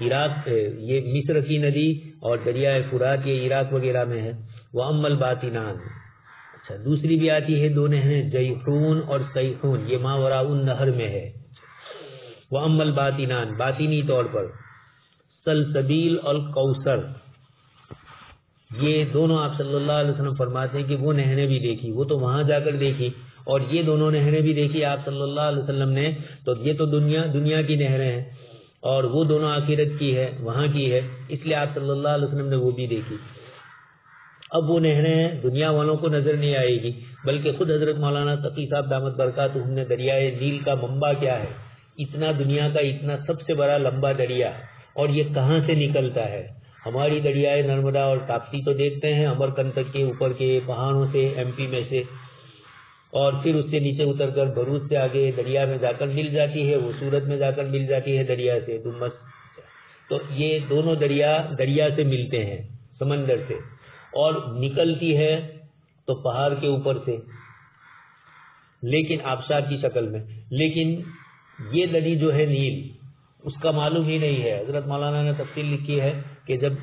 عراق یہ مصر کی ندی اور دریائے فرات یہ عراق وغیرہ میں ہے۔ وَأَمَّا الْبَاطِنَانِ، اچھا دوسری بھی آتی ہے 2 نہریں جیحون اور سیحون، یہ ماوراء النہر میں ہے۔ وَأَمَّا الْبَاطِنَانِ، باطنی طور پر سلسبیل اور کوثر، یہ دونوں آپ صلی اللہ علیہ وسلم فرماتے ہیں کہ وہ نہریں بھی دیکھی، وہ تو وہاں جا کر دیکھی، اور یہ دونوں نہریں بھی دیکھی آپ صلی اللہ علیہ وسلم نے. تو یہ تو دنیا کی نہریں ہیں اور وہ دونوں آخرت کی ہے, وہاں کی ہے, اس لیے آپ صلی اللہ علیہ وسلم نے وہ بھی دیکھی. اب وہ نہریں دنیا والوں کو نظر نہیں آئے گی, بلکہ خود حضرت مولانا تقی صاحب دامت برکاتہ نے دریائے نیل کا منبع کیا ہے, اتنا دنیا کا اتنا سب سے بڑا لمبا دریا, اور یہ کہاں سے نکلتا ہے. ہماری دریائے نرمدا اور تاپسی تو دیکھتے ہیں امر کنٹک کے اوپر کے پہاڑوں سے, ایم پی میں سے, اور پھر اس سے نیچے اتر کر بھروچ سے آگے دریا میں جا کر مل جاتی ہے, وہ سورت میں جا کر مل جاتی ہے دریا سے دمس. تو یہ دونوں دریا سے ملتے ہیں سمندر سے, اور نکلتی ہے تو پہاڑ کے اوپر سے, لیکن آبشار کی شکل میں. لیکن یہ ندی جو ہے نیل, اس کا معلوم ہی نہیں ہے. حضرت مولانا نے تفصیل لکھی ہے کہ جب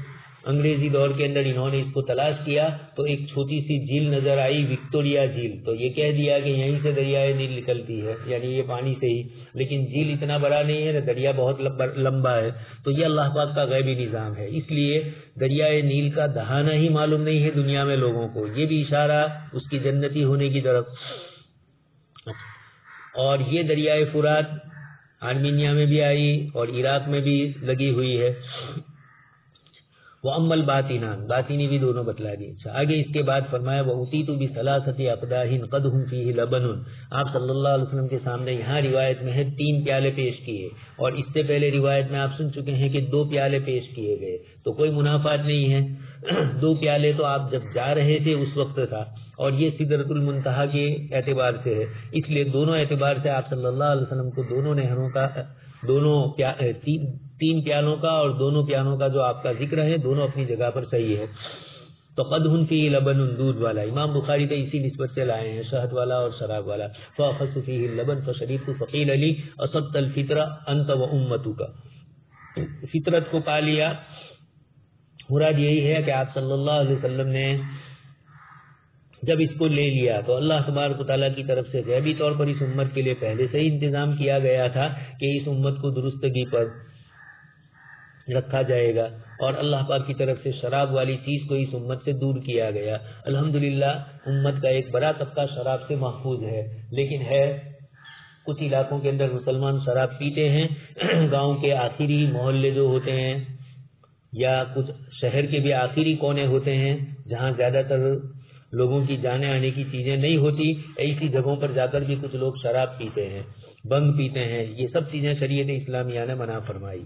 انگریزی دور کے اندر انہوں نے اس کو تلاش کیا تو ایک چھوٹی سی جھیل نظر آئی, وکٹوریا جھیل, تو یہ کہہ دیا کہ یہیں سے دریائے نیل نکلتی ہے, یعنی یہ پانی سے ہی. لیکن جھیل اتنا بڑا نہیں ہے, دریا بہت لمبا ہے. تو یہ اللہ پاک کا غیبی نظام ہے, اس لیے دریائے نیل کا دہانا ہی معلوم نہیں ہے دنیا میں لوگوں کو. یہ بھی اشارہ اس کی جنتی ہونے کی طرف. اور یہ دریائے فرات آرمینیا میں بھی آئی اور عراق میں بھی لگی ہوئی ہے. وہ امل باطینان, باطینی بھی دونوں بتلا دی. اچھا آگے اس کے بعد فرمایا وہ اسی بھی ثلاثت اقداح قدهم فیہ لبن. آپ صلی اللہ علیہ وسلم کے سامنے یہاں روایت میں ہے 3 پیالے پیش کیے, اور اس سے پہلے روایت میں آپ سن چکے ہیں کہ 2 پیالے پیش کیے گئے. تو کوئی منافات نہیں ہے. 2 پیالے تو آپ جب جا رہے تھے اس وقت تھا, اور یہ سدرۃ المنتہا کے اعتبار سے ہے, اس لیے دونوں اعتبار سے آپ صلی اللہ علیہ وسلم کو دونوں نہروں کا, 3 پیالوں کا اور دونوں پیالوں کا جو آپ کا ذکر ہے, دونوں اپنی جگہ پر صحیح ہے. تو قدح فیہ لبن, دودھ والا. امام بخاری تو اسی نسبت سے لائے ہیں, شہد والا اور شراب والا. فاخذت فیہ اللبن فشربت فقیل لی اصبت الفطرہ انت وامتک. فطرت کو پا لیا, مراد یہی ہے کہ آپ صلی اللہ علیہ وسلم نے جب اس کو لے لیا تو اللہ تبارک و تعالیٰ کی طرف سے غیبی طور پر اس امت کے لیے پہلے سے ہی انتظام کیا گیا تھا کہ اس امت کو درستگی پر رکھا جائے گا, اور اللہ پاک کی طرف سے شراب والی چیز کو اس امت سے دور کیا گیا. الحمدللہ امت کا ایک بڑا طبقہ شراب سے محفوظ ہے, لیکن ہے کچھ علاقوں کے اندر مسلمان شراب پیتے ہیں. گاؤں کے آخری محلے جو ہوتے ہیں یا کچھ شہر کے بھی آخری کونے ہوتے ہیں جہاں زیادہ تر لوگوں کی جانے آنے کی چیزیں نہیں ہوتی, ایسی جگہوں پر جا کر بھی کچھ لوگ شراب پیتے ہیں, بنگ پیتے ہیں. یہ سب چیزیں شریعت اسلامیہ نے منع فرمائی.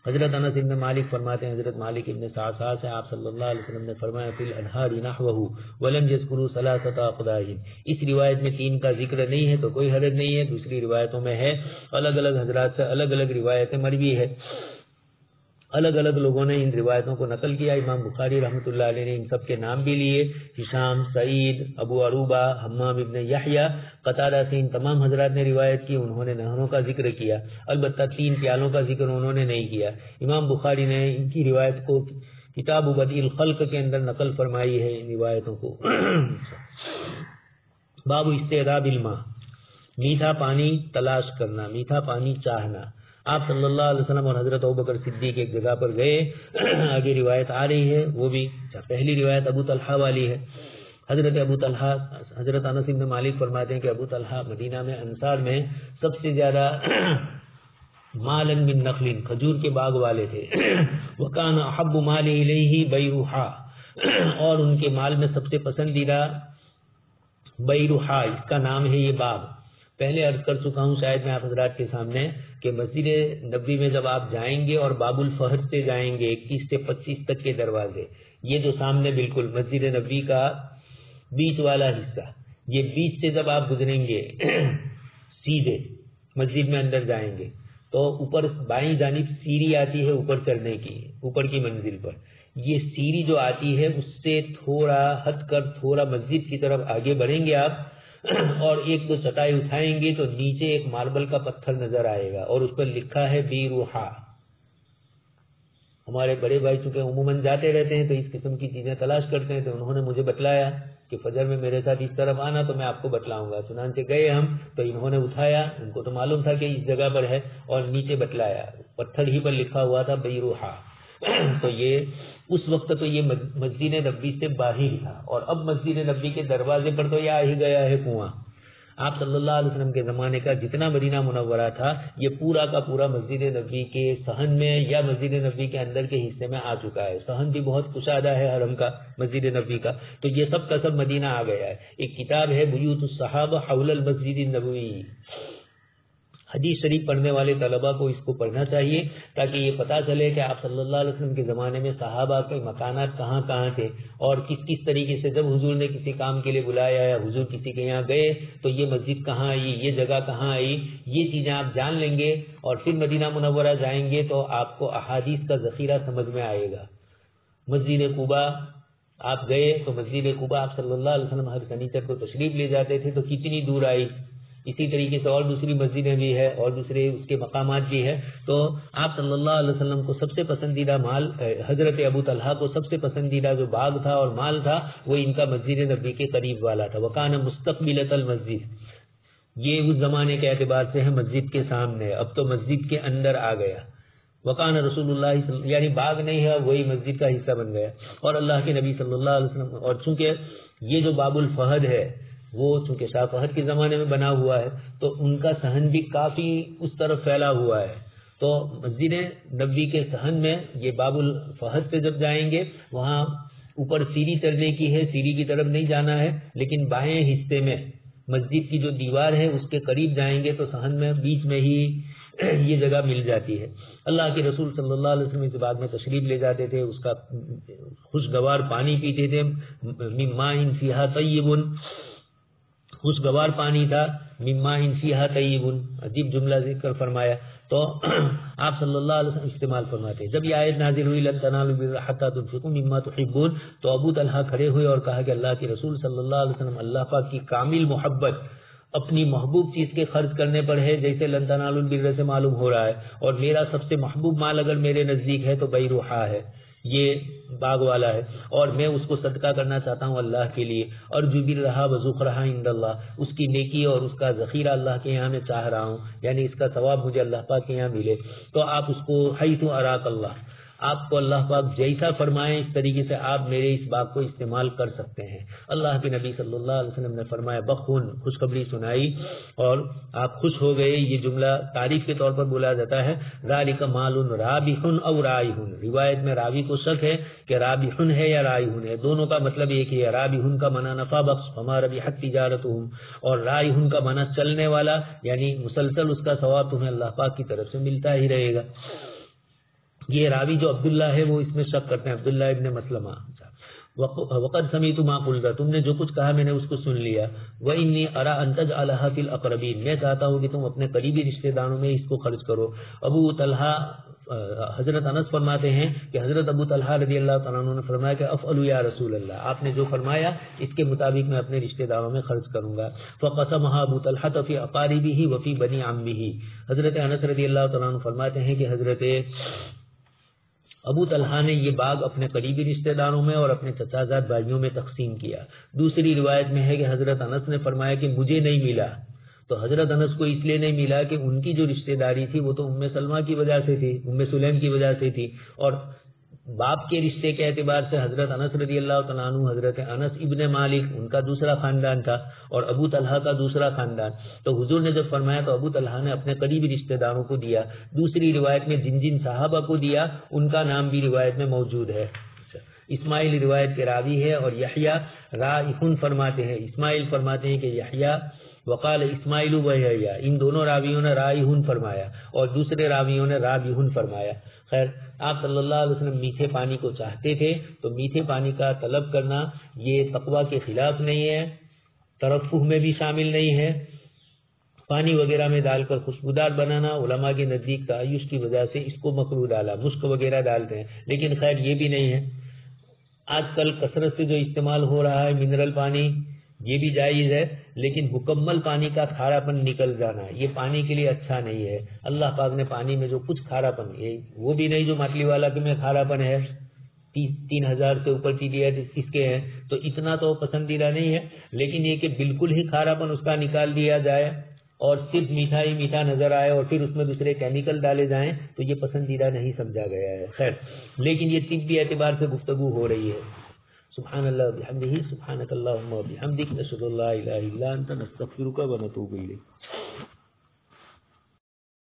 حضرت انس ابن مالک فرماتے ہیں, حضرت مالک ابن سعد سے آپ صلی اللہ علیہ وسلم نے فرمایا فی الانہار نحوہ ولم یذکروا ثلاثۃ اقداح. اس روایت میں 3 کا ذکر نہیں ہے تو کوئی حرج نہیں ہے, دوسری روایتوں میں ہے. الگ الگ حضرات سے الگ الگ روایتیں مروی ہے, الگ الگ لوگوں نے ان روایتوں کو نقل کیا. امام بخاری رحمۃ اللہ علیہ نے ان سب کے نام بھی لیے, ہشام, سعید, ابو عروبہ, حمام ابن یحییٰ, قتادہ سے ان تمام حضرات نے روایت کی. انہوں نے نہروں کا ذکر کیا, البتہ 3 پیالوں کا ذکر انہوں نے نہیں کیا. امام بخاری نے ان کی روایت کو کتاب بدیع الخلق کے اندر نقل فرمائی ہے ان روایتوں کو. باب استعداد الماء, میٹھا پانی تلاش کرنا, میٹھا پانی چاہنا. آپ صلی اللہ علیہ وسلم اور حضرت ابوبکر صدیق ایک جگہ پر گئے. آگے روایت آ رہی ہے, وہ بھی پہلی روایت ابو طلحہ والی ہے. حضرت ابو طلحہ, حضرت انس بن مالک فرماتے ہیں کہ ابو طلحہ مدینہ میں انصار میں سب سے زیادہ مالا من نخل, کھجور کے باغ والے تھے. وکان احب مال الیہ بیرحا, اور ان کے مال میں سب سے پسندیدہ بیرحا, اس کا نام ہے یہ باغ. پہلے عرض کر چکا ہوں شاید میں آپ حضرات کے سامنے کہ مسجد نبوی میں جب آپ جائیں گے اور باب الفہد سے جائیں گے 21 سے 25 تک کے دروازے, یہ جو سامنے بالکل مسجد نبوی کا بیچ والا حصہ, یہ بیچ سے جب آپ گزریں گے سیدھے مسجد میں اندر جائیں گے تو اوپر بائیں جانب سیڑھی آتی ہے اوپر چڑھنے کی, اوپر کی منزل پر. یہ سیڑھی جو آتی ہے اس سے تھوڑا ہٹ کر تھوڑا مسجد کی طرف آگے بڑھیں گے آپ, اور 1-2 چٹائی اٹھائیں گے تو نیچے ایک ماربل کا پتھر نظر آئے گا اور اس پر لکھا ہے بیروحا. ہمارے بڑے بھائی چونکہ عموماً جاتے رہتے ہیں تو اس قسم کی چیزیں تلاش کرتے ہیں, تو انہوں نے مجھے بتلایا کہ فجر میں میرے ساتھ اس طرف آنا تو میں آپ کو بتلاؤں گا. چنانچہ گئے ہم تو انہوں نے اٹھایا, ان کو تو معلوم تھا کہ اس جگہ پر ہے, اور نیچے بتلایا, پتھر ہی پر لکھا ہوا تھا بیروحا. تو یہ اس وقت تو یہ مسجد نبوی سے باہر تھا, اور اب مسجد نبوی کے دروازے پر تو یہ آ ہی گیا ہے کنواں. آپ صلی اللہ علیہ وسلم کے زمانے کا جتنا مدینہ منورہ تھا یہ پورا کا پورا مسجد نبوی کے صحن میں یا مسجد نبوی کے اندر کے حصے میں آ چکا ہے. صحن بھی بہت کشادہ ہے حرم کا مسجد نبوی کا, تو یہ سب کا سب مدینہ آ گیا ہے. ایک کتاب ہے بیوت الصحابہ حول المسجد النبوی. حدیث شریف پڑھنے والے طلباء کو اس کو پڑھنا چاہیے تاکہ یہ پتہ چلے کہ آپ صلی اللہ علیہ وسلم کے زمانے میں صحابہ کے مکانات کہاں کہاں تھے اور کس کس طریقے سے جب حضور نے کسی کام کے لیے بلایا یا حضور کسی کے یہاں گئے تو یہ مسجد کہاں آئی, یہ جگہ کہاں آئی. یہ چیزیں آپ جان لیں گے اور پھر مدینہ منورہ جائیں گے تو آپ کو احادیث کا ذخیرہ سمجھ میں آئے گا. مسجد قباء آپ گئے تو مسجد قباء آپ صلی اللہ علیہ وسلم ہر سنیچر کو تشریف لے جاتے تھے تو کتنی دور آئی. اسی طریقے سے اور دوسری مسجدیں بھی ہے اور دوسرے اس کے مقامات بھی ہے. تو آپ صلی اللہ علیہ وسلم کو سب سے پسندیدہ مال, حضرت ابو طلحہ کو سب سے پسندیدہ جو باغ تھا اور مال تھا وہ ان کا مسجد نبوی کے قریب والا تھا. وکان مستقبلۃ المسجد, یہ اس زمانے کے اعتبار سے ہے مسجد کے سامنے, اب تو مسجد کے اندر آ گیا. وکان رسول اللہ یعنی باغ نہیں ہے وہی مسجد کا حصہ بن گیا. اور اللہ کے نبی صلی اللہ علیہ وسلم, اور چونکہ یہ جو باب الفہد ہے وہ چونکہ شاہ فہد کے زمانے میں بنا ہوا ہے تو ان کا صحن بھی کافی اس طرف پھیلا ہوا ہے. تو مسجد نبوی کے صحن میں یہ باب الفہد سے جب جائیں گے وہاں اوپر سیڑھی چڑھنے کی ہے, سیڑھی کی طرف نہیں جانا ہے لیکن بائیں حصے میں مسجد کی جو دیوار ہے اس کے قریب جائیں گے تو صحن میں بیچ میں ہی یہ جگہ مل جاتی ہے. اللہ کے رسول صلی اللہ علیہ وسلم اس بعد میں تشریف لے جاتے تھے, اس کا خوشگوار پانی پیتے تھے. مما فیہا طیب, خوشگوار پانی تھا. مما فیہا طیب, عجیب جملہ ذکر فرمایا. تو آپ صلی اللہ علیہ وسلم استعمال فرماتے. جب یہ آیت نازل ہوئی لن تنالوا البر حتی تنفقوا مما تحبون, تو ابو طلحہ کھڑے ہوئے اور کہا کہ اللہ کے رسول صلی اللہ علیہ وسلم, اللہ پاک کی کامل محبت اپنی محبوب چیز کے خرچ کرنے پر ہے جیسے لن تنالوا البر سے معلوم ہو رہا ہے, اور میرا سب سے محبوب مال اگر میرے نزدیک ہے تو بیروحا ہے, یہ باغ والا ہے, اور میں اس کو صدقہ کرنا چاہتا ہوں اللہ کے لیے. اور جبر رہا وزخ رہا عند اللہ, اس کی نیکی اور اس کا ذخیرہ اللہ کے یہاں میں چاہ رہا ہوں, یعنی اس کا ثواب مجھے اللہ پاک کے یہاں ملے. تو آپ اس کو حیث اراک اللہ, آپ کو اللہ پاک جیسا فرمائے اس طریقے سے آپ میرے اس باغ کو استعمال کر سکتے ہیں. اللہ کے نبی صلی اللہ علیہ وسلم نے فرمایا بخون, خوشخبری سنائی اور آپ خوش ہو گئے. یہ جملہ تعریف کے طور پر بولا جاتا ہے. ذالک مال رابح او رائح, روایت میں راوی کو شک ہے کہ رابح ہے یا رائح ہے, دونوں کا مطلب ایک ہی ہے. رابح کا معنی نفع بخش, فما ربحت تجارتهم, اور رائح کا معنی چلنے والا, یعنی مسلسل اس کا ثواب تمہیں اللہ پاک کی طرف سے ملتا ہی رہے گا. یہ راوی جو عبداللہ ہے وہ اس میں شک کرتے ہیں, عبداللہ ابن مسلمہ. وقد سمیت ما قلت, تم نے جو کچھ کہا میں نے اس کو سن لیا. وانی ارى ان تجعلها في الاقربین, میں چاہتا ہوں کہ تم اپنے قریبی رشتہ داروں میں اس کو خرچ کرو. ابو طلحہ حضرت انس فرماتے ہیں کہ حضرت ابو طلحہ رضی اللہ تعالیٰ عنہ نے فرمایا کہ افعلوا یا رسول اللہ, آپ نے جو فرمایا اس کے مطابق میں اپنے رشتہ داروں میں خرچ کروں گا. فقسمها ابو طلحہ فی اقاربه وفی بنی عمه, حضرت انس رضی اللہ تعالیٰ عنہ فرماتے ہیں کہ حضرت ابو طلحہ نے یہ باغ اپنے قریبی رشتہ داروں میں اور اپنے چچا زاد بھائیوں میں تقسیم کیا. دوسری روایت میں ہے کہ حضرت انس نے فرمایا کہ مجھے نہیں ملا, تو حضرت انس کو اس لیے نہیں ملا کہ ان کی جو رشتہ داری تھی وہ تو ام سلمہ کی وجہ سے تھی, ام سلیم کی وجہ سے تھی, اور باپ کے رشتے کے اعتبار سے حضرت انس رضی اللہ تعالیٰ عنہ, حضرت انس ابن مالک ان کا دوسرا خاندان تھا اور ابو طلحہ کا دوسرا خاندان. تو حضور نے جب فرمایا تو ابو طلحہ نے اپنے قریبی رشتہ داروں کو دیا. دوسری روایت میں جن جن صحابہ کو دیا ان کا نام بھی روایت میں موجود ہے. اسماعیل روایت کے راوی ہے اور یحییٰ رائحٌ فرماتے ہیں. اسماعیل فرماتے ہیں کہ یحییٰ وقال اسماعیل و یحییٰ, ان دونوں راویوں نے رائحٌ فرمایا اور دوسرے راویوں نے رابحٌ فرمایا. خیر, آپ صلی اللہ علیہ وسلم میٹھے پانی کو چاہتے تھے تو میٹھے پانی کا طلب کرنا یہ تقویٰ کے خلاف نہیں ہے, ترفہ میں بھی شامل نہیں ہے. پانی وغیرہ میں ڈال کر خوشبودار بنانا علماء کے نزدیک تعیش کی وجہ سے اس کو مکروہ ڈالا, مشک وغیرہ ڈالتے ہیں, لیکن خیر یہ بھی نہیں ہے. آج کل کثرت سے جو استعمال ہو رہا ہے منرل پانی یہ بھی جائز ہے, لیکن مکمل پانی کا کھارا پن نکل جانا یہ پانی کے لیے اچھا نہیں ہے. اللہ پاک نے پانی میں جو کچھ کھارا پن, وہ بھی نہیں جو ماتلی والا کہ میں کھارا پن ہے 3000 سے اوپر TDS اس کے ہیں تو اتنا تو پسندیدہ نہیں ہے, لیکن یہ کہ بالکل ہی کھارا پن اس کا نکال دیا جائے اور صرف میٹھا ہی میٹھا نظر آئے اور پھر اس میں دوسرے کیمیکل ڈالے جائیں تو یہ پسندیدہ نہیں سمجھا گیا ہے. خیر, لیکن یہ طبی اعتبار سے گفتگو ہو رہی ہے. سبحان اللہ وبحمدہ سبحانک اللہم وبحمدک نشہد ان لا الہ الا انت نستغفرک ونتوب الیک.